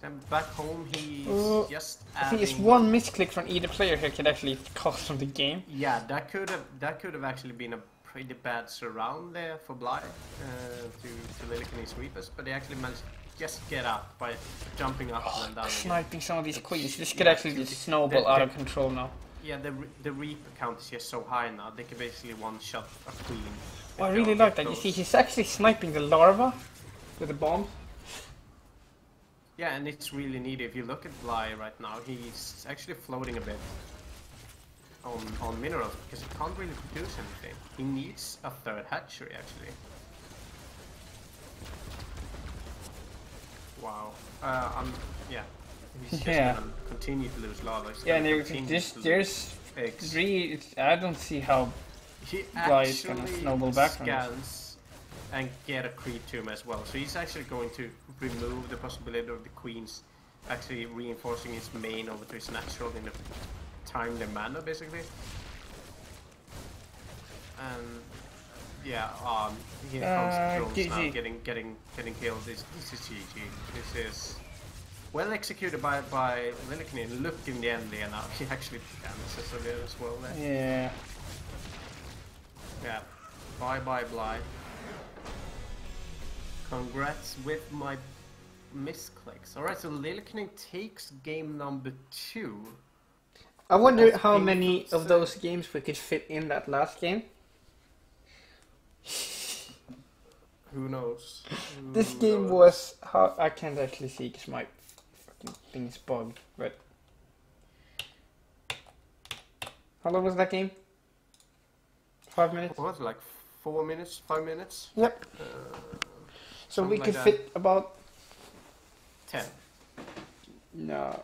Then back home, he's just I think it's adding- one misclick from either player here could actually cost him the game. Yeah, that could have actually been a pretty bad surround there for Bly to Lillekanin's Reapers, but they actually managed to just get out by jumping up and then down again. Sniping some of these queens. This could actually just snowball out of control now. Yeah, the Reaper count is just so high now. They can basically one-shot a queen. Oh, I really like that. You see, he's actually sniping the larva with the bomb. Yeah, and it's really neat. If you look at Bly right now, he's actually floating a bit on minerals because he can't really produce anything. He needs a third hatchery actually. Wow. Yeah. He's just gonna continue to lose lava. Yeah, and there's three. I don't see how Bly is gonna snowball back from this. Scans and get a creep to him as well. So he's actually going to remove the possibility of the queens actually reinforcing his main over to his natural in a timely manner, basically. And yeah, here comes the drones now getting kills. This is GG. This is well executed by Lillekanin. Look in the end there now. He actually damages a bit as well there. Yeah. Yeah. Bye Bly. Congrats with my misclicks. Alright, so Lillekanin takes game number 2. I wonder how many of those games we could fit in that last game. Who knows? This game was how I can't actually see because my fucking thing's bugged. But how long was that game? 5 minutes. What was it, like 4 minutes, 5 minutes? Yep. So we could fit about 10. No.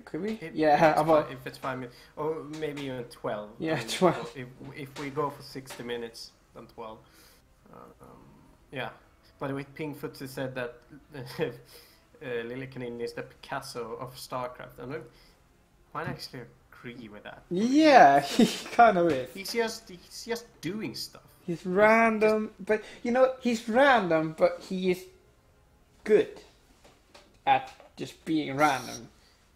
Could we? If it's 5 minutes, or maybe even 12. Yeah, 12. If we go for 60 minutes, then 12. Yeah. By the way, Pinkfoot said that Lillekanin is the Picasso of StarCraft, and I might actually agree with that. Yeah, he kind of is. He's just doing stuff. He's random, but you know, he's random, but he is good at just being random.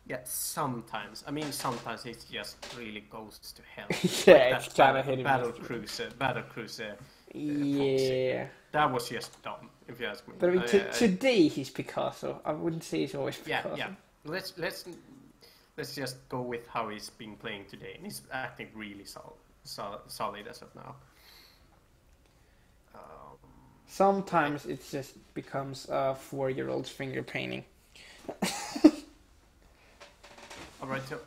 Yeah, sometimes. I mean, sometimes it just really goes to hell. Yeah, it's kind of hitting Battle Cruiser. Yeah. That was just dumb, if you ask me. But I mean, today he's Picasso. I wouldn't say he's always Picasso. Yeah. Let's just go with how he's been playing today, and he's acting really solid as of now. Sometimes it just becomes a 4-year-old's finger painting. Alright, so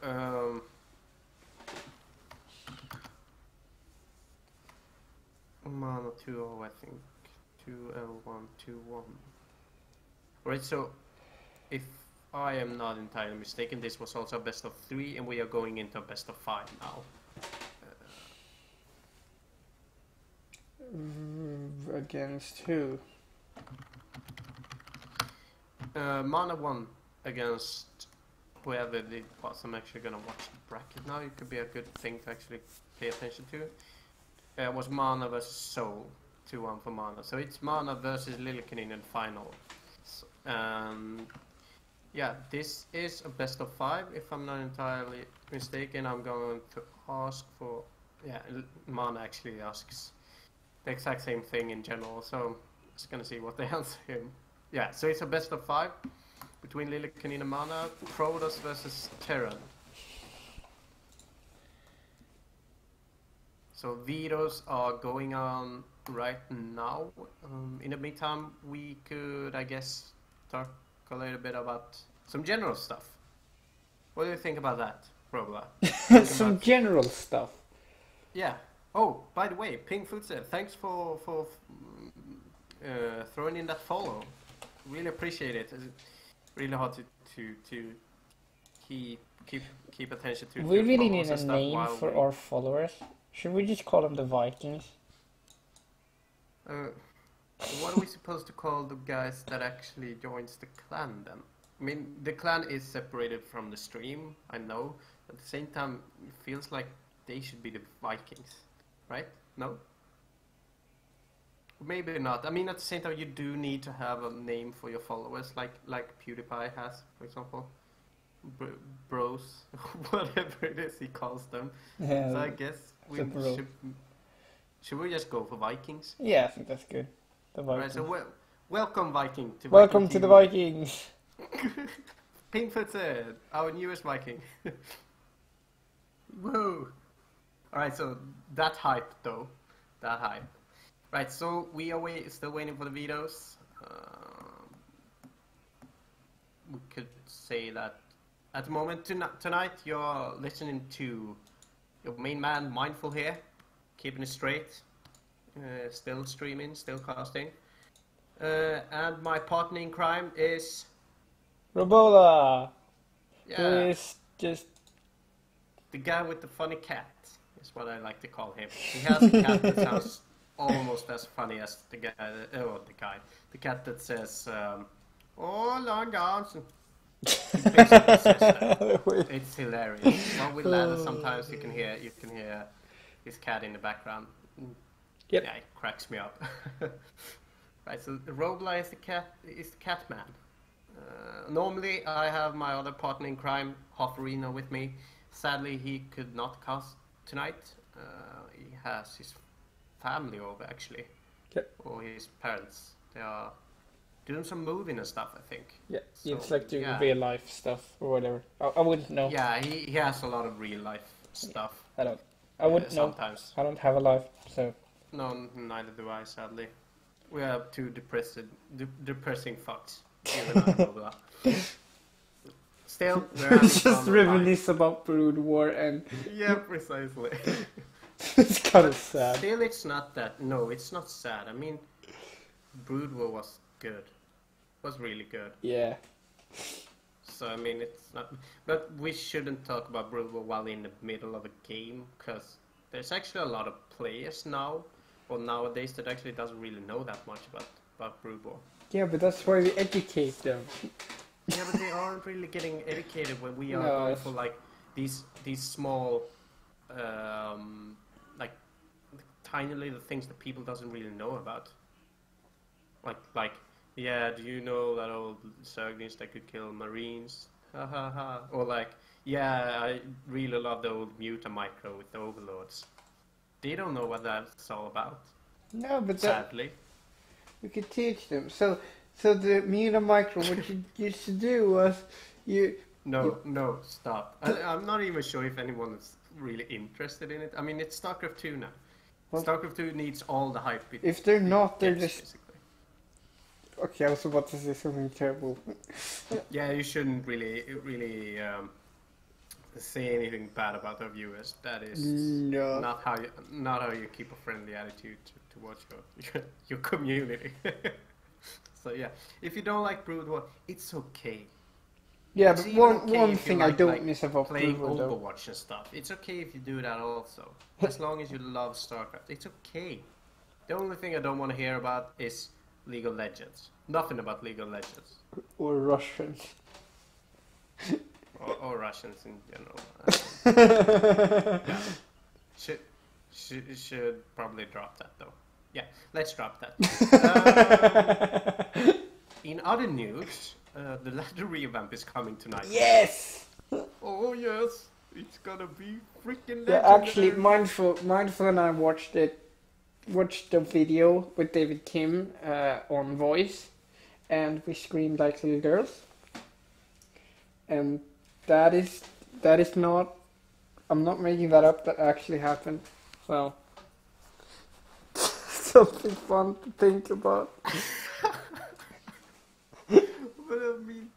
Mana 2-0, I think. 2L1, 2-1. Alright, so if I am not entirely mistaken, this was also a best of 3, and we are going into a best of 5 now. Against who? Mana 1 against whoever it was. I'm actually gonna watch the bracket now. It could be a good thing to actually pay attention to. It was Mana versus Soul, 2-1 for Mana. So it's Mana versus Lillekanin in final. So, yeah, this is a best of 5. If I'm not entirely mistaken, I'm going to ask for... Yeah, Mana actually asks the exact same thing in general. So just gonna see what they answer him. Yeah, so it's a best of 5 between Lillekanin and Mana. Protoss versus Terran. So vetoes are going on right now. In the meantime, we could, I guess, talk a little bit about some general stuff. What do you think about that, Robla? Some general stuff. Yeah. Oh, by the way, Pinkfoot said, thanks for throwing in that follow. Really appreciate it. It's really hard to keep attention to. We really need a name for our followers. Should we just call them the Vikings? What are we supposed to call the guys that actually joins the clan then? I mean, the clan is separated from the stream, I know. At the same time, it feels like they should be the Vikings, right? No? maybe not. I mean, at the same time, you do need to have a name for your followers, like PewDiePie has, for example. Bros, whatever it is he calls them. Yeah, So I guess we bro. should we just go for Vikings? Yeah, I think that's good. The Vikings. Alright, so welcome Viking to Welcome Viking to the TV. Vikings. Pinkfooted, our newest Viking. Whoa! Alright, so that hype though. That hype. Right, so we are still waiting for the videos. We could say that at the moment tonight you're listening to your main man Mindful here, keeping it straight, still streaming, still casting. And my partner in crime is... Robola. Who Yeah, is just... the guy with the funny cat, is what I like to call him. He has a cat that sounds almost as funny as the cat that says, "Oh, long Johnson." He basically says that. It's hilarious. But with Lana, sometimes you can hear his cat in the background. Yep. Yeah, it cracks me up. Right, so Robla is the cat man. Normally, I have my other partner in crime, Hofferino, with me. Sadly, he could not cast tonight. He has his family over, actually. Yep. Or his parents. They are doing some moving and stuff, I think. Yeah, So, it's like doing yeah. real life stuff or whatever. I wouldn't know. Yeah, he has a lot of real life stuff. I wouldn't know. Sometimes. I don't have a life, so... No, neither do I, sadly. We are two depressing fucks. Even I know that. Still, we're having Just fun online. reminisce about Brood War and... Yeah, precisely. It's kind of sad. Still, it's not that. No, it's not sad. I mean, Brood War was good. Was really good. Yeah. So, I mean, it's not... But we shouldn't talk about Brood War while in the middle of a game, because there's actually a lot of players now, or nowadays, that actually doesn't really know that much about Brood War. Yeah, but that's why we educate them. Yeah, but they aren't really getting educated when we are No, going it's- for like these small, like tiny little things that people doesn't really know about. Like, yeah, do you know that old Zerglings that could kill Marines? Ha ha ha. Or like, yeah, I really love the old Muta micro with the Overlords. They don't know what that's all about. No, but that, Sadly. we could teach them. So the Muna Micro, what you used to do was you... No, stop. I'm not even sure if anyone is really interested in it. I mean, it's StarCraft 2 now. Well, StarCraft 2 needs all the hype it if they're not, they're gets, just... basically. Okay, I was about to say something terrible. Yeah, you shouldn't really say anything bad about our viewers. That is No. not how you keep a friendly attitude towards your community. So yeah, if you don't like Brood War, it's okay. Yeah, It's but even okay one if you thing I like, don't like, miss about playing Brood War, though. Overwatch and stuff. It's okay if you do that also, as long as you love StarCraft. It's okay. The only thing I don't want to hear about is League of Legends. Nothing about League of Legends Or Russians. or Russians in general. Yeah. Should probably drop that though. Yeah, let's drop that. In other news, the ladder revamp is coming tonight. Yes! Oh yes, it's gonna be freaking legendary. Yeah, actually, Mindful and I watched the video with David Kim on voice, and we screamed like little girls. And that is not... I'm not making that up, that actually happened. So... something fun to think about. But I mean,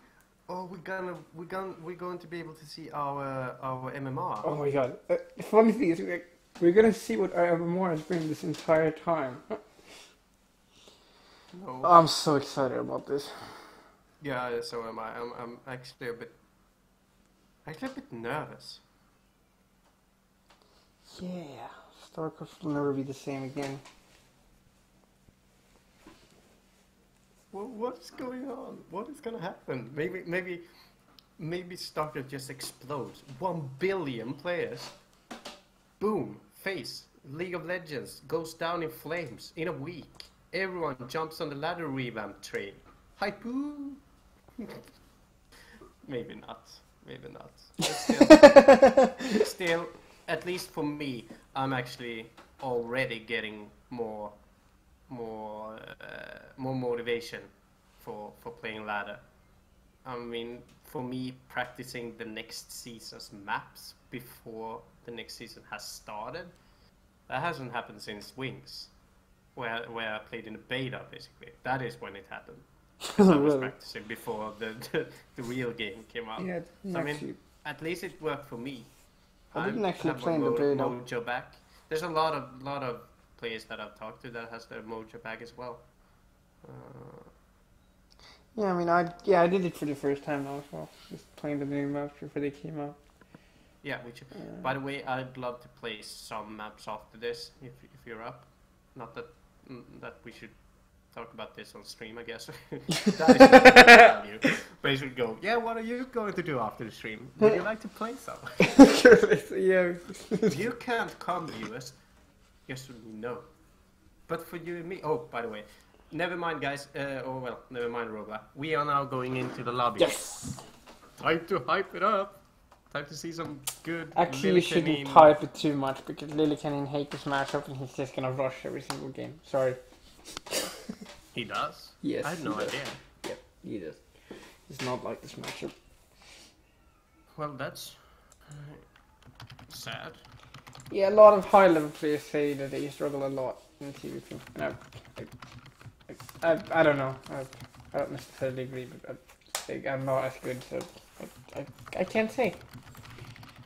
we're going to be able to see our MMR. Oh my god. The funny thing is, we're gonna see what our MMR has been this entire time. No. I'm so excited about this. Yeah, so am I. I'm actually a bit nervous. Yeah, StarCraft will never be the same again. What's going on? What is gonna happen? Maybe StarCraft just explodes. 1 billion players. Boom. Face. League of Legends goes down in flames in a week. Everyone jumps on the ladder revamp train. Hypoo! Maybe not. Maybe not. But still, at least for me, I'm actually already getting more motivation for playing ladder. I mean, for me, practicing the next season's maps before the next season has started, that hasn't happened since Wings, where I played in the beta, basically. That is when it happened. 'Cause I was Really? practicing before the real game came out. Yeah, So, I mean, at least it worked for me. I didn't actually have play in my the beta. mojo back. There's a lot of players that I've talked to that has their mojo back as well. Yeah, I mean, I did it for the first time now as well. Just playing the new maps before they came out. Yeah, which, by the way, I'd love to play some maps after this if you're up. Not that we should talk about this on stream, I guess. That is what you. But you should go. Yeah, what are you going to do after the stream? Would you like to play some? Yeah. You can't come, viewers. Yes, no. But for you and me. Oh, by the way, never mind, guys. Never mind, Robla. We are now going into the lobby. Yes. Time to hype it up. Time to see some good. Actually, you shouldn't hype it too much because Lillekanin hates this matchup and he's just gonna rush every single game. Sorry. He does? Yes. I had no idea. Yep, he does. He's not like this matchup. Well, that's sad. Yeah, a lot of high-level players say that they struggle a lot in TVP. And I don't know. I don't necessarily agree, but I think I'm not as good, so I can't say.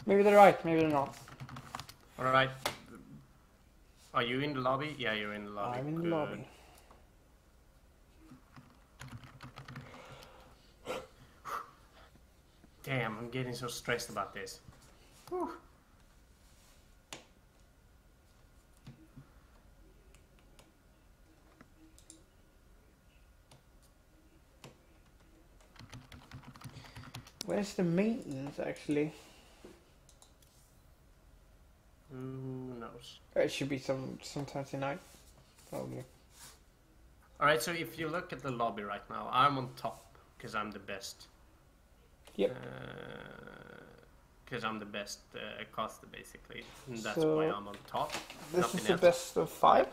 Maybe they're right, maybe they're not. Alright. Are you in the lobby? Yeah, you're in the lobby. I'm in the lobby. Damn, I'm getting so stressed about this. Whew. Where's the maintenance, actually? Who knows? It should be sometime tonight, probably. Alright, so if you look at the lobby right now, I'm on top because I'm the best. Yep. Because I'm the best caster, basically. And that's So, why I'm on top. This Nothing is the else. best of 5?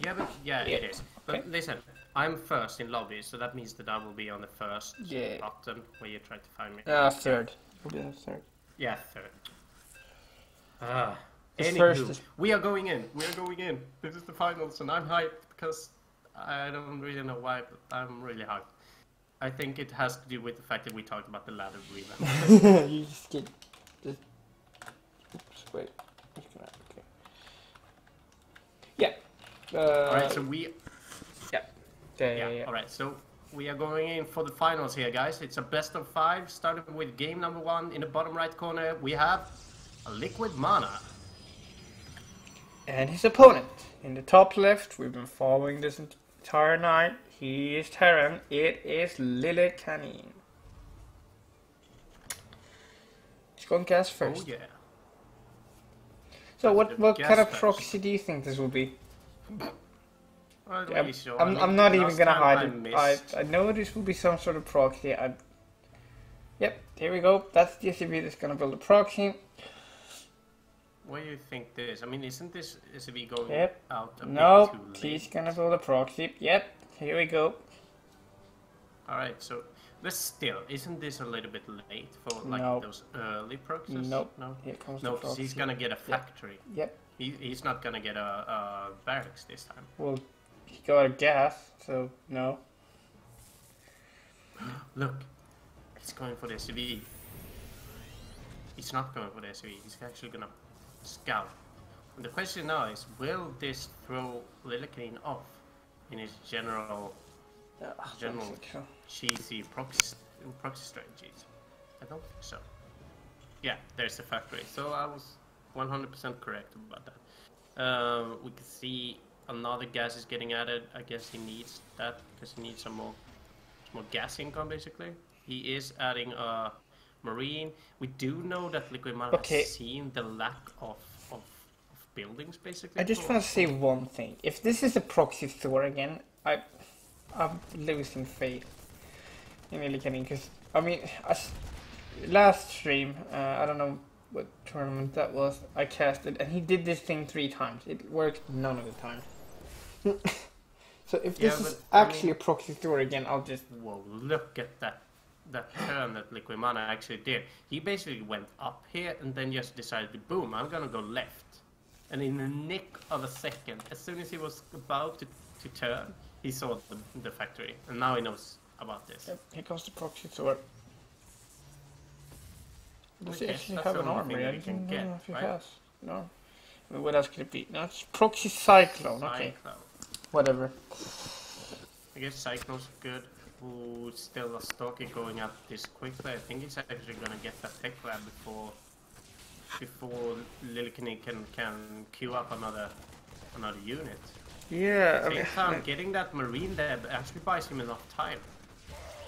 Yeah, but it Yeah. is. But Okay. listen, I'm first in lobby, so that means that I will be on the first Yeah. button where you try to find me. Third. Yeah, third. Yeah, third. This Anywho, first is- we are going in. We are going in. This is the finals, and I'm hyped because I don't really know why, but I'm really hyped. I think it has to do with the fact that we talked about the ladder revamp. You just get... Oops, wait. Okay. Yeah. Alright, so we... Yeah. Alright, so we are going in for the finals here, guys. It's a best of 5, starting with game number 1. In the bottom right corner, we have a Liquid Mana. And his opponent. In the top left, we've been following this entire night. He is Terran. It is Lillekanin. He's going gas first. Oh, yeah. So The what gas kind of first. proxy do you think this will be? Well, I'm, really sure. I'm not even last gonna time hide I it. missed. I know this will be some sort of proxy. Yep, here we go. That's the SCV that's gonna build a proxy. What do you think this? I mean, isn't this SCV going Yep. out a No, bit too late? he's gonna build a proxy. Yep, here we go. Alright, so this still, isn't this a little bit late for like No. those early proxies? Nope. No, Here comes no, the 'cause he's proxy. gonna get a factory. Yep. He's not gonna get a barracks this time. Well, he got a gas, so no. Look, he's going for the SCV. He's not going for the SCV. He's actually gonna scout. And the question now is, will this throw Lillekanin off in his general cheesy proxy strategies? I don't think so. Yeah, there's the factory. So I was 100% correct about that. We can see another gas is getting added. I guess he needs that because he needs some more gas income, basically. He is adding a marine. We do know that Liquid Mana Okay. has seen the lack of buildings basically. I just want to say one thing. If this is a proxy store again, I'm losing faith in Lillekanin, because I mean, last stream, I don't know what tournament that was, I casted, and he did this thing 3 times. It worked none of the time. So if this is actually a proxy store again, I'll just... Whoa, look at that turn that Liquid Mana actually did. He basically went up here and then just decided to, boom, I'm gonna go left. And in the nick of a second, as soon as he was about to turn, he saw the factory. And now he knows about this. Yep, here comes the proxy store. Does he Yes, actually that's have the an only armor? thing I that he can didn't get, know if he right? has. No. I mean, what else could it be? No, it's proxy cyclone. Okay, Cyclone. whatever. I guess Cyclone's good. Who still a stocky going up this quickly. I think he's actually gonna get that tech lab before Lillekanin can queue up another unit. Yeah, At the same time, getting that marine there actually buys him enough time.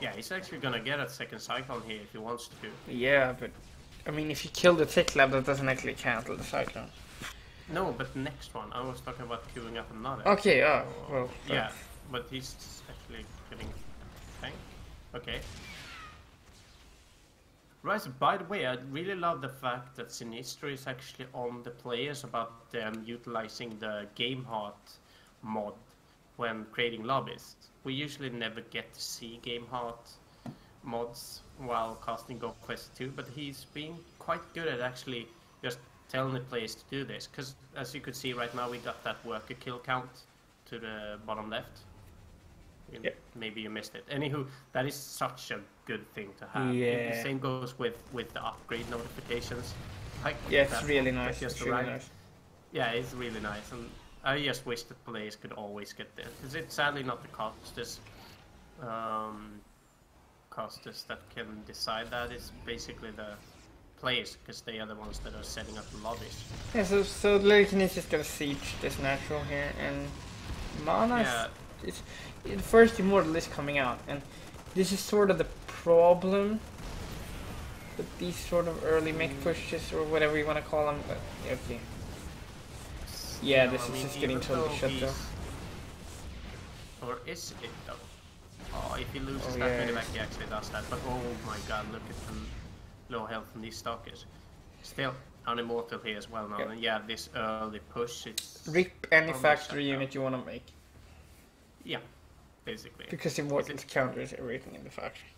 Yeah, he's actually gonna get a second cyclone here if he wants to. yeah, but I mean, if you kill the tech lab, that doesn't actually cancel the cyclone. No, but the next one. I was talking about queuing up another. Okay, well, Yeah, but he's actually getting tank. Okay. Right, so by the way, I really love the fact that Sinistro is actually on the players about them utilizing the Game Heart mod when creating lobbies. We usually never get to see Game Heart mods while casting Go4SC2, but he's being quite good at actually just telling the players to do this. Because as you could see right now, we got that worker kill count to the bottom left. Yep. Maybe you missed it. Anywho, that is such a good thing to have. Yeah. The same goes with the upgrade notifications. Like yeah, it's that really one, nice. just It's really right. nice. Yeah, it's really nice, and I just wish the players could always get this. Because it's sadly not the casters that can decide that. It's basically the players, because they are the ones that are setting up the lobbies. Yeah, so Lillekanin is just gonna siege this natural here, and Mana Yeah. is the first Immortal is coming out, and this is sort of the problem with these sort of early mech pushes, or whatever you want to call them. But okay. Yeah, No, this I is mean, just getting even totally though shut he's- down. Or is it though? Oh, if he loses Oh, that yeah, many back, it's- he actually does that. But oh my god, look at the low health from these stalkers. Still, an immortal here as well now. Yep. And yeah, this early push, it's... Rip any almost factory shut down. unit you want to make, Yeah, basically. because Immortals counters everything in the factory.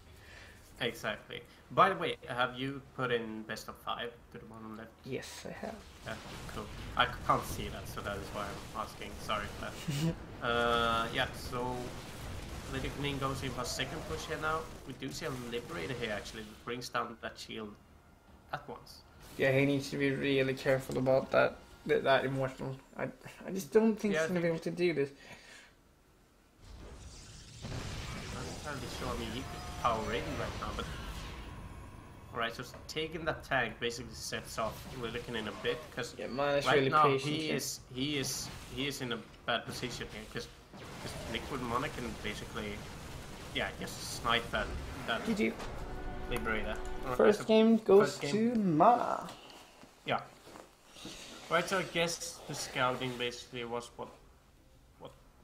Exactly. By the way, have you put in best of 5 to the bottom left? Yes, I have. Yeah, cool. I can't see that, so that is why I'm asking. Sorry for that. Yeah, so Lillekanin goes in for a second push here now. We do see a Liberator here actually that brings down that shield at once. Yeah, he needs to be really careful about that Immortal. I just don't think Yeah, he's gonna be able to do this. I'm not entirely sure. I mean, he could power rating right now, but... Alright, so taking that tank basically sets off Lillekanin a bit, because Yeah, Mana's right really now patient. he is in a bad position here, because Liquid Mana can basically, yeah, just snipe that GG. Liberator. Alright, First so game goes first game- to Mana. Yeah. Right, so I guess the scouting basically was what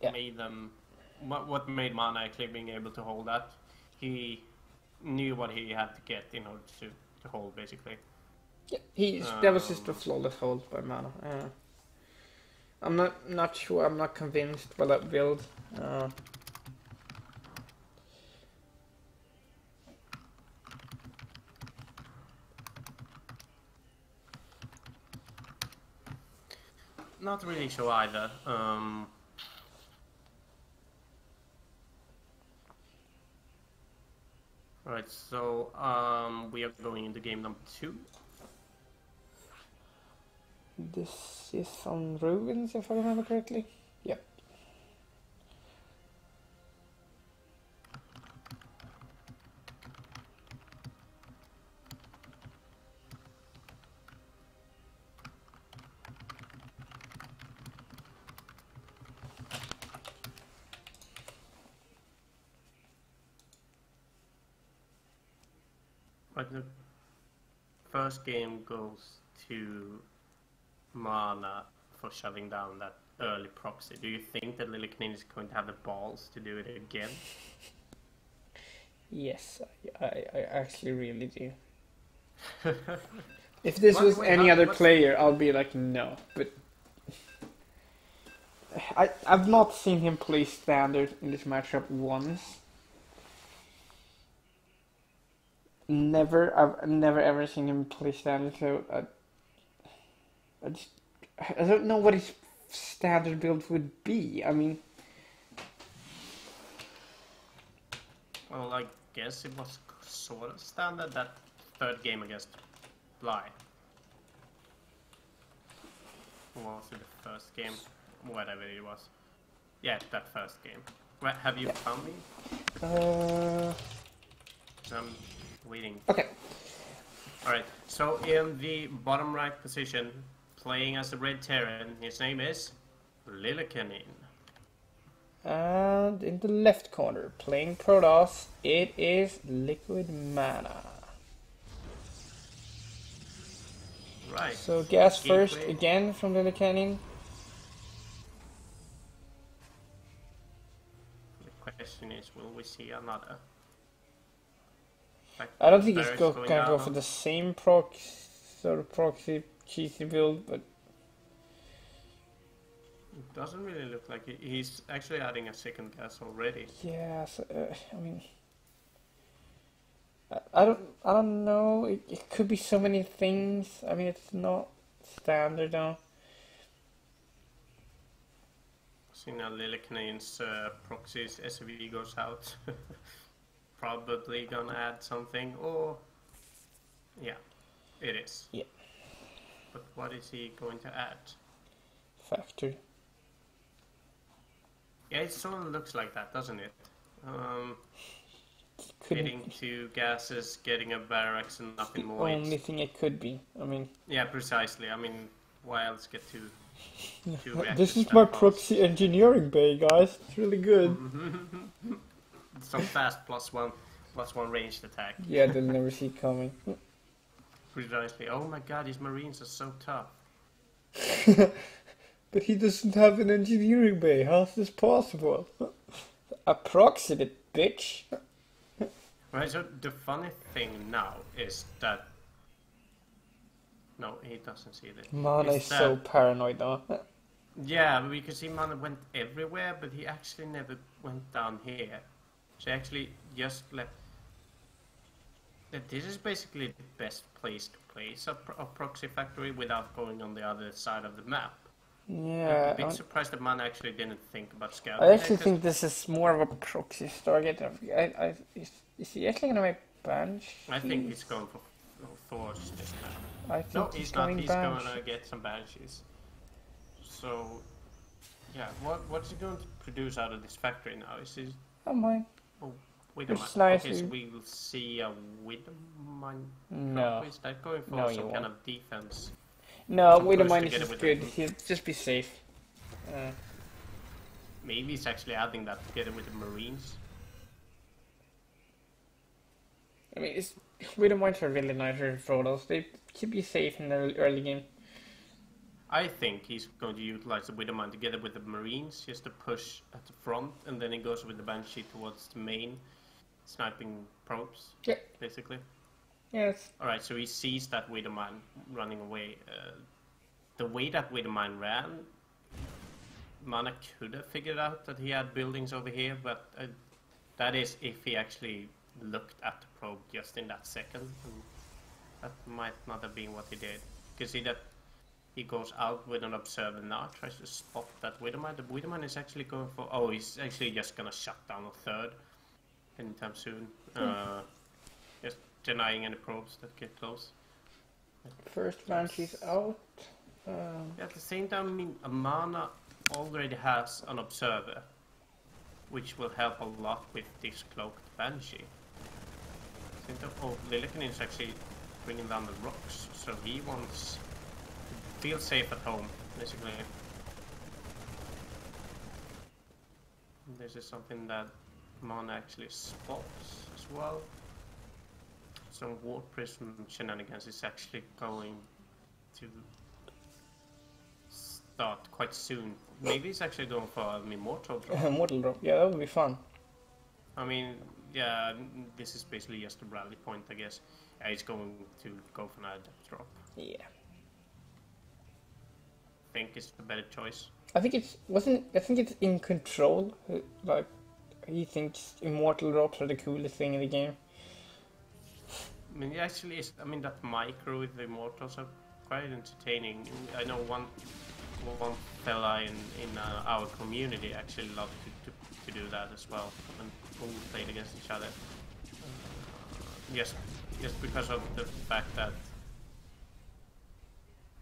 Yeah. made them, what made Mana actually being able to hold that. He knew what he had to get in order to hold, basically. Yeah, that was just a flawless hold by Mana. I'm not sure. I'm not convinced by that build. Not really sure either. Right, so we are going into game number 2. This is on Ruins, if I remember correctly. Yep. Right, the first game goes to Mana for shutting down that early proxy. Do you think that Lillekanin is going to have the balls to do it again? Yes, I actually really do. If this was any other player, I'll be like, no. But I've not seen him play standard in this matchup once. I've never ever seen him play standard, so I don't know what his standard build would be. I mean, well, I guess it was sort of standard that third game against Bly. Or was it the first game? Whatever it was. Yeah, that first game. Well, have you found me? I'm waiting. Okay. Alright, so in the bottom right position, playing as a red Terran, his name is Lillekanin. And in the left corner, playing Protoss, it is Liquid Mana. Right. So gas Gameplay. first again from Lillekanin. The question is, will we see another? Like, I don't think he's Barracks gonna down go for the same proxy cheesy build, but It doesn't really look like he's actually adding a second gas already. yeah. So, I mean, I don't know. It could be so many things. I mean, it's not standard though. See now Lillekanin's proxies SUV goes out. Probably gonna add something, or yeah, it is. Yeah. But what is he going to add? Factor. Yeah, it sort of looks like that, doesn't it? Couldn't Getting two gases, getting a barracks, and nothing the more. only thing it could be. I mean, Yeah, precisely. I mean, why else get two reactors? this is that my fast? proxy engineering bay, guys. It's really good. So fast, +1 ranged attack. Yeah, they'll never see it coming. Precisely. Oh my god, these marines are so tough. But he doesn't have an engineering bay. How's this possible? Approximate it, bitch. Right, so the funny thing now is that... No, he doesn't see this. Mana is so paranoid though. Yeah, because he Mana went everywhere, but he actually never went down here. So actually just left... This is basically the best place to place a proxy factory without going on the other side of the map. Yeah, I'm a bit surprised that Man actually didn't think about scouting. I actually think this is more of a proxy target. Is he actually gonna make Banshee? I think he's going for Force this time. I think No, he's not. going He's Banshee. gonna get some Banshees. So, yeah, what's he going to produce out of this factory now? Is he... Oh my. Oh, Widowmine. It's nice Okay, so to- we will see a Widowmine. No. Is that going for No, you some kind won't. of defense? No, Some Widowmine push is to get just it with good. the- He'll just be safe. Maybe he's actually adding that together with the Marines. I mean, Widowmines are really nice photos. They keep you safe in the early game. I think he's going to utilize the Widowmine together with the Marines just to push at the front, and then he goes with the Banshee towards the main, sniping probes, Yeah. basically. Yes. Alright, so he sees that Widowmine running away. The way that Widowmine ran, Mana could have figured out that he had buildings over here, but that is if he actually looked at the probe just in that second. And that might not have been what he did. You can see that he goes out with an observer now, tries to spot that Widowmine. The Widowmine is actually going for... Oh, he's actually just gonna shut down a third anytime soon. Just denying any probes that get close. First Banshee's out. At the same time, I mean, Amana already has an observer, which will help a lot with this cloaked Banshee. Oh, Lillekanin is actually bringing down the rocks, so he wants to feel safe at home, basically. This is something that Mana actually spots as well. Some War Prism shenanigans is actually going to start quite soon. Maybe he's actually going for an immortal drop. Mortal drop. Yeah, that would be fun. I mean, yeah, this is basically just a rally point, I guess. Yeah, he's going to go for an adept drop. Yeah. I think it's the better choice. I think it's in control. Like, he thinks immortal drops are the coolest thing in the game. I mean, it actually is. I mean, that micro with the immortals are quite entertaining. I know one fella in our community actually loved to do that as well, and all played against each other. Just because of the fact that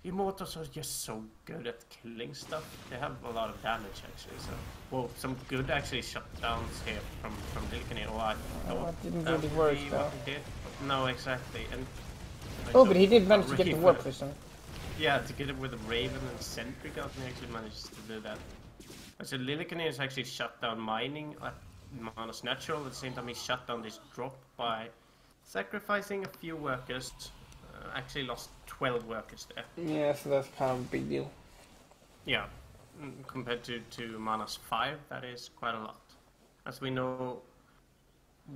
immortals are just so good at killing stuff. They have a lot of damage actually. So, well, some good actually shutdowns here from Lillekanin. Oh, I thought it didn't that really would work be though. what he did. No, exactly. And Oh, but he did manage to get the warp vision. Yeah, to get it with a Raven and Sentry gun, he actually managed to do that. So Lillekanin is actually shut down mining at Manus Natural. At the same time, he shut down this drop by sacrificing a few workers. Actually lost 12 workers there. Yeah, so that's kind of a big deal. Yeah, compared to Manus 5, that is quite a lot. As we know,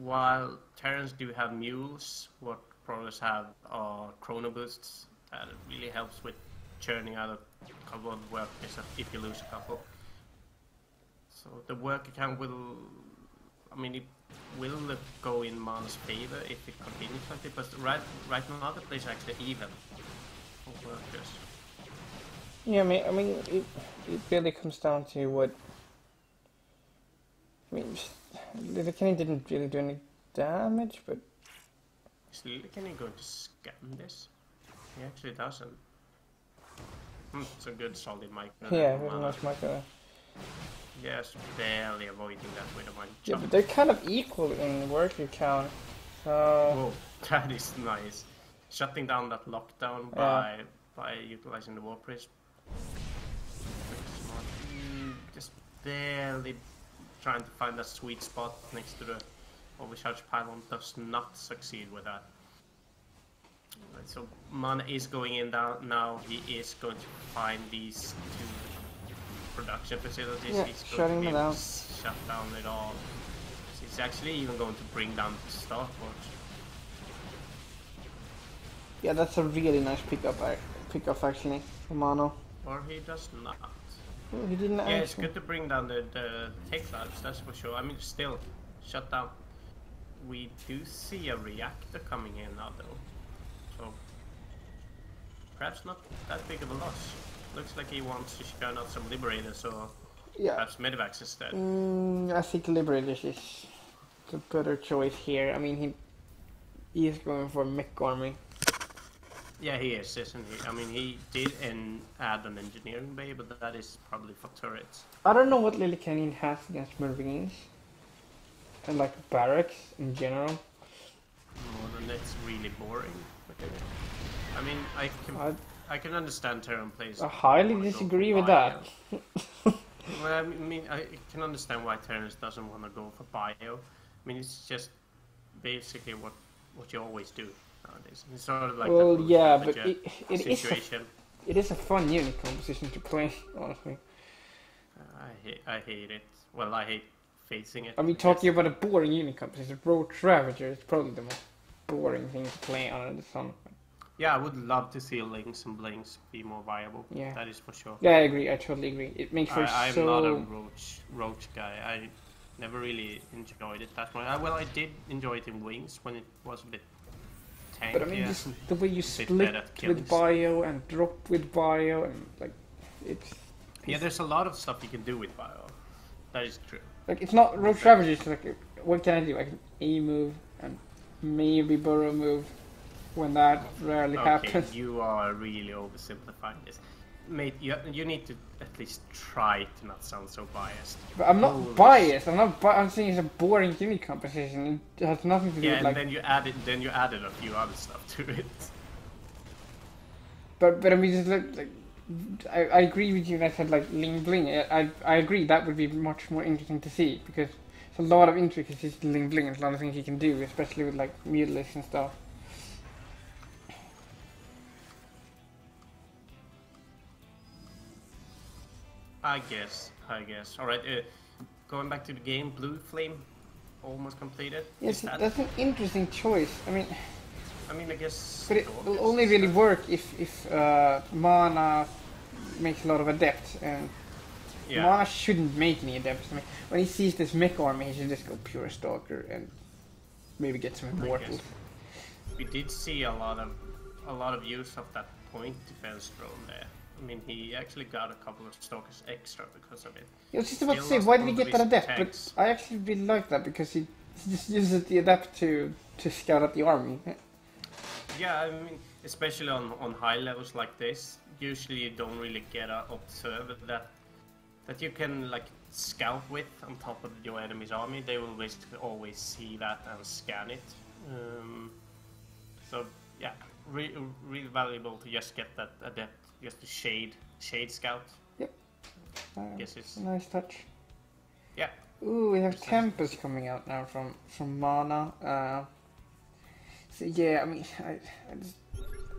while Terrans do have mules, what Prowlers have are chrono boosts. That really helps with churning out a couple of workers if you lose a couple. So the worker count will, I mean, it will go in Man's favor if it continues like this, but right now the place is actually even for workers. Yeah, I mean, it really comes down to what. I mean, Lillekanin didn't really do any damage, but. Is Lillekanin going to scam this? He actually doesn't. It's a good solid micro. Yeah, very nice micro. Yes, barely avoiding that with a one Yeah, jump. but they're kind of equal in worker count, so... Whoa, that is nice. Shutting down that lockdown by utilizing the warp prism. Just barely trying to find that sweet spot next to the overcharge pylon. Does not succeed with that. Right, so Mana is going in now. He is going to find these two production facilities. Yeah, he's shutting going to be them able down. to shut down it all. So he's actually even going to bring down the starport. Yeah, that's a really nice pickup actually, from Mano. Or he does not. Oh, he didn't Yeah, it's actually. good to bring down the tech labs, that's for sure. I mean, still, shut down. We do see a reactor coming in now, though. So, perhaps not that big of a loss. Looks like he wants to churn out some Liberators, or Yeah. perhaps Medivacs instead. I think Liberators is the better choice here. I mean, he is going for a mech army. Yeah, he is, isn't he? I mean, he did add an engineering bay, but that is probably for turrets. I don't know what Lillekanin has against Marines. And like barracks in general. More than it's really boring. Okay. I mean, I can understand Terran plays. I highly wanna go disagree for with that. bio. Well, I mean, I can understand why Terrans doesn't want to go for bio. I mean, it's just basically what you always do nowadays. It's sort of like Well, the yeah, but budget situation. it is a fun unit composition to play, honestly. I hate it. Well, I hate facing it. I mean, talking about a boring unit composition, Road Ravager is probably the most boring thing to play under the sun. Yeah, I would love to see Lynx and Blinks be more viable. Yeah. That is for sure. Yeah, I agree. I totally agree. It makes for I'm so... not a roach guy. I never really enjoyed it that much. Well, I did enjoy it in Wings when it was a bit tanky. But I mean, just the way you bit split better at killing with bio and drop with bio and like, it's... Yeah, there's a lot of stuff you can do with bio. That is true. Like, it's not Road Ravager, it's like, what can I do? I can A move and maybe burrow move when that rarely Okay, happens. you are really oversimplifying this. Mate, you need to at least try to not sound so biased. But I'm not Holy biased. I'm saying it's a boring unit composition. It has nothing to do Yeah, with and like. then you added a few other stuff to it. But I mean, just like I agree with you. That said, like Ling Bling. I agree that would be much more interesting to see because there's a lot of intricacies to Ling Bling and a lot of things you can do, especially with like mutilates and stuff. I guess. Alright, going back to the game, Blue Flame almost completed. Yes, Is that, that's an interesting choice. I mean, I guess... but it will only really work if mana makes a lot of adept, and Yeah. mana shouldn't make any adepts. I mean, when he sees this mech army, he should just go pure stalker and maybe get some immortals. We did see a lot of use of that point defense drone there. I mean, he actually got a couple of stalkers extra because of it. I was just about to Still say, lost why did he all get of that his adept? tanks. But I actually really like that because he just uses the adept to scout out the army. Yeah, I mean, especially on high levels like this, usually you don't really get a observer that you can like scout with on top of your enemy's army. They will basically always see that and scan it. So yeah, really valuable to just get that adept, just to shade scout. Yep. Guess it's Nice touch. yeah. Ooh, we have Precisely. Tempest coming out now from Mana. So yeah, I mean,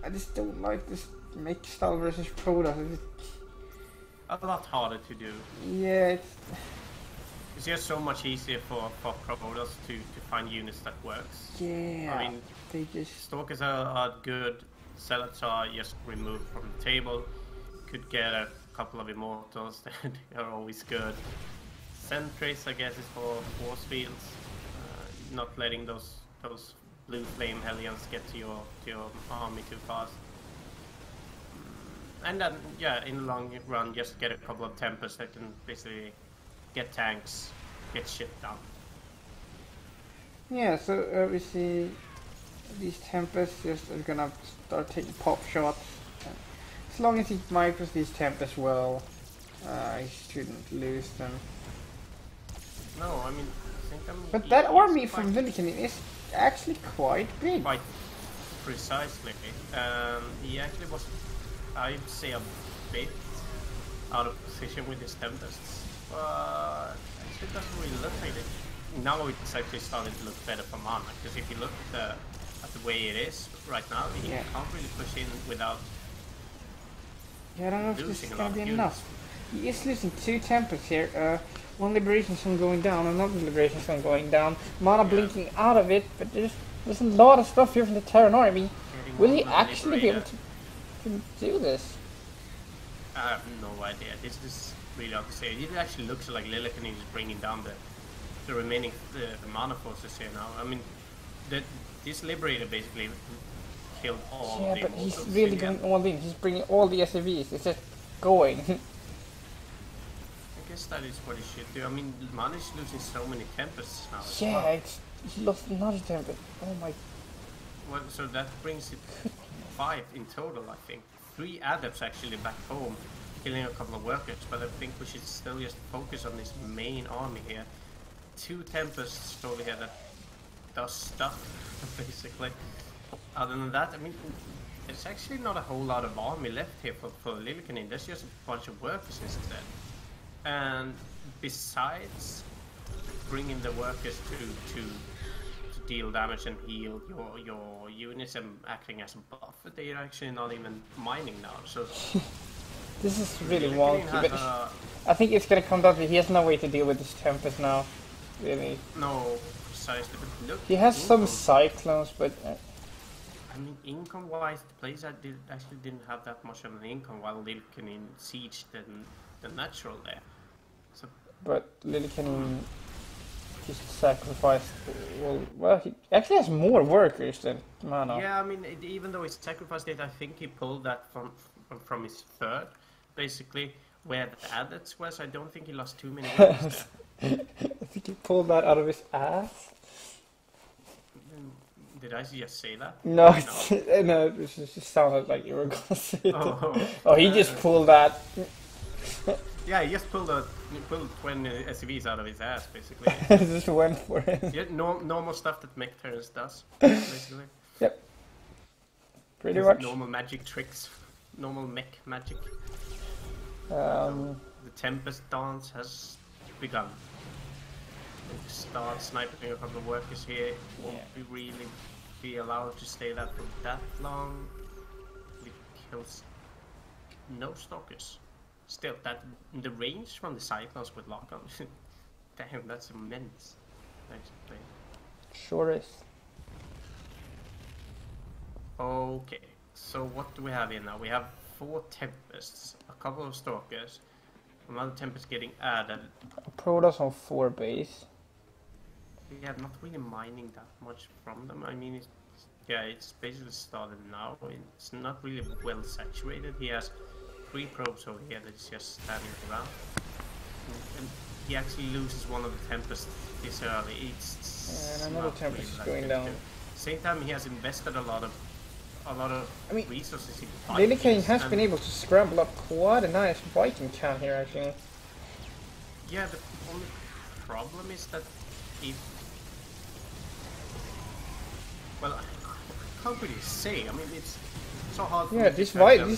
I just don't like this mech style versus Protoss. A lot harder to do. Yeah, It's just so much easier for Protoss to find units that works. yeah. I mean, They just Stalkers are good. Zealots are just removed from the table. Could get a couple of Immortals. They are always good. Sentries, I guess, is for force fields. Not letting those blue flame Hellions get to your army too fast. And then, yeah, in the long run, just get a couple of Tempests that can basically get tanks, get shit done. yeah. So we see these Tempests just are gonna start taking pop shots. As long as he micros these Tempests well, he shouldn't lose them. No, I mean, I think But that army from Lillekanin is actually quite big. Quite precisely. He actually was, I'd say, a bit out of position with his Tempests. But actually, it doesn't really look like it. Now it's actually starting to look better for Mana, because if you look at the way it is right now, he Yeah. can't really push in without Yeah, I don't know if this losing is a gonna lot be of enough. He is losing 2 Tempests here. One Liberation Zone going down, another Liberation Zone going down. Mana Yeah. blinking out of it, but there's a lot of stuff here from the Terran army. Getting Will he Mana actually be able liberated. to do this? I have no idea. This is really hard to say. It actually looks like Lillekanin is bringing down the remaining the mana forces here now. I mean, this Liberator basically killed all Yeah, the but he's Immortals really in the going end. all in. He's bringing all the SCVs. It's just going. I guess that is what he should do. I mean, Mana is losing so many Tempests now. as Yeah, well. he lost another Tempest. Oh my. Well, so that brings it 5 in total, I think. 3 Adepts actually back home, killing a couple of workers, but I think we should still just focus on this main army here. 2 Tempests over here that does stuff, basically. Other than that, I mean, there's actually not a whole lot of army left here for Lillekanin. There's just a bunch of workers instead. And besides bringing the workers to deal damage and heal your units and acting as a buffer, they're actually not even mining now. So This is really Lillekanin wonky, has but I think it's gonna come down to he has no way to deal with this Tempest now. Really. no precisely, but look. He has some income- Cyclones, but I mean, income-wise, the players actually didn't have that much of an income while Lillekanin sieged the natural there. So Lillekanin just sacrificed. Well, he actually has more workers than Mana. yeah, I mean, even though he sacrificed it, I think he pulled that from his third, basically, where the adepts was. I don't think he lost too many workers there. I think he pulled that out of his ass. Did I just say that? No, no, it just sounded like you were gonna say it. Oh, He just pulled that. yeah, he just pulled 20 SCVs out of his ass, basically. Just went for it. Yeah, normal stuff that mech turns does, basically. Yep. Pretty Just much. normal magic tricks, normal mech magic. Um, The Tempest dance has begun. We start sniping a couple of workers here. Won't we really be allowed to stay that for that long? It kills no stalkers. still, that the range from the Cyclones with lock-on, damn, that's immense. Actually. Sure is. Okay, so what do we have here now? We have 4 Tempests, a couple of Stalkers, another Tempest getting added. Protoss on 4 base. Yeah, not really mining that much from them. I mean, it's basically started now. It's not really well saturated. He has 3 probes over here that is just standing around. And he actually loses one of the Tempests this early. And another Tempest is going down. Same time, he has invested a lot of resources in Lillekanin has been able to scramble up quite a nice Viking can here, actually. Yeah, the only problem is that if... Well, I can't really say. I mean, it's so hard for me to these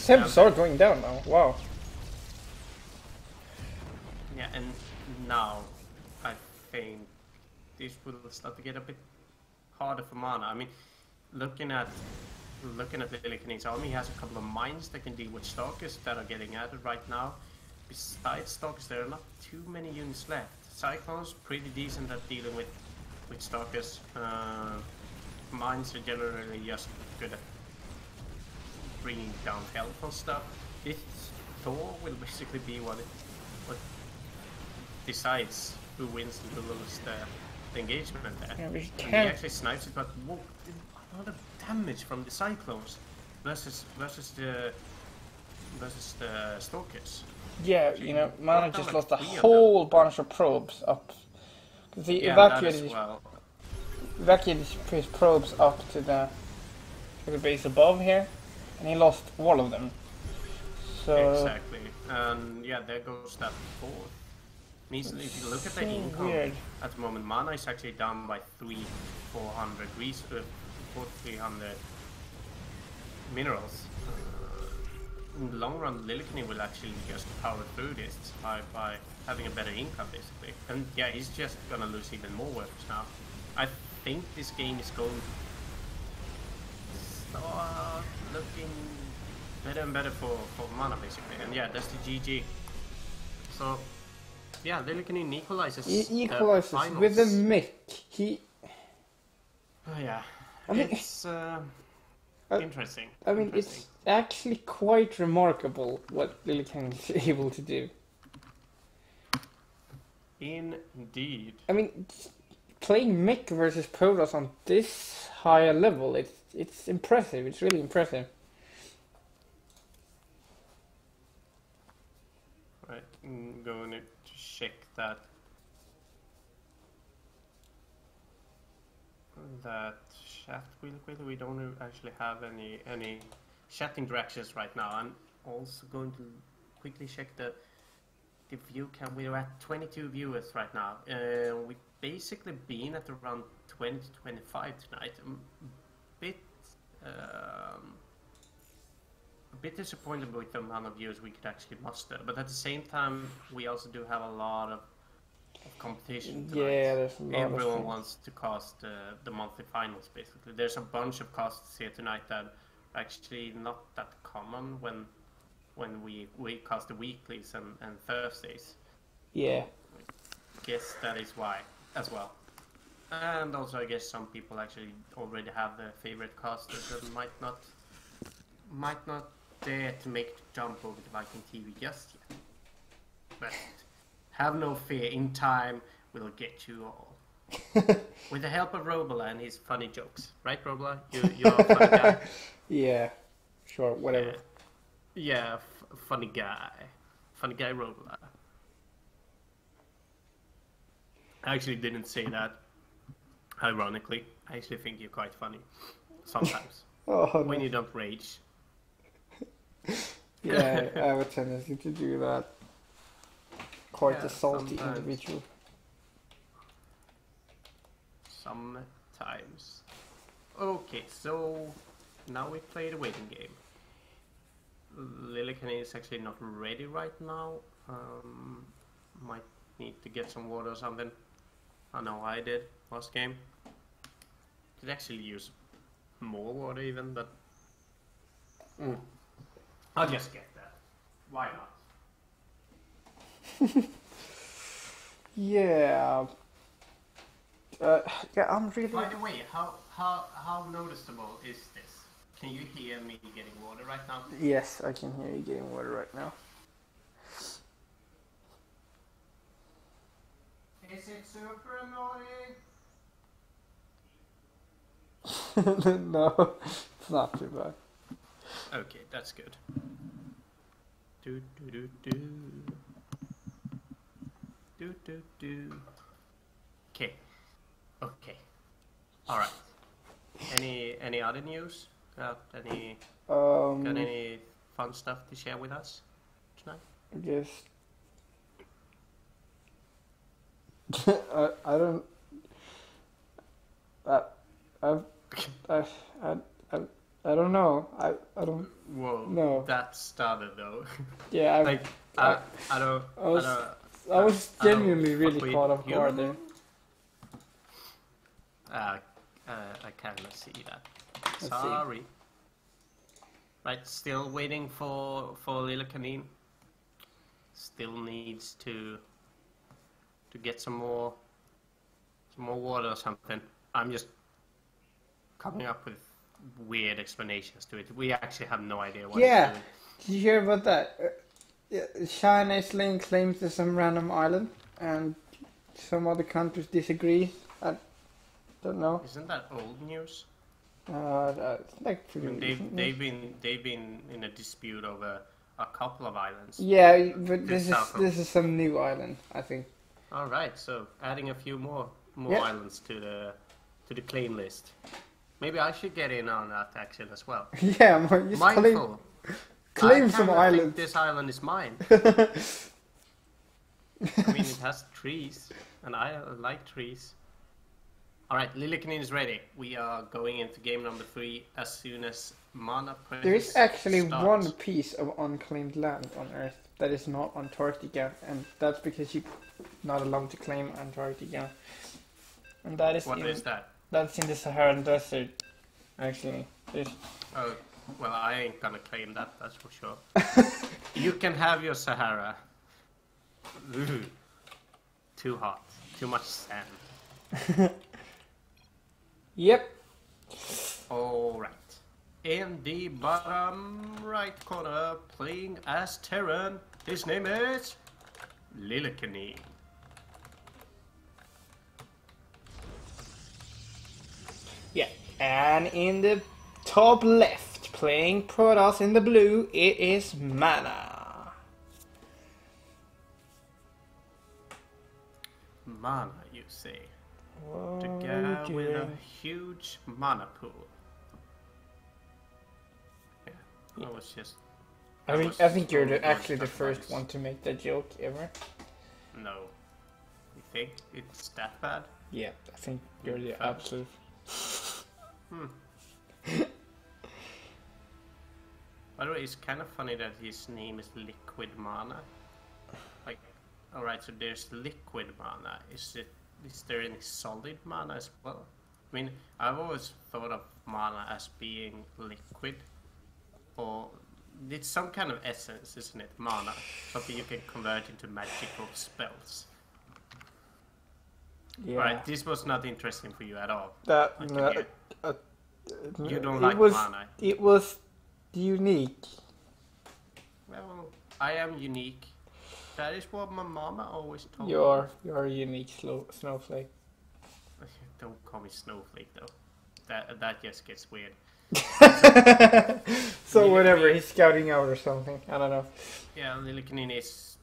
Tempests are going down now. Wow. Yeah, and now I think this will start to get a bit harder for mana. I mean, looking at Lillekanin's army, he has a couple of mines that can deal with Stalkers that are getting added right now. Besides Stalkers, there are not too many units left. Cyclones pretty decent at dealing with Stalkers. Mines are generally just good at bringing down health and stuff. This Thor will basically be what decides who wins and who loses the engagement there. Yeah, we He can't. actually snipes it, but whoa, a lot of damage from the Cyclones versus the Stalkers. Yeah, you know, Mana What just the lost a like whole bunch of probes up. Because he evacuated his probes up to the base above here, and he lost all of them. So Exactly, and yeah, there goes that 4th. Means if you look at the income weird. at the moment, Mana is actually down by 300 minerals. In the long run, Lillekanin will actually just power through this by having a better income, basically. And yeah, he's just gonna lose even more workers now. I think this game is going to start looking better and better for Mana, basically. And yeah, that's the GG. So yeah, Lillekanin equalizes. He equalizes with a mic. Oh yeah, I mean, it's interesting. I mean, it's actually quite remarkable what Lillekanin is able to do. Indeed. I mean, playing mech versus Protoss on this high a level, it's impressive. It's really impressive. Right, I'm going to check that chat real quickly. We don't actually have any chat interactions right now. I'm also going to quickly check the view count. We're at 22 viewers right now. We've basically been at around 20 to 25 tonight. A bit disappointed with the amount of viewers we could actually muster, but at the same time, we also do have a lot of competition tonight. Yeah, there's a lot Everyone of wants to cast the monthly finals, basically. There's a bunch of casts here tonight that are actually not that common when we cast the weeklies and Thursdays. Yeah. I guess that is why as well. And also, I guess some people actually already have their favorite casters that might not dare to make the jump over to Viking TV just yet. But have no fear, in time we'll get you all. With the help of Robla and his funny jokes. Right, Robla? You're a funny guy. Yeah. Sure, whatever. Yeah, funny guy. Funny guy Robla. I actually didn't say that ironically. I actually think you're quite funny. Sometimes. Oh, when no. you don't rage. Yeah, I have a tendency to do that. Quite Yeah, a salty sometimes. individual. Sometimes. Okay, so now we play the waiting game. Lillekanin is actually not ready right now. Might need to get some water or something. I know I did last game. Could actually use more water even, but I'll just get that. Why not? Yeah. Yeah, I'm really. By the way, how noticeable is this? Can you hear me getting water right now? Yes, I can hear you getting water right now. Is it super annoying? No, it's not too bad. Okay, that's good. Do do do do. Do do do. Okay. Okay. All right. Any other news? Got any fun stuff to share with us tonight? I guess. I don't. I don't know. I don't. Whoa. No. That started though. Yeah. I was genuinely really caught off guard there. I cannot see that. Let's Sorry. Right, still waiting for Lillekanin. Still needs to get some more water or something. I'm just coming up with weird explanations to it. We actually have no idea what it's doing. Did you hear about that? China is laying claim to some random island, and some other countries disagree. I don't know. Isn't that old news? Like I mean, they've been in a dispute over a couple of islands. Yeah, but this is some new island, I think. All right, so adding a few more islands to the claim list. Maybe I should get in on that action as well. Yeah, just Mindful. claim I some kinda island. think this island is mine. I mean, it has trees, and I like trees. All right, Lillekanin is ready. We are going into game number 3 as soon as mana press There is actually starts. one piece of unclaimed land on Earth that is not Antarctica, and that's because you're not allowed to claim Antarctica. And that is What is that? That's in the Saharan Desert, actually. Oh, well, I ain't gonna claim that, that's for sure. You can have your Sahara. Ooh. Too hot. Too much sand. Yep. Alright. In the bottom right corner, playing as Terran, his name is Lillekanin. Yeah. And in the top left, playing Protoss in the blue, it is Mana. Mana, you say? What The are guy you with a doing? huge mana pool. Yeah, I was just... I think you're totally actually the going first clockwise. one to make that joke ever. No. You think it's that bad? Yeah, I think you're the Fair. absolute. By the way, it's kind of funny that his name is Liquid Mana. Like, alright, so there's liquid mana. Is there any solid mana as well? I mean, I've always thought of mana as being liquid, or it's some kind of essence, isn't it? Mana, something you can convert into magical spells. Yeah. Right, this was not interesting for you at all. That I can no, hear. You don't it like was, mana. It was unique. Well, I am unique. That is what my mama always told me. You're a unique snowflake. Don't call me snowflake though. That just gets weird. So Lillekanin- whatever, he's scouting out or something. I don't know. Yeah, Lillekanin is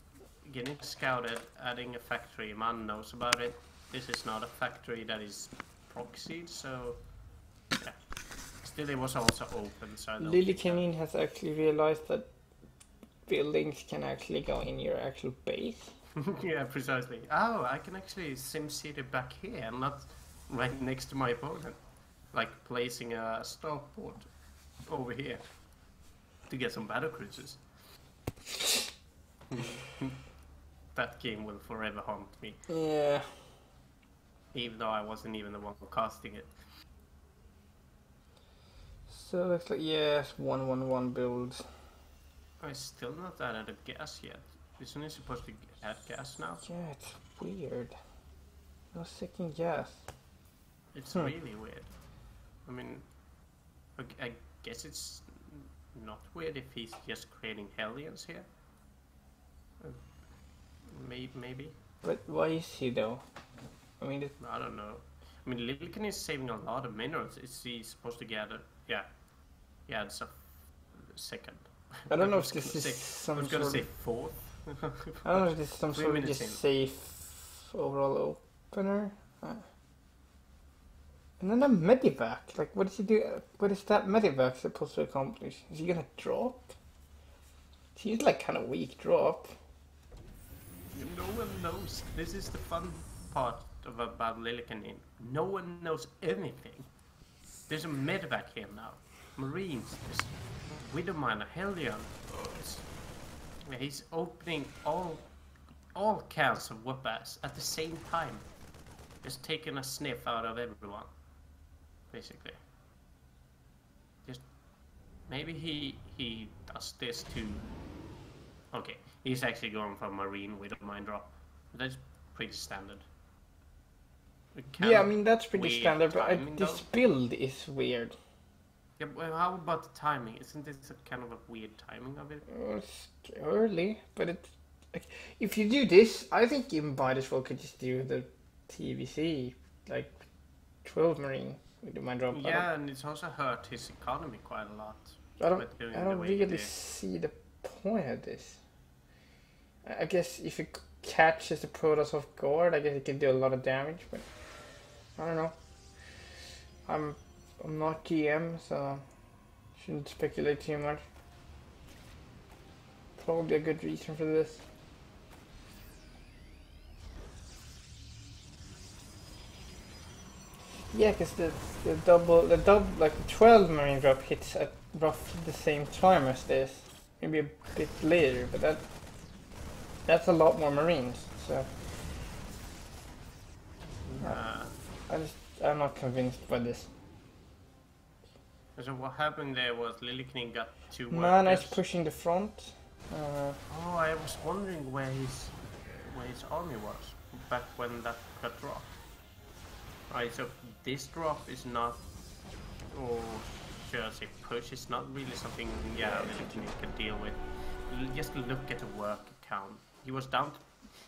getting scouted, adding a factory. Man knows about it. This is not a factory that is proxied, so yeah. Still, it was also open, so I don't think Lillekanin has actually realized that buildings can actually go in your actual base. that- Yeah, precisely. Oh, I can actually SimCity back here, and not right next to my opponent. Like placing a starport over here to get some battle cruisers. That game will forever haunt me, Yeah. even though I wasn't even the one casting it. So it looks like yes, 1-1-1 builds. I still not added a gas yet. Isn't it supposed to had gas now. Yeah, it's weird. No second gas. It's really weird. I mean, I guess it's not weird if he's just creating Hellions here. Maybe. But why is he though? I mean, I don't know. I mean, Lillekanin is saving a lot of minerals. Is he supposed to gather? Yeah. Yeah, it's a second. I don't know if this is some I was sort gonna say of... fourth. I don't know if this is some 3 sort of minutes just in. safe overall opener. And then a medivac. Like, what does he do? What is that medivac supposed to accomplish? Is he gonna drop? He's like kind of weak drop. No one knows. This is the fun part about Lillekanin. No one knows anything. There's a medevac here now. Marines, there's Widowminer, Hellion. He's opening all cans of whoop-ass at the same time. Just taking a sniff out of everyone. Basically. Just maybe he does this to... Okay, he's actually going for Marine Widowmine drop. That's pretty standard. Yeah, I mean that's pretty Weird standard, but timing, this though. build is weird. Yeah, well, how about the timing? Isn't this a kind of a weird timing of it? It's early, but it's like, if you do this, I think you might as well could just do the TVC, like 12 Marine with my drop. Yeah, and it's also hurt his economy quite a lot. I don't with doing I the don't way he really did. see the point of this. I guess if it catches the Protoss off guard, I guess it can do a lot of damage, but I don't know. I'm not GM, so shouldn't speculate too much. Probably a good reason for this. Yeah, because the double like the 12 Marine drop hits at roughly the same time as this, maybe a bit later, but that's a lot more Marines. So I'm not convinced by this. So what happened there was Lillekanin got 2 Mana is workers. pushing the front. Oh, I was wondering where his army was back when that got dropped. Right, so this drop is not, or should I say push, it's not really something, yeah, Lillekanin can deal with. Just look at the work count. He was down to,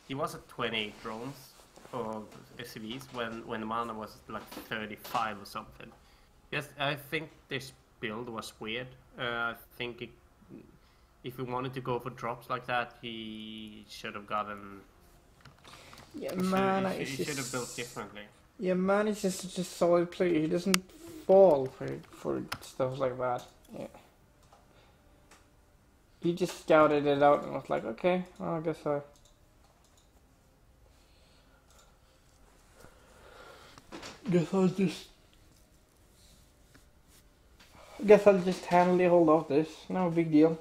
he was at 28 drones or SCVs when the mana was like 35 or something. Yes, I think this build was weird. I think if he wanted to go for drops like that, he should have gotten. Yeah, He Mana should, is he should have just built differently. yeah, Mana is just such a solid player. He doesn't fall for stuff like that. Yeah. He just scouted it out and was like, okay, well, I guess I'll just handily hold off this. No big deal.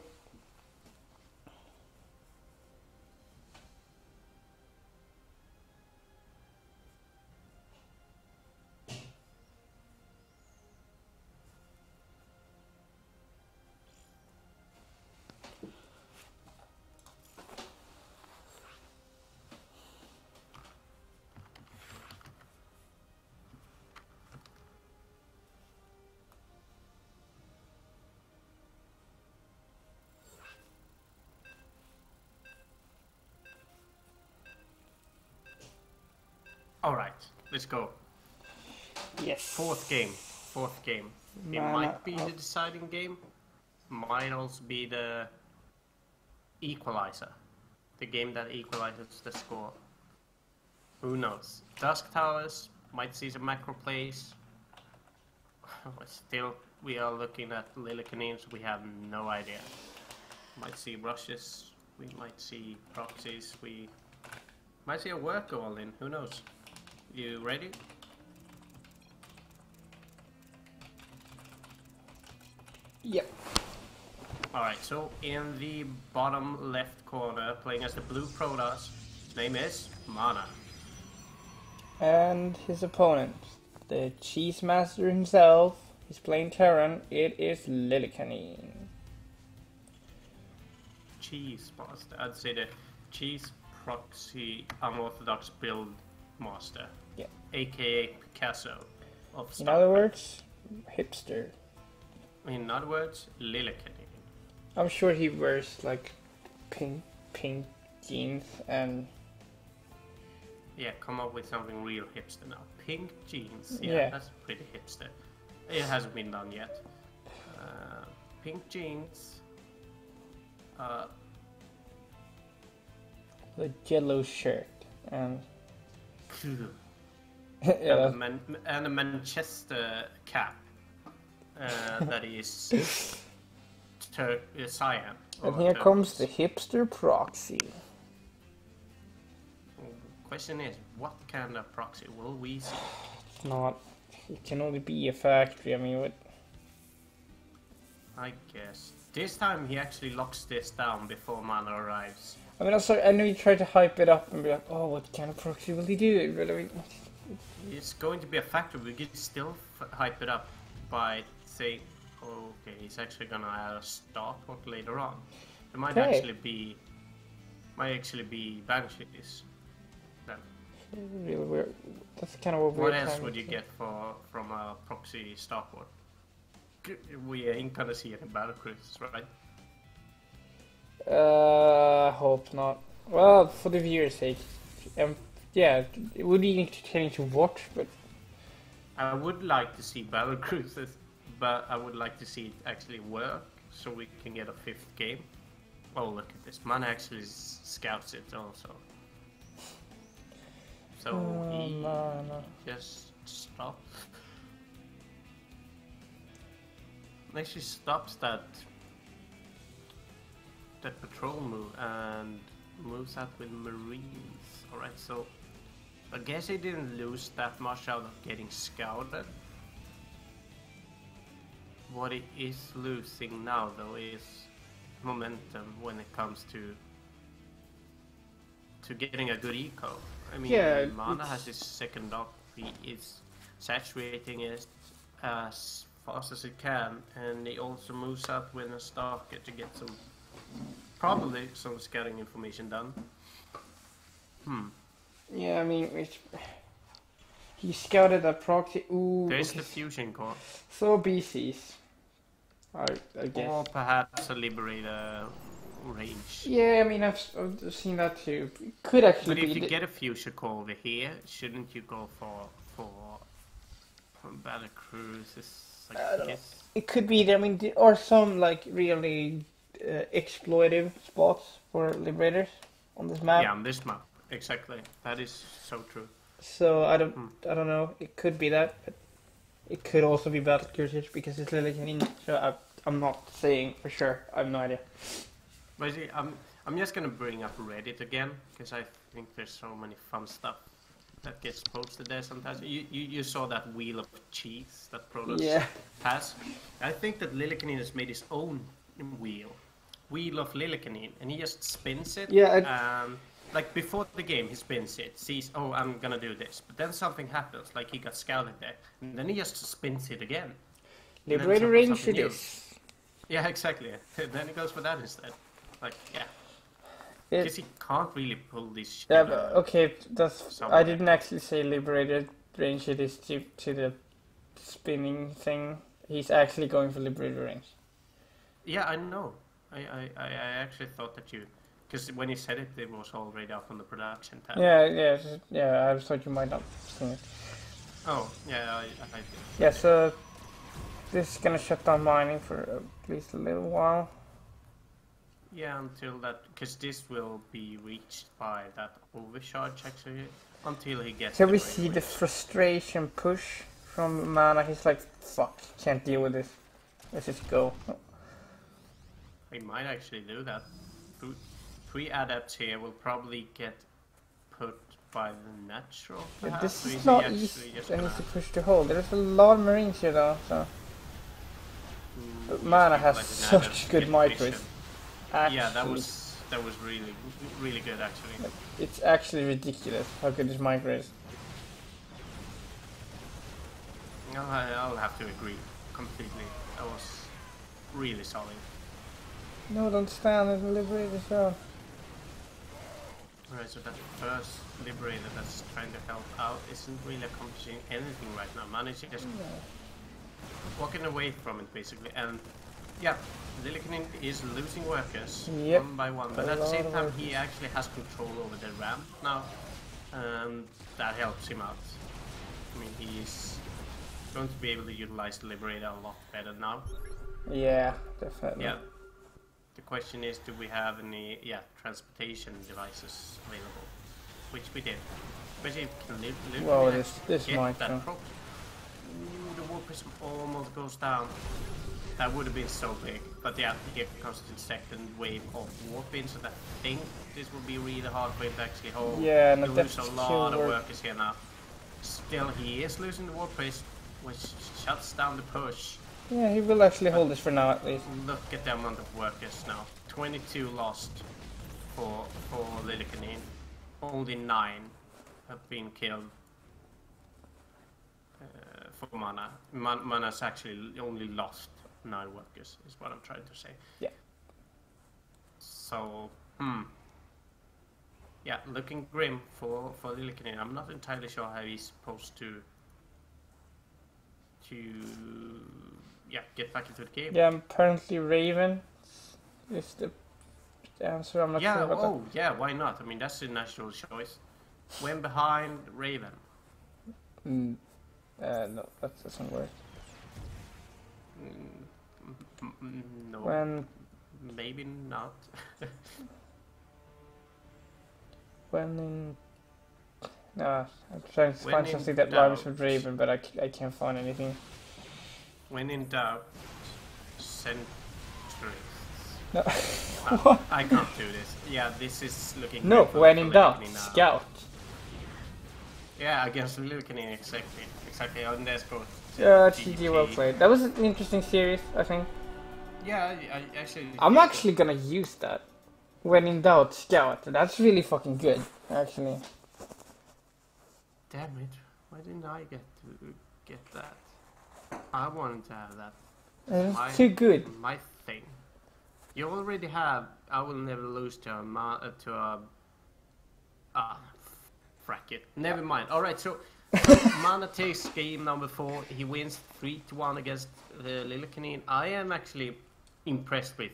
Alright, let's go. Yes. Fourth game. It Mana might be the up. deciding game. Might also be the equalizer. The game that equalizes the score. Who knows? Dusk Towers might see some macro plays. Still, we are looking at Lillekanin, so we have no idea. Might see rushes. We might see proxies. We might see a work all in. Who knows? You ready? Yep. Alright, so in the bottom left corner, playing as the blue Protoss, his name is Mana. And his opponent, the cheese master himself, he's playing Terran. It is Lillekanin. Cheese master. I'd say the cheese proxy unorthodox build master. Yeah. AKA Picasso of In other words, hipster. In other words, Lillekanin. I'm sure he wears like pink jeans and Yeah, come up with something real hipster now. Pink jeans. Yeah. That's pretty hipster. It hasn't been done yet. Pink jeans. the yellow shirt and and, yeah, a Manchester cap that is cyan. and or here comes the turquoise. hipster proxy. Question is, what kind of proxy will we see? It's not. It can only be a factory. I mean, what? I guess this time he actually locks this down before mana arrives. I mean, also, I know you try to hype it up and be like, oh, what kind of proxy will he do? But I mean, It's going to be a factory. We can still hype it up by saying, okay, he's actually gonna add a starport later on. There might Okay. actually be banshees. Then really weird. That's kind of a weird. what else time would you to- get from a proxy starport? We ain't gonna see any battle cruises, right? Hope not. Well, for the viewers' sake, yeah, it would be entertaining to watch, but I would like to see battle cruises, but I would like to see it actually work so we can get a fifth game. Oh, look at this. Man actually scouts it also. So he no. just stops. Actually stops that patrol move and moves out with Marines. Alright, so I guess he didn't lose that much out of getting scouted. What he is losing now though is momentum when it comes to getting a good eco. I mean, Yeah, Mana it's- has his second up. He is saturating it as fast as he can, and he also moves up with a stalker to get probably some scouting information done. Yeah, I mean, he scouted that proxy. Ooh, There's okay. the fusion core, So BCs, I guess. or perhaps a liberator range. Yeah, I mean, I've seen that too. It could actually But be. if you get a fusion core over here, shouldn't you go for battle cruises? I don't know. guess. It could be. I mean, there are some like really exploitive spots for liberators on this map. Yeah, on this map, exactly. That is so true. So I don't know. It could be that, but it could also be battle cruisers because it's Lillekanin. So I'm not saying for sure. I have no idea. But see, I'm just gonna bring up Reddit again because I think there's so many fun stuff that gets posted there sometimes. You saw that wheel of cheese that Protoss Yeah. has. I think that Lillekanin has made his own wheel of Lillekanin, and he just spins it. Yeah, like before the game, he spins it, sees, oh, I'm gonna do this, but then something happens, like he got scouted there, and then he just spins it again. And then Liberator range something it new. is. Yeah, exactly. Then he goes for that instead. Like, yeah. It- Because he can't really pull this shit. Yeah, but, okay, that's. I somewhere. didn't actually say liberator range it is to the spinning thing. He's actually going for liberator range. Yeah, I know. I actually thought that you... Because when you said it, it was already up on the production tab. Yeah. I thought you might not have seen it. Oh, yeah, I Yeah, so this is gonna shut down mining for at least a little while. yeah, until that... Because this will be reached by that overcharge, actually, until he gets... Here we the see railway. the frustration push from Mana. He's like, fuck, can't deal with this. Let's just go. He might actually do that. Three adepts here will probably get put by the natural. Yeah, perhaps, this or is he not actually easy. just I gonna- need to push to hold. There's a lot of marines here though, so. But just Mana get has like an such adept good get micros. vision. Actually, Yeah, that was really good actually. It's actually ridiculous how good this micro is. I'll have to agree completely. That was really solid. No, don't stand in the liberator zone. Alright, so that first Liberator that's trying to help out isn't really accomplishing anything right now. Managing just walking away from it basically, and yeah, Lillekanin is losing workers one by one, but at the same time he actually has control over the ramp now, and that helps him out. I mean, he's going to be able to utilize the Liberator a lot better now. Yeah, definitely. Yeah. The question is, do we have any transportation devices available? Which we did. Especially if we can live Well, this might that prop. Ooh, the warp prism almost goes down. That would have been so big. But yeah, here comes the second wave of warping, so I think this will be really hard for him to actually hold. Yeah, he'll lose a lot of work. workers here now. Still, he is losing the warp prism, which shuts down the push. Yeah, he will actually hold this for now at least. Look at the amount of workers now. 22 lost for Lillekanin. Only 9 have been killed for Mana. Mana's actually only lost 9 workers, is what I'm trying to say. Yeah. So, yeah, looking grim for Lillekanin. I'm not entirely sure how he's supposed to get back into the game. Yeah, apparently Raven is the answer. I'm not sure about yeah, why not? I mean, that's a natural choice. When behind Raven. that. No, that doesn't work. No. When Maybe not. in... No, I'm trying to When find in something that doubt. rhymes with Raven, but I can't find anything. When in doubt, centuries. No. No, I can't do this. Yeah, this is looking No, good for when in doubt, Lillekanin now. scout. Yeah, against Lillekanin, exactly. On their sport. GG, well played. That was an interesting series, I think. Yeah, I actually. I'm actually gonna use that. When in doubt, scout. That's really fucking good, actually. Damn it! Why didn't I get that? I wanted to have that. It's too good. My thing. You already have. I will never lose to a. Frack it. Never mind. All right. So Mana takes game number 4. He wins 3-1 against Lillekanin. I am actually impressed with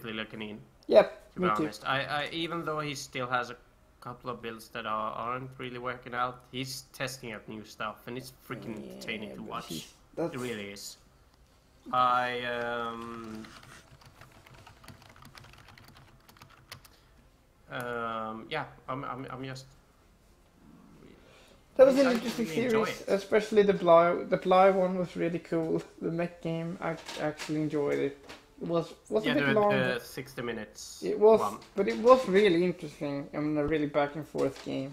Lillekanin. Yep, To be me too. honest, I even though he still has a couple of builds that aren't really working out, he's testing out new stuff, and it's freaking entertaining to watch. It really is. I'm just. That was an I interesting really enjoy series, it. especially the Bly one was really cool. The mech game, I actually enjoyed it. It was a bit long. 60 minutes. It was, one. but it was really interesting and a really back and forth game,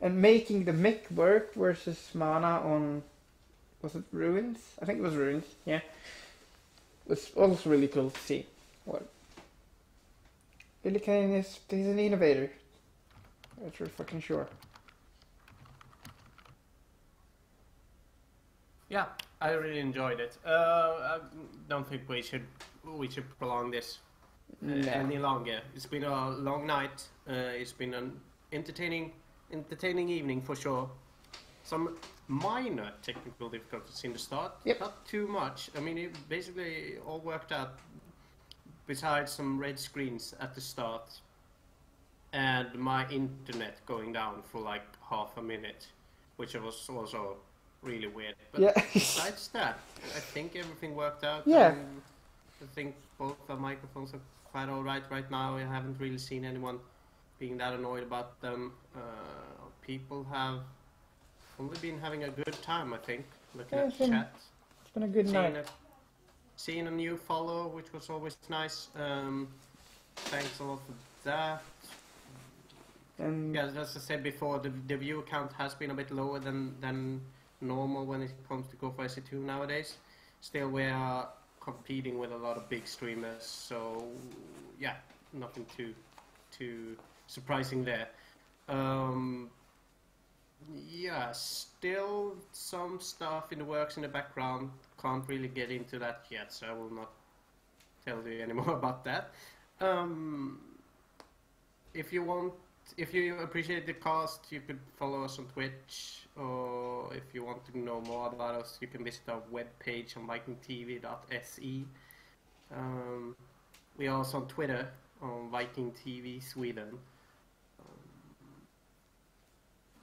and making the mech work versus Mana on, was it Ruins? I think it was Ruins. Yeah, it was also really cool to see. What Lillekanin he's an innovator. That's for fucking sure. Yeah, I really enjoyed it. I don't think we should prolong this any longer. It's been a long night. It's been an entertaining evening for sure. Some minor technical difficulties in the start. Yep. Not too much. I mean, it basically all worked out. Besides some red screens at the start, and my internet going down for like half a minute, which was also really weird. But Yeah. besides that, I think everything worked out. Yeah. I think both the microphones are quite alright right now. I haven't really seen anyone being that annoyed about them. People have only been having a good time, I think, looking at the chat. It's been a good night. Seeing a new follow, which was always nice. Thanks a lot for that. And Yeah, as I said before, the view count has been a bit lower than normal when it comes to Go4SC2 nowadays. Still, we are competing with a lot of big streamers, so yeah, nothing too surprising there. Yeah, still some stuff in the works in the background. Can't really get into that yet, so I will not tell you any more about that. If you want if you appreciate the cast, you could follow us on Twitch, or if you want to know more about us, you can visit our webpage on vikingtv.se. We are also on Twitter on Viking TV Sweden.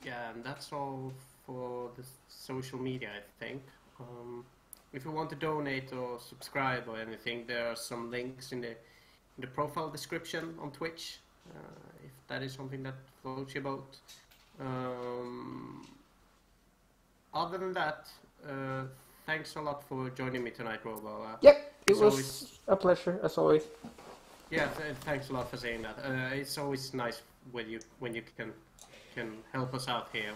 Yeah, and that's all for the social media, I think. If you want to donate or subscribe or anything, there are some links in the profile description on Twitch, if that is something that floats your boat. Other than that, thanks a lot for joining me tonight, Robo. Yep, it It's was always- a pleasure as always. Yeah, thanks a lot for saying that. It's always nice when you can help us out here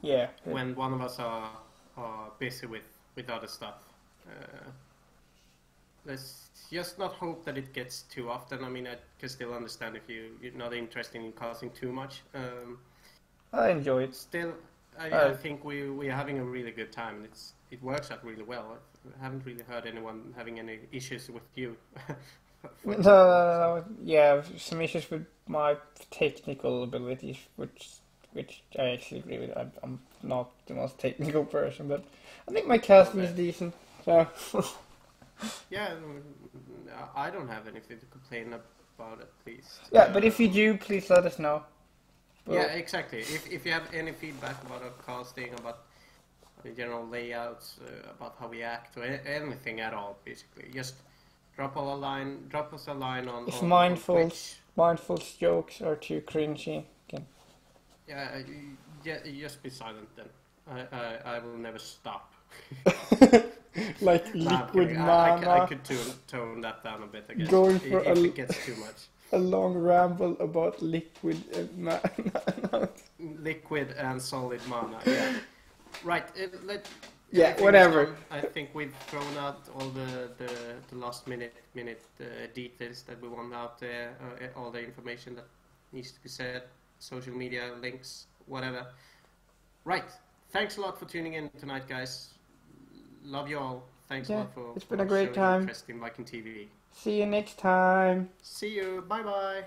Yeah. when one of us are busy with other stuff. Let's just not hope that it gets too often. I mean, I can still understand if you're not interested in casting too much. I enjoy it. Still, I think we are having a really good time, and it works out really well. I haven't really heard anyone having any issues with you. No. Yeah, some issues with my technical abilities, which I actually agree with. I'm not the most technical person, but I think my casting is decent. So Yeah, I don't have anything to complain about, at least. yeah, but if you do, please let us know. Yeah, exactly. If you have any feedback about our casting, about the general layouts, about how we act, or anything at all, basically, just drop us a line on. If on Mindful's Twitch. jokes are too cringy, okay. Yeah, just be silent then. I will never stop. Like Nah, I'm liquid kidding. mana. I could tone that down a bit, I guess. Going for if it gets too much. A long ramble about liquid mana. Liquid and solid mana, yeah. Right, Yeah, everything is whatever. done. I think we've thrown out all the last minute details that we want out there, all the information that needs to be said, social media links, whatever. Right, thanks a lot for tuning in tonight, guys. Love you all. Thanks a Yeah, lot for it's been a great showing time. interest in Viking TV. See you next time. See you. Bye bye.